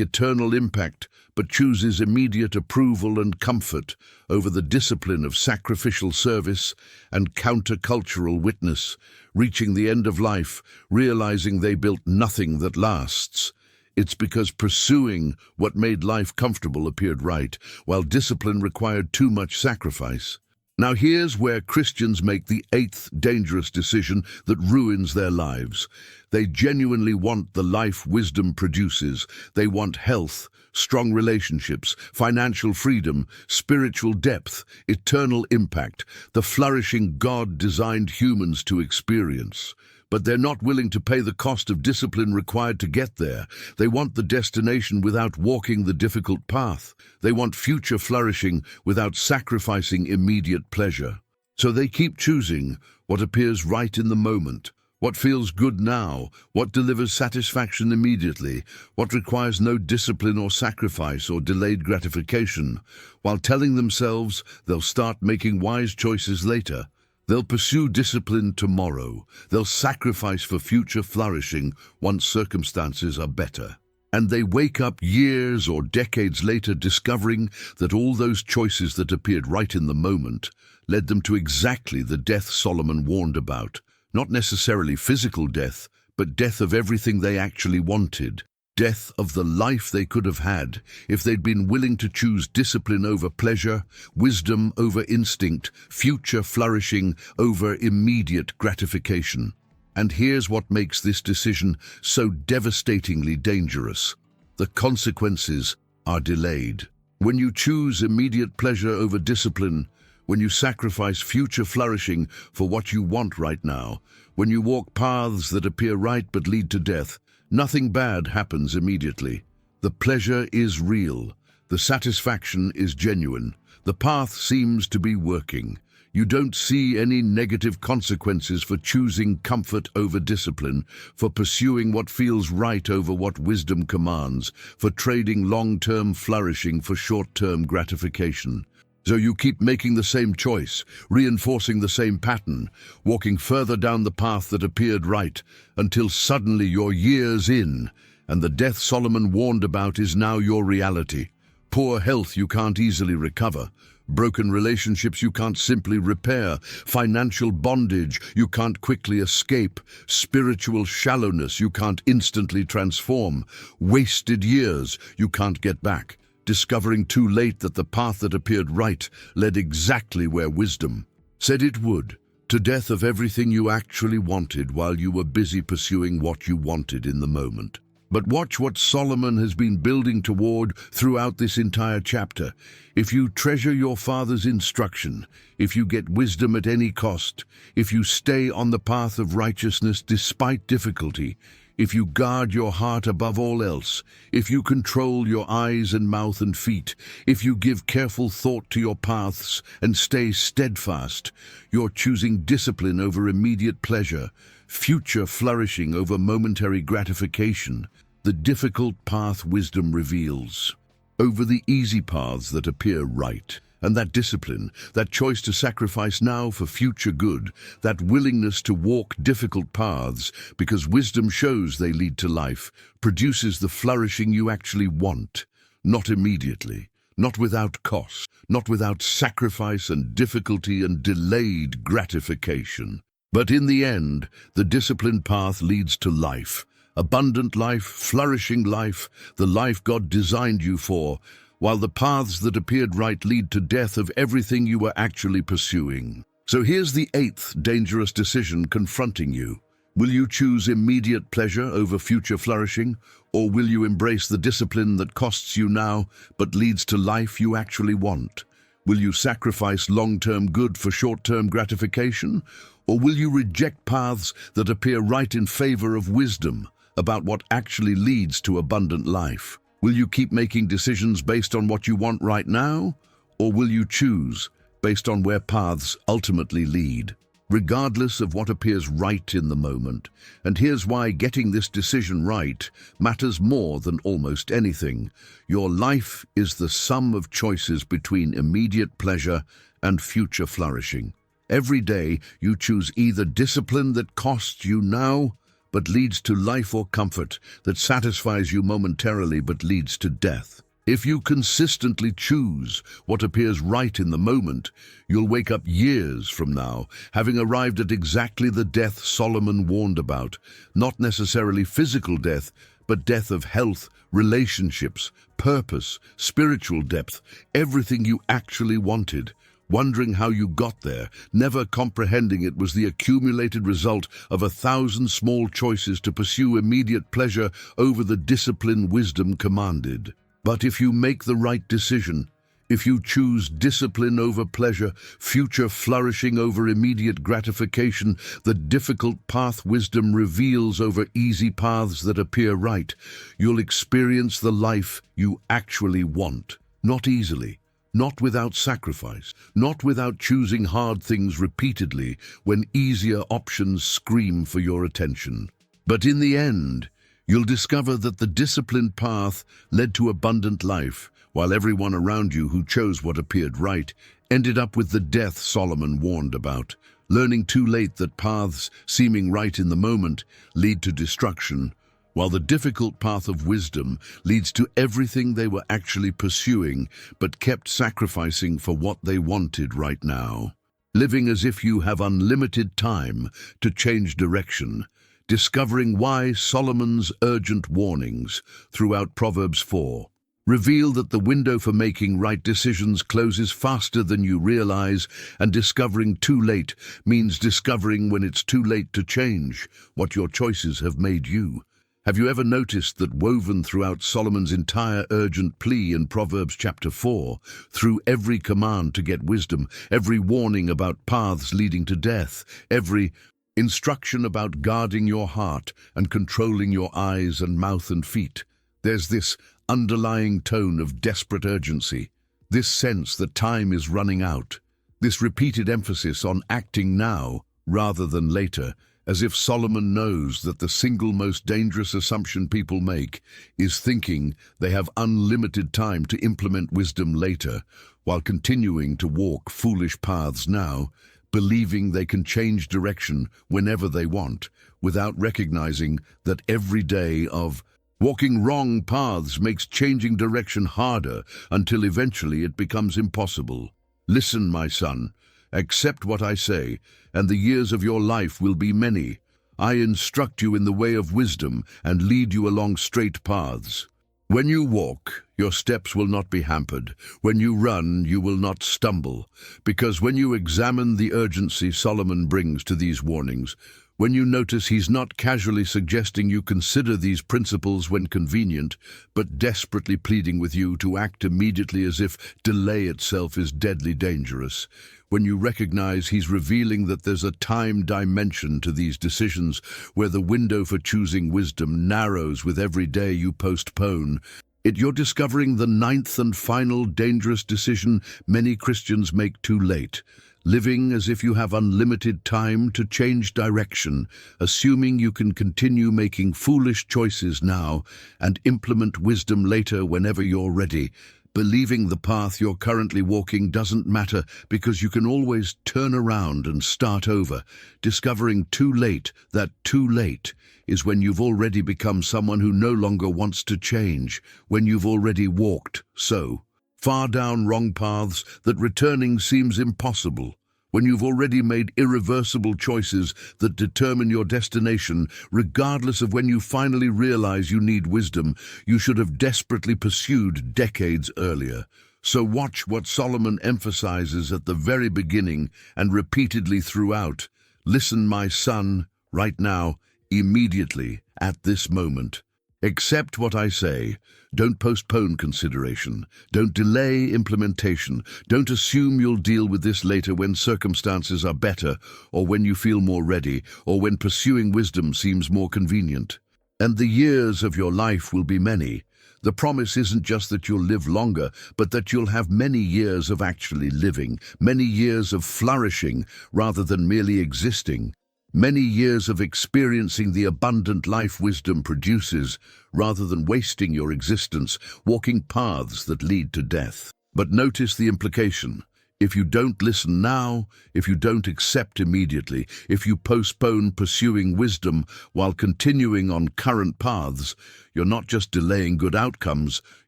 eternal impact but chooses immediate approval and comfort over the discipline of sacrificial service and countercultural witness, reaching the end of life, realizing they built nothing that lasts. It's because pursuing what made life comfortable appeared right, while discipline required too much sacrifice. Now here's where Christians make the eighth dangerous decision that ruins their lives. They genuinely want the life wisdom produces. They want health, strong relationships, financial freedom, spiritual depth, eternal impact, the flourishing God designed humans to experience. But they're not willing to pay the cost of discipline required to get there. They want the destination without walking the difficult path. They want future flourishing without sacrificing immediate pleasure. So they keep choosing what appears right in the moment, what feels good now, what delivers satisfaction immediately, what requires no discipline or sacrifice or delayed gratification, while telling themselves they'll start making wise choices later. They'll pursue discipline tomorrow. They'll sacrifice for future flourishing once circumstances are better. And they wake up years or decades later discovering that all those choices that appeared right in the moment led them to exactly the death Solomon warned about. Not necessarily physical death, but death of everything they actually wanted. Death of the life they could have had if they'd been willing to choose discipline over pleasure, wisdom over instinct, future flourishing over immediate gratification. And here's what makes this decision so devastatingly dangerous. The consequences are delayed. When you choose immediate pleasure over discipline, when you sacrifice future flourishing for what you want right now, when you walk paths that appear right but lead to death, nothing bad happens immediately. The pleasure is real. The satisfaction is genuine. The path seems to be working. You don't see any negative consequences for choosing comfort over discipline, for pursuing what feels right over what wisdom commands, for trading long-term flourishing for short-term gratification. So you keep making the same choice, reinforcing the same pattern, walking further down the path that appeared right, until suddenly you're years in, and the death Solomon warned about is now your reality. Poor health you can't easily recover, broken relationships you can't simply repair, financial bondage you can't quickly escape, spiritual shallowness you can't instantly transform, wasted years you can't get back. Discovering too late that the path that appeared right led exactly where wisdom said it would, to death of everything you actually wanted while you were busy pursuing what you wanted in the moment. But watch what Solomon has been building toward throughout this entire chapter. If you treasure your father's instruction, if you get wisdom at any cost, if you stay on the path of righteousness despite difficulty, if you guard your heart above all else, if you control your eyes and mouth and feet, if you give careful thought to your paths and stay steadfast, you're choosing discipline over immediate pleasure, future flourishing over momentary gratification, the difficult path wisdom reveals, over the easy paths that appear right. And that discipline, that choice to sacrifice now for future good, that willingness to walk difficult paths because wisdom shows they lead to life, produces the flourishing you actually want, not immediately, not without cost, not without sacrifice and difficulty and delayed gratification. But in the end, the disciplined path leads to life, abundant life, flourishing life, the life God designed you for, while the paths that appeared right lead to death of everything you were actually pursuing. So here's the 8th dangerous decision confronting you. Will you choose immediate pleasure over future flourishing, or will you embrace the discipline that costs you now but leads to life you actually want? Will you sacrifice long-term good for short-term gratification, or will you reject paths that appear right in favor of wisdom about what actually leads to abundant life? Will you keep making decisions based on what you want right now, or will you choose based on where paths ultimately lead, regardless of what appears right in the moment? And here's why getting this decision right matters more than almost anything. Your life is the sum of choices between immediate pleasure and future flourishing. Every day you choose either discipline that costs you now but leads to life, or comfort that satisfies you momentarily but leads to death. If you consistently choose what appears right in the moment, you'll wake up years from now, having arrived at exactly the death Solomon warned about, not necessarily physical death, but death of health, relationships, purpose, spiritual depth, everything you actually wanted. Wondering how you got there, never comprehending it was the accumulated result of 1,000 small choices to pursue immediate pleasure over the discipline wisdom commanded. But if you make the right decision, if you choose discipline over pleasure, future flourishing over immediate gratification, the difficult path wisdom reveals over easy paths that appear right, you'll experience the life you actually want, not easily. Not without sacrifice, not without choosing hard things repeatedly when easier options scream for your attention. But in the end, you'll discover that the disciplined path led to abundant life, while everyone around you who chose what appeared right ended up with the death Solomon warned about. learning too late that paths, seeming right in the moment, lead to destruction, while the difficult path of wisdom leads to everything they were actually pursuing but kept sacrificing for what they wanted right now. Living as if you have unlimited time to change direction, discovering why Solomon's urgent warnings throughout Proverbs 4 reveal that the window for making right decisions closes faster than you realize, and discovering too late means discovering when it's too late to change what your choices have made you. Have you ever noticed that woven throughout Solomon's entire urgent plea in Proverbs chapter 4, through every command to get wisdom, every warning about paths leading to death, every instruction about guarding your heart and controlling your eyes and mouth and feet, there's this underlying tone of desperate urgency, this sense that time is running out, this repeated emphasis on acting now rather than later, as if Solomon knows that the single most dangerous assumption people make is thinking they have unlimited time to implement wisdom later, while continuing to walk foolish paths now, believing they can change direction whenever they want, without recognizing that every day of walking wrong paths makes changing direction harder until eventually it becomes impossible. Listen, my son. Accept what I say, and the years of your life will be many. I instruct you in the way of wisdom and lead you along straight paths. When you walk, your steps will not be hampered. When you run, you will not stumble. Because when you examine the urgency Solomon brings to these warnings, when you notice he's not casually suggesting you consider these principles when convenient, but desperately pleading with you to act immediately as if delay itself is deadly dangerous, when you recognize he's revealing that there's a time dimension to these decisions where the window for choosing wisdom narrows with every day you postpone, you're discovering the ninth and final dangerous decision many Christians make too late. Living as if you have unlimited time to change direction, assuming you can continue making foolish choices now and implement wisdom later whenever you're ready, believing the path you're currently walking doesn't matter because you can always turn around and start over, discovering too late that too late is when you've already become someone who no longer wants to change, when you've already walked so far down wrong paths that returning seems impossible, when you've already made irreversible choices that determine your destination, regardless of when you finally realize you need wisdom you should have desperately pursued decades earlier. So watch what Solomon emphasizes at the very beginning and repeatedly throughout. Listen, my son, right now, immediately, at this moment. Accept what I say. Don't postpone consideration. Don't delay implementation. Don't assume you'll deal with this later when circumstances are better, or when you feel more ready, or when pursuing wisdom seems more convenient. And the years of your life will be many. The promise isn't just that you'll live longer, but that you'll have many years of actually living, many years of flourishing rather than merely existing. Many years of experiencing the abundant life wisdom produces, rather than wasting your existence walking paths that lead to death. But notice the implication. If you don't listen now, if you don't accept immediately, if you postpone pursuing wisdom while continuing on current paths, you're not just delaying good outcomes,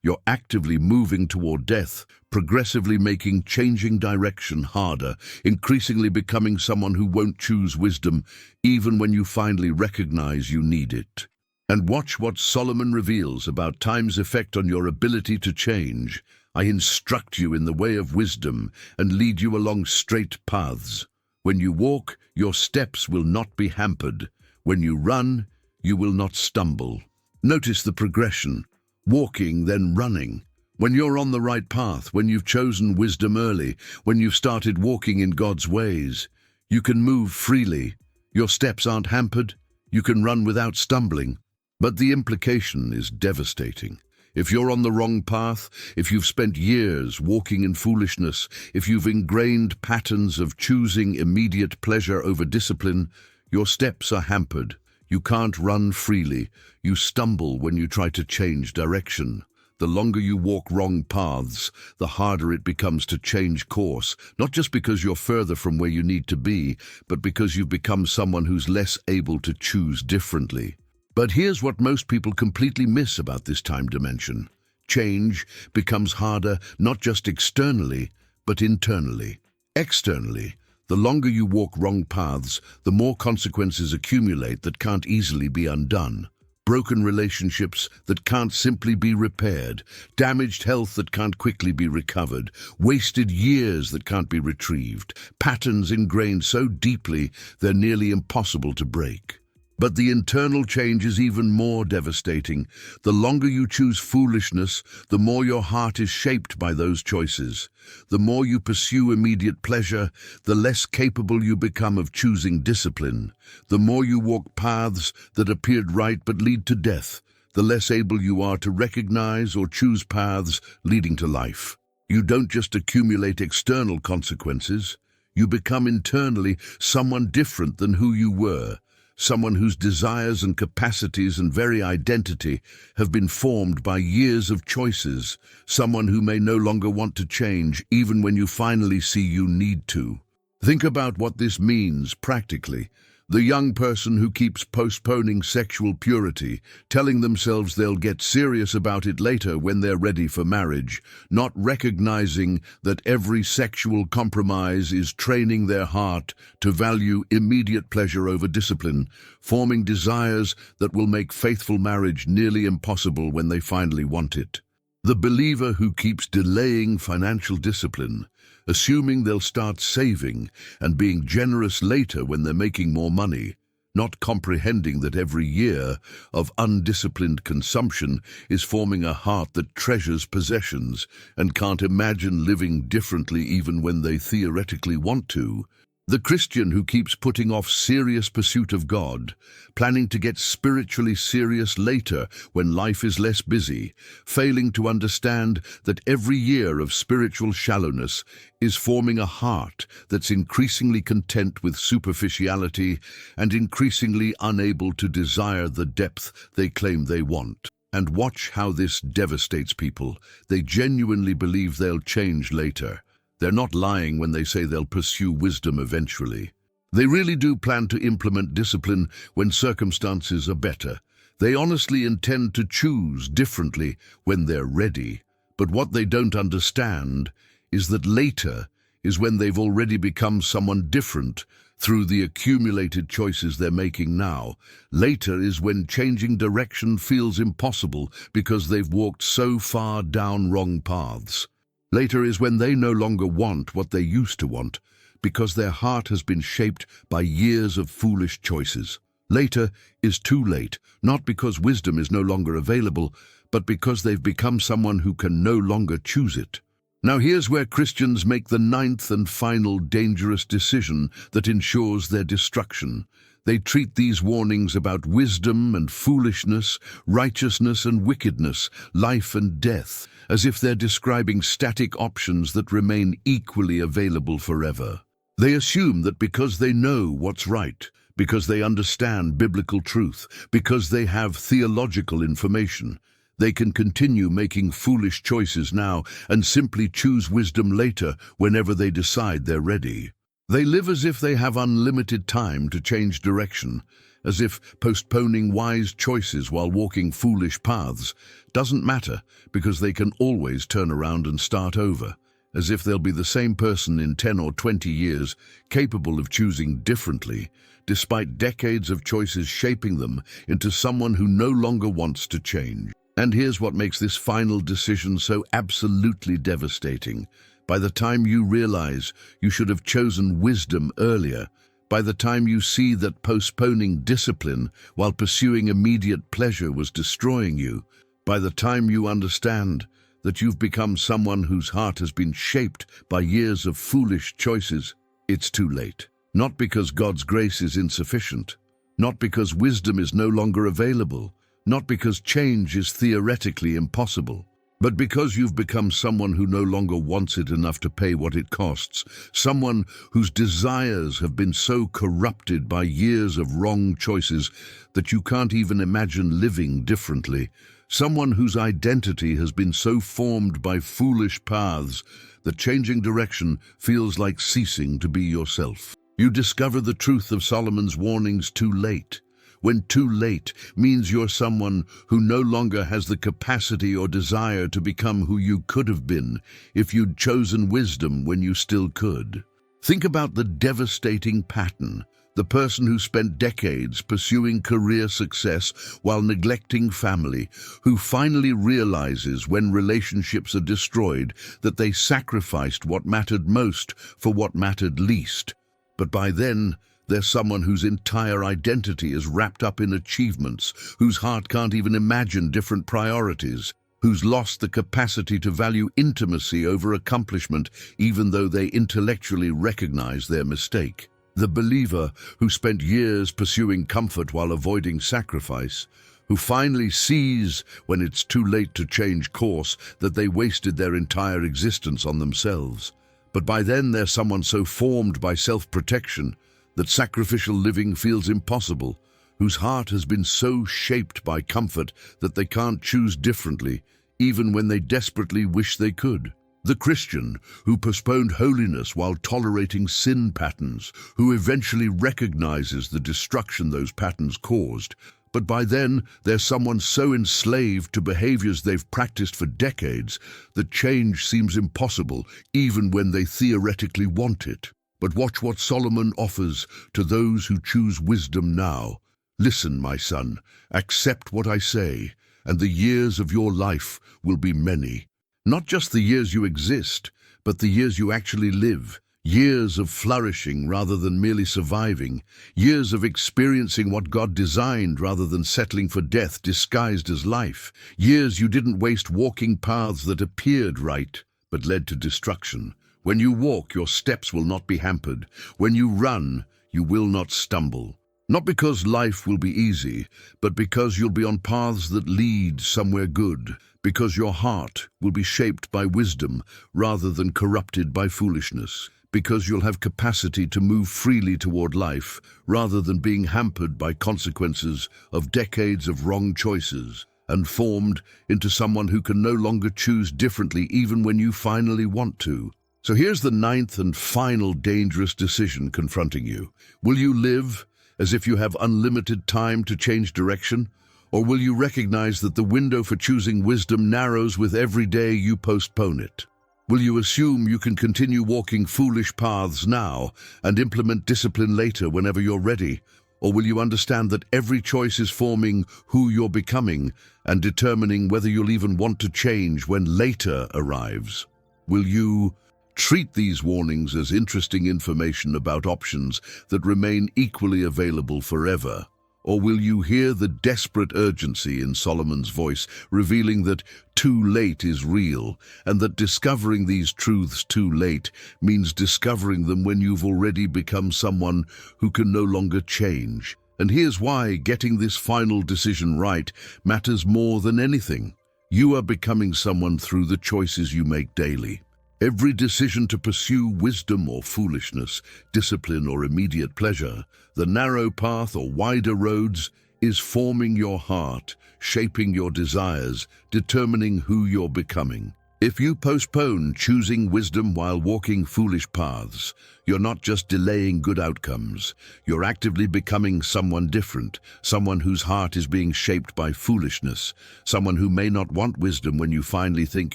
you're actively moving toward death, progressively making changing direction harder, increasingly becoming someone who won't choose wisdom even when you finally recognize you need it. And watch what Solomon reveals about time's effect on your ability to change. I instruct you in the way of wisdom and lead you along straight paths. When you walk, your steps will not be hampered. When you run, you will not stumble. Notice the progression. Walking, then running. When you're on the right path, when you've chosen wisdom early, when you've started walking in God's ways, you can move freely. Your steps aren't hampered. You can run without stumbling. But the implication is devastating. If you're on the wrong path, if you've spent years walking in foolishness, if you've ingrained patterns of choosing immediate pleasure over discipline, your steps are hampered. You can't run freely. You stumble when you try to change direction. The longer you walk wrong paths, the harder it becomes to change course, not just because you're further from where you need to be, but because you've become someone who's less able to choose differently. But here's what most people completely miss about this time dimension. Change becomes harder not just externally, but internally. Externally, the longer you walk wrong paths, the more consequences accumulate that can't easily be undone. Broken relationships that can't simply be repaired, damaged health that can't quickly be recovered, wasted years that can't be retrieved, patterns ingrained so deeply they're nearly impossible to break. But the internal change is even more devastating. The longer you choose foolishness, the more your heart is shaped by those choices. The more you pursue immediate pleasure, the less capable you become of choosing discipline. The more you walk paths that appeared right but lead to death, the less able you are to recognize or choose paths leading to life. You don't just accumulate external consequences, you become internally someone different than who you were. Someone whose desires and capacities and very identity have been formed by years of choices, someone who may no longer want to change even when you finally see you need to. Think about what this means practically. The young person who keeps postponing sexual purity, telling themselves they'll get serious about it later when they're ready for marriage, not recognizing that every sexual compromise is training their heart to value immediate pleasure over discipline, forming desires that will make faithful marriage nearly impossible when they finally want it. The believer who keeps delaying financial discipline, assuming they'll start saving and being generous later when they're making more money, not comprehending that every year of undisciplined consumption is forming a heart that treasures possessions and can't imagine living differently even when they theoretically want to. The Christian who keeps putting off serious pursuit of God, planning to get spiritually serious later when life is less busy, failing to understand that every year of spiritual shallowness is forming a heart that's increasingly content with superficiality and increasingly unable to desire the depth they claim they want. And watch how this devastates people. They genuinely believe they'll change later. They're not lying when they say they'll pursue wisdom eventually. They really do plan to implement discipline when circumstances are better. They honestly intend to choose differently when they're ready. But what they don't understand is that later is when they've already become someone different through the accumulated choices they're making now. Later is when changing direction feels impossible because they've walked so far down wrong paths. Later is when they no longer want what they used to want, because their heart has been shaped by years of foolish choices. Later is too late, not because wisdom is no longer available, but because they've become someone who can no longer choose it. Now here's where Christians make the ninth and final dangerous decision that ensures their destruction. They treat these warnings about wisdom and foolishness, righteousness and wickedness, life and death, as if they're describing static options that remain equally available forever. They assume that because they know what's right, because they understand biblical truth, because they have theological information, they can continue making foolish choices now and simply choose wisdom later whenever they decide they're ready. They live as if they have unlimited time to change direction, as if postponing wise choices while walking foolish paths doesn't matter because they can always turn around and start over, as if they'll be the same person in 10 or 20 years, capable of choosing differently, despite decades of choices shaping them into someone who no longer wants to change. And here's what makes this final decision so absolutely devastating. By the time you realize you should have chosen wisdom earlier, by the time you see that postponing discipline while pursuing immediate pleasure was destroying you, by the time you understand that you've become someone whose heart has been shaped by years of foolish choices, it's too late. Not because God's grace is insufficient, not because wisdom is no longer available, not because change is theoretically impossible, but because you've become someone who no longer wants it enough to pay what it costs, someone whose desires have been so corrupted by years of wrong choices that you can't even imagine living differently, Someone whose identity has been so formed by foolish paths that changing direction feels like ceasing to be yourself. You discover the truth of Solomon's warnings too late, when too late means you're someone who no longer has the capacity or desire to become who you could have been if you'd chosen wisdom when you still could. Think about the devastating pattern. The person who spent decades pursuing career success while neglecting family, who finally realizes when relationships are destroyed that they sacrificed what mattered most for what mattered least. But by then, there's someone whose entire identity is wrapped up in achievements, whose heart can't even imagine different priorities, who's lost the capacity to value intimacy over accomplishment even though they intellectually recognize their mistake. The believer who spent years pursuing comfort while avoiding sacrifice, who finally sees when it's too late to change course that they wasted their entire existence on themselves. But by then they're someone so formed by self-protection that sacrificial living feels impossible, whose heart has been so shaped by comfort that they can't choose differently, even when they desperately wish they could. The Christian who postponed holiness while tolerating sin patterns, who eventually recognizes the destruction those patterns caused. But by then, they're someone so enslaved to behaviors they've practiced for decades that change seems impossible even when they theoretically want it. But watch what Solomon offers to those who choose wisdom now. Listen, my son, accept what I say, and the years of your life will be many. Not just the years you exist, but the years you actually live. Years of flourishing rather than merely surviving. Years of experiencing what God designed rather than settling for death disguised as life. Years you didn't waste walking paths that appeared right, but led to destruction. When you walk, your steps will not be hampered. When you run, you will not stumble. Not because life will be easy, but because you'll be on paths that lead somewhere good. Because your heart will be shaped by wisdom rather than corrupted by foolishness. Because you'll have capacity to move freely toward life rather than being hampered by consequences of decades of wrong choices, and formed into someone who can no longer choose differently even when you finally want to. So here's the ninth and final dangerous decision confronting you. Will you live as if you have unlimited time to change direction? Or will you recognize that the window for choosing wisdom narrows with every day you postpone it? Will you assume you can continue walking foolish paths now and implement discipline later whenever you're ready? Or will you understand that every choice is forming who you're becoming and determining whether you'll even want to change when later arrives? Will you treat these warnings as interesting information about options that remain equally available forever? Or will you hear the desperate urgency in Solomon's voice, revealing that too late is real, and that discovering these truths too late means discovering them when you've already become someone who can no longer change? And here's why getting this final decision right matters more than anything. You are becoming someone through the choices you make daily. Every decision to pursue wisdom or foolishness, discipline or immediate pleasure, the narrow path or wider roads, is forming your heart, shaping your desires, determining who you're becoming. If you postpone choosing wisdom while walking foolish paths, you're not just delaying good outcomes. You're actively becoming someone different, someone whose heart is being shaped by foolishness, someone who may not want wisdom when you finally think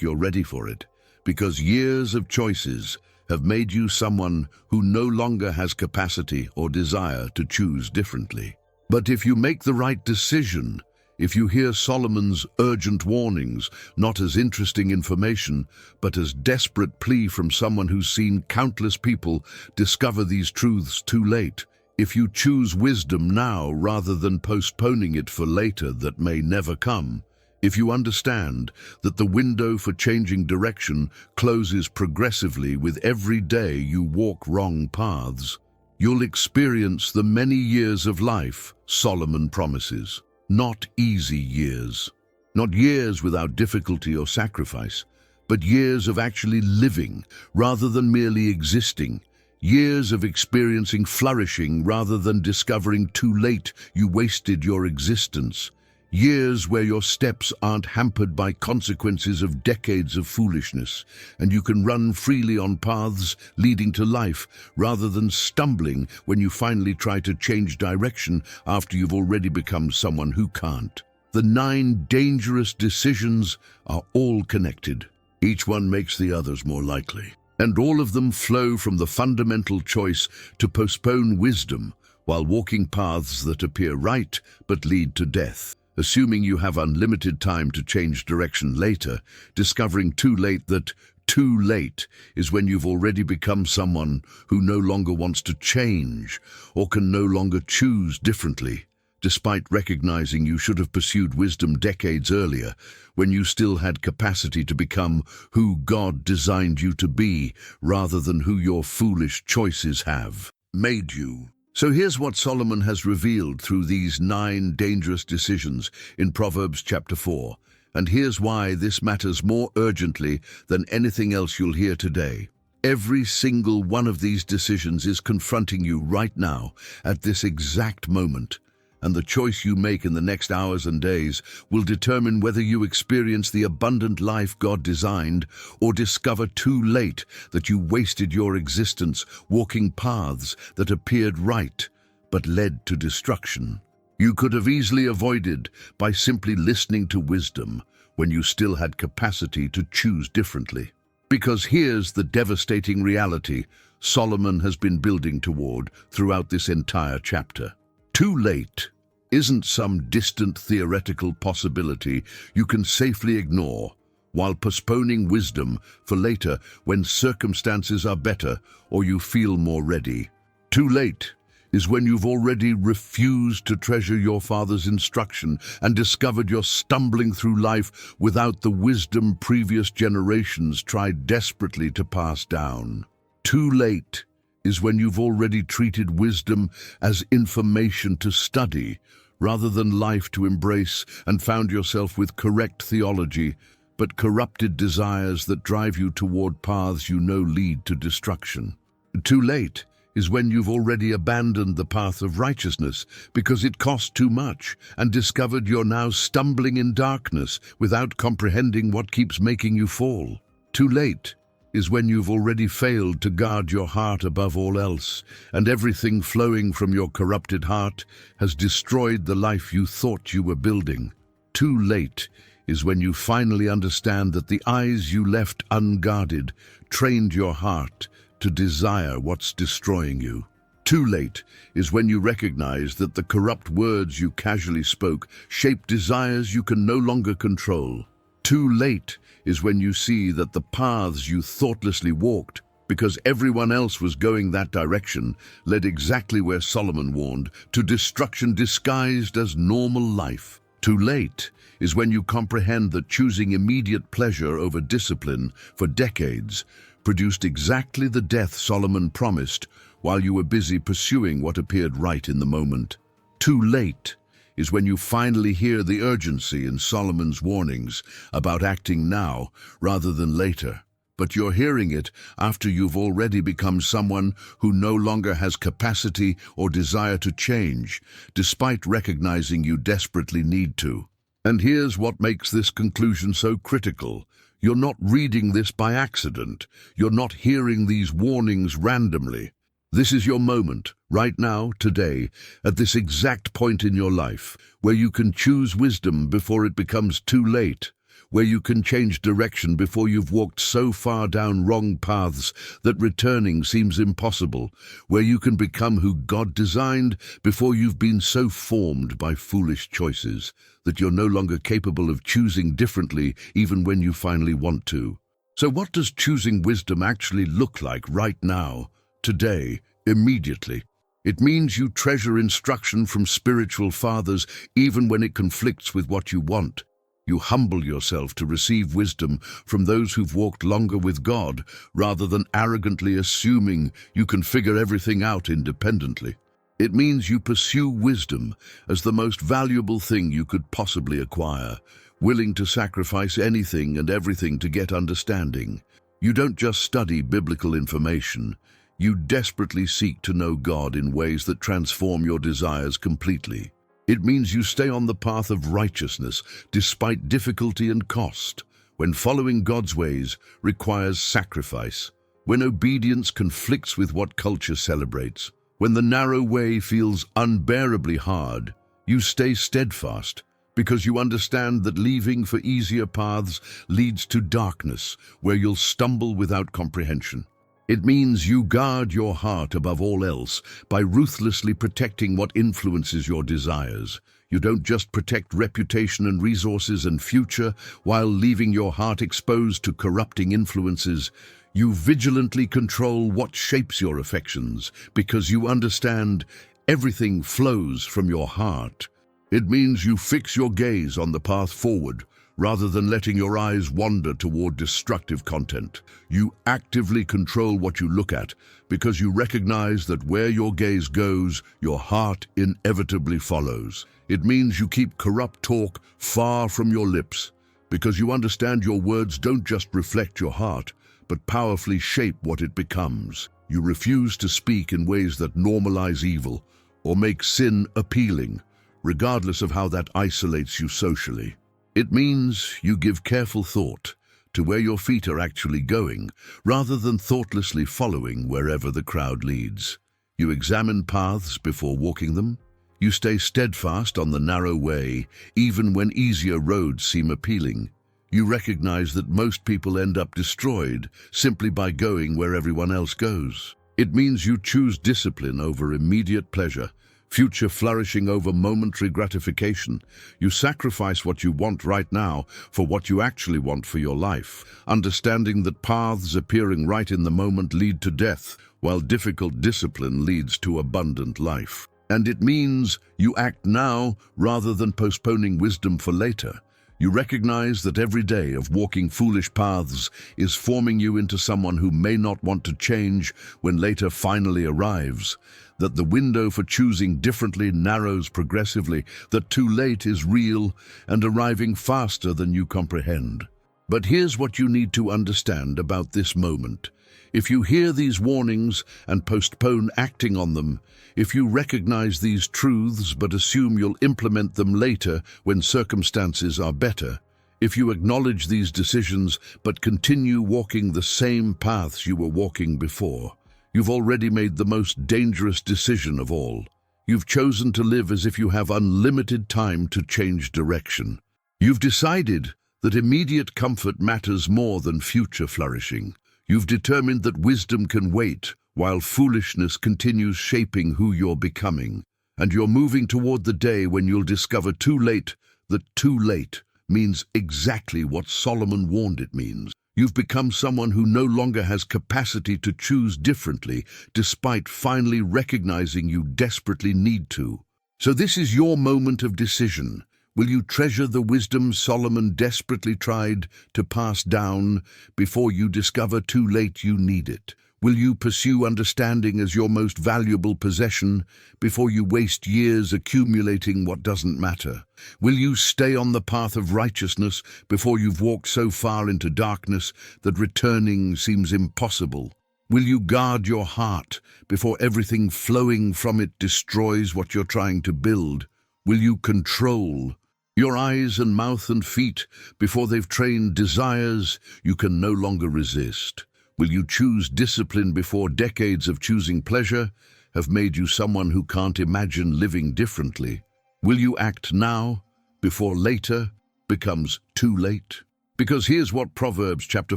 you're ready for it. Because years of choices have made you someone who no longer has capacity or desire to choose differently. But if you make the right decision, if you hear Solomon's urgent warnings, not as interesting information, but as desperate plea from someone who's seen countless people discover these truths too late, if you choose wisdom now rather than postponing it for later that may never come, if you understand that the window for changing direction closes progressively with every day you walk wrong paths, you'll experience the many years of life Solomon promises. Not easy years. Not years without difficulty or sacrifice, but years of actually living rather than merely existing. Years of experiencing flourishing rather than discovering too late you wasted your existence. Years where your steps aren't hampered by consequences of decades of foolishness, and you can run freely on paths leading to life rather than stumbling when you finally try to change direction after you've already become someone who can't. The 9 dangerous decisions are all connected. Each one makes the others more likely. And all of them flow from the fundamental choice to postpone wisdom while walking paths that appear right but lead to death. Assuming you have unlimited time to change direction later, discovering too late that too late is when you've already become someone who no longer wants to change or can no longer choose differently, despite recognizing you should have pursued wisdom decades earlier when you still had capacity to become who God designed you to be rather than who your foolish choices have made you. So here's what Solomon has revealed through these 9 dangerous decisions in Proverbs chapter 4. And here's why this matters more urgently than anything else you'll hear today. Every single one of these decisions is confronting you right now, at this exact moment. And the choice you make in the next hours and days will determine whether you experience the abundant life God designed or discover too late that you wasted your existence walking paths that appeared right but led to destruction. You could have easily avoided by simply listening to wisdom when you still had capacity to choose differently. Because here's the devastating reality Solomon has been building toward throughout this entire chapter. Too late isn't some distant theoretical possibility you can safely ignore while postponing wisdom for later when circumstances are better or you feel more ready. Too late is when you've already refused to treasure your father's instruction and discovered you're stumbling through life without the wisdom previous generations tried desperately to pass down. Too late is when you've already treated wisdom as information to study rather than life to embrace and found yourself with correct theology but corrupted desires that drive you toward paths you know lead to destruction. Too late is when you've already abandoned the path of righteousness because it cost too much and discovered you're now stumbling in darkness without comprehending what keeps making you fall. Too late is when you've already failed to guard your heart above all else, and everything flowing from your corrupted heart has destroyed the life you thought you were building. Too late is when you finally understand that the eyes you left unguarded trained your heart to desire what's destroying you. Too late is when you recognize that the corrupt words you casually spoke shape desires you can no longer control. Too late is when you see that the paths you thoughtlessly walked, because everyone else was going that direction, led exactly where Solomon warned, to destruction disguised as normal life. Too late is when you comprehend that choosing immediate pleasure over discipline for decades produced exactly the death Solomon promised while you were busy pursuing what appeared right in the moment. Too late is when you finally hear the urgency in Solomon's warnings about acting now rather than later. But you're hearing it after you've already become someone who no longer has capacity or desire to change, despite recognizing you desperately need to. And here's what makes this conclusion so critical. You're not reading this by accident. You're not hearing these warnings randomly. This is your moment, right now, today, at this exact point in your life, where you can choose wisdom before it becomes too late, where you can change direction before you've walked so far down wrong paths that returning seems impossible, where you can become who God designed before you've been so formed by foolish choices that you're no longer capable of choosing differently even when you finally want to. So what does choosing wisdom actually look like right now? Today, immediately? It means you treasure instruction from spiritual fathers even when it conflicts with what you want. You humble yourself to receive wisdom from those who've walked longer with God rather than arrogantly assuming you can figure everything out independently. It means you pursue wisdom as the most valuable thing you could possibly acquire, willing to sacrifice anything and everything to get understanding. You don't just study biblical information. You desperately seek to know God in ways that transform your desires completely. It means you stay on the path of righteousness despite difficulty and cost, when following God's ways requires sacrifice, when obedience conflicts with what culture celebrates, when the narrow way feels unbearably hard. You stay steadfast because you understand that leaving for easier paths leads to darkness where you'll stumble without comprehension. It means you guard your heart above all else by ruthlessly protecting what influences your desires. You don't just protect reputation and resources and future while leaving your heart exposed to corrupting influences. You vigilantly control what shapes your affections because you understand everything flows from your heart. It means you fix your gaze on the path forward rather than letting your eyes wander toward destructive content. You actively control what you look at because you recognize that where your gaze goes, your heart inevitably follows. It means you keep corrupt talk far from your lips because you understand your words don't just reflect your heart, but powerfully shape what it becomes. You refuse to speak in ways that normalize evil or make sin appealing, regardless of how that isolates you socially. It means you give careful thought to where your feet are actually going, rather than thoughtlessly following wherever the crowd leads. You examine paths before walking them. You stay steadfast on the narrow way, even when easier roads seem appealing. You recognize that most people end up destroyed simply by going where everyone else goes. It means you choose discipline over immediate pleasure, future flourishing over momentary gratification. You sacrifice what you want right now for what you actually want for your life, understanding that paths appearing right in the moment lead to death, while difficult discipline leads to abundant life. And it means you act now rather than postponing wisdom for later. You recognize that every day of walking foolish paths is forming you into someone who may not want to change when later finally arrives, that the window for choosing differently narrows progressively, that too late is real and arriving faster than you comprehend. But here's what you need to understand about this moment. If you hear these warnings and postpone acting on them, if you recognize these truths but assume you'll implement them later when circumstances are better, if you acknowledge these decisions but continue walking the same paths you were walking before, you've already made the most dangerous decision of all. You've chosen to live as if you have unlimited time to change direction. You've decided that immediate comfort matters more than future flourishing. You've determined that wisdom can wait while foolishness continues shaping who you're becoming. And you're moving toward the day when you'll discover too late that too late means exactly what Solomon warned it means. You've become someone who no longer has capacity to choose differently, despite finally recognizing you desperately need to. So this is your moment of decision. Will you treasure the wisdom Solomon desperately tried to pass down before you discover too late you need it? Will you pursue understanding as your most valuable possession before you waste years accumulating what doesn't matter? Will you stay on the path of righteousness before you've walked so far into darkness that returning seems impossible? Will you guard your heart before everything flowing from it destroys what you're trying to build? Will you control your eyes and mouth and feet before they've trained desires you can no longer resist? Will you choose discipline before decades of choosing pleasure have made you someone who can't imagine living differently? Will you act now before later becomes too late? Because here's what Proverbs chapter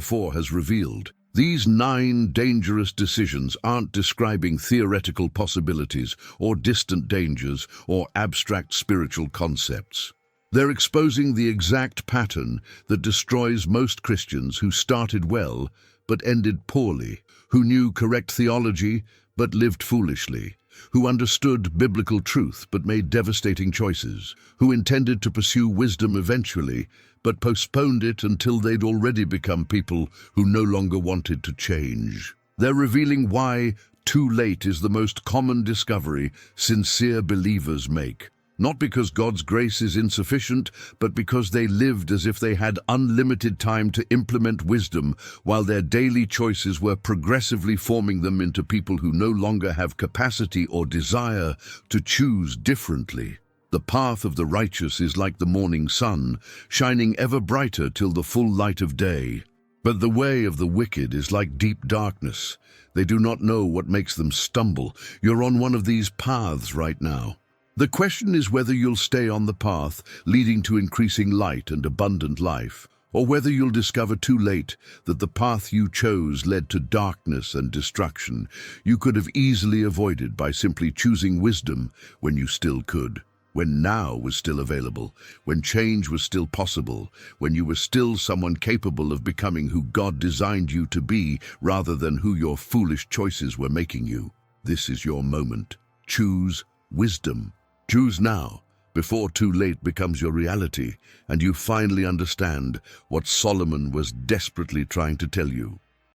4 has revealed. These 9 dangerous decisions aren't describing theoretical possibilities or distant dangers or abstract spiritual concepts. They're exposing the exact pattern that destroys most Christians who started well but ended poorly, who knew correct theology but lived foolishly, who understood biblical truth but made devastating choices, who intended to pursue wisdom eventually but postponed it until they'd already become people who no longer wanted to change. They're revealing why too late is the most common discovery sincere believers make. Not because God's grace is insufficient, but because they lived as if they had unlimited time to implement wisdom, while their daily choices were progressively forming them into people who no longer have capacity or desire to choose differently. The path of the righteous is like the morning sun, shining ever brighter till the full light of day. But the way of the wicked is like deep darkness. They do not know what makes them stumble. You're on one of these paths right now. The question is whether you'll stay on the path leading to increasing light and abundant life, or whether you'll discover too late that the path you chose led to darkness and destruction you could have easily avoided by simply choosing wisdom when you still could. When now was still available, when change was still possible, when you were still someone capable of becoming who God designed you to be rather than who your foolish choices were making you. This is your moment. Choose wisdom. Choose now, before too late becomes your reality, and you finally understand what Solomon was desperately trying to tell you.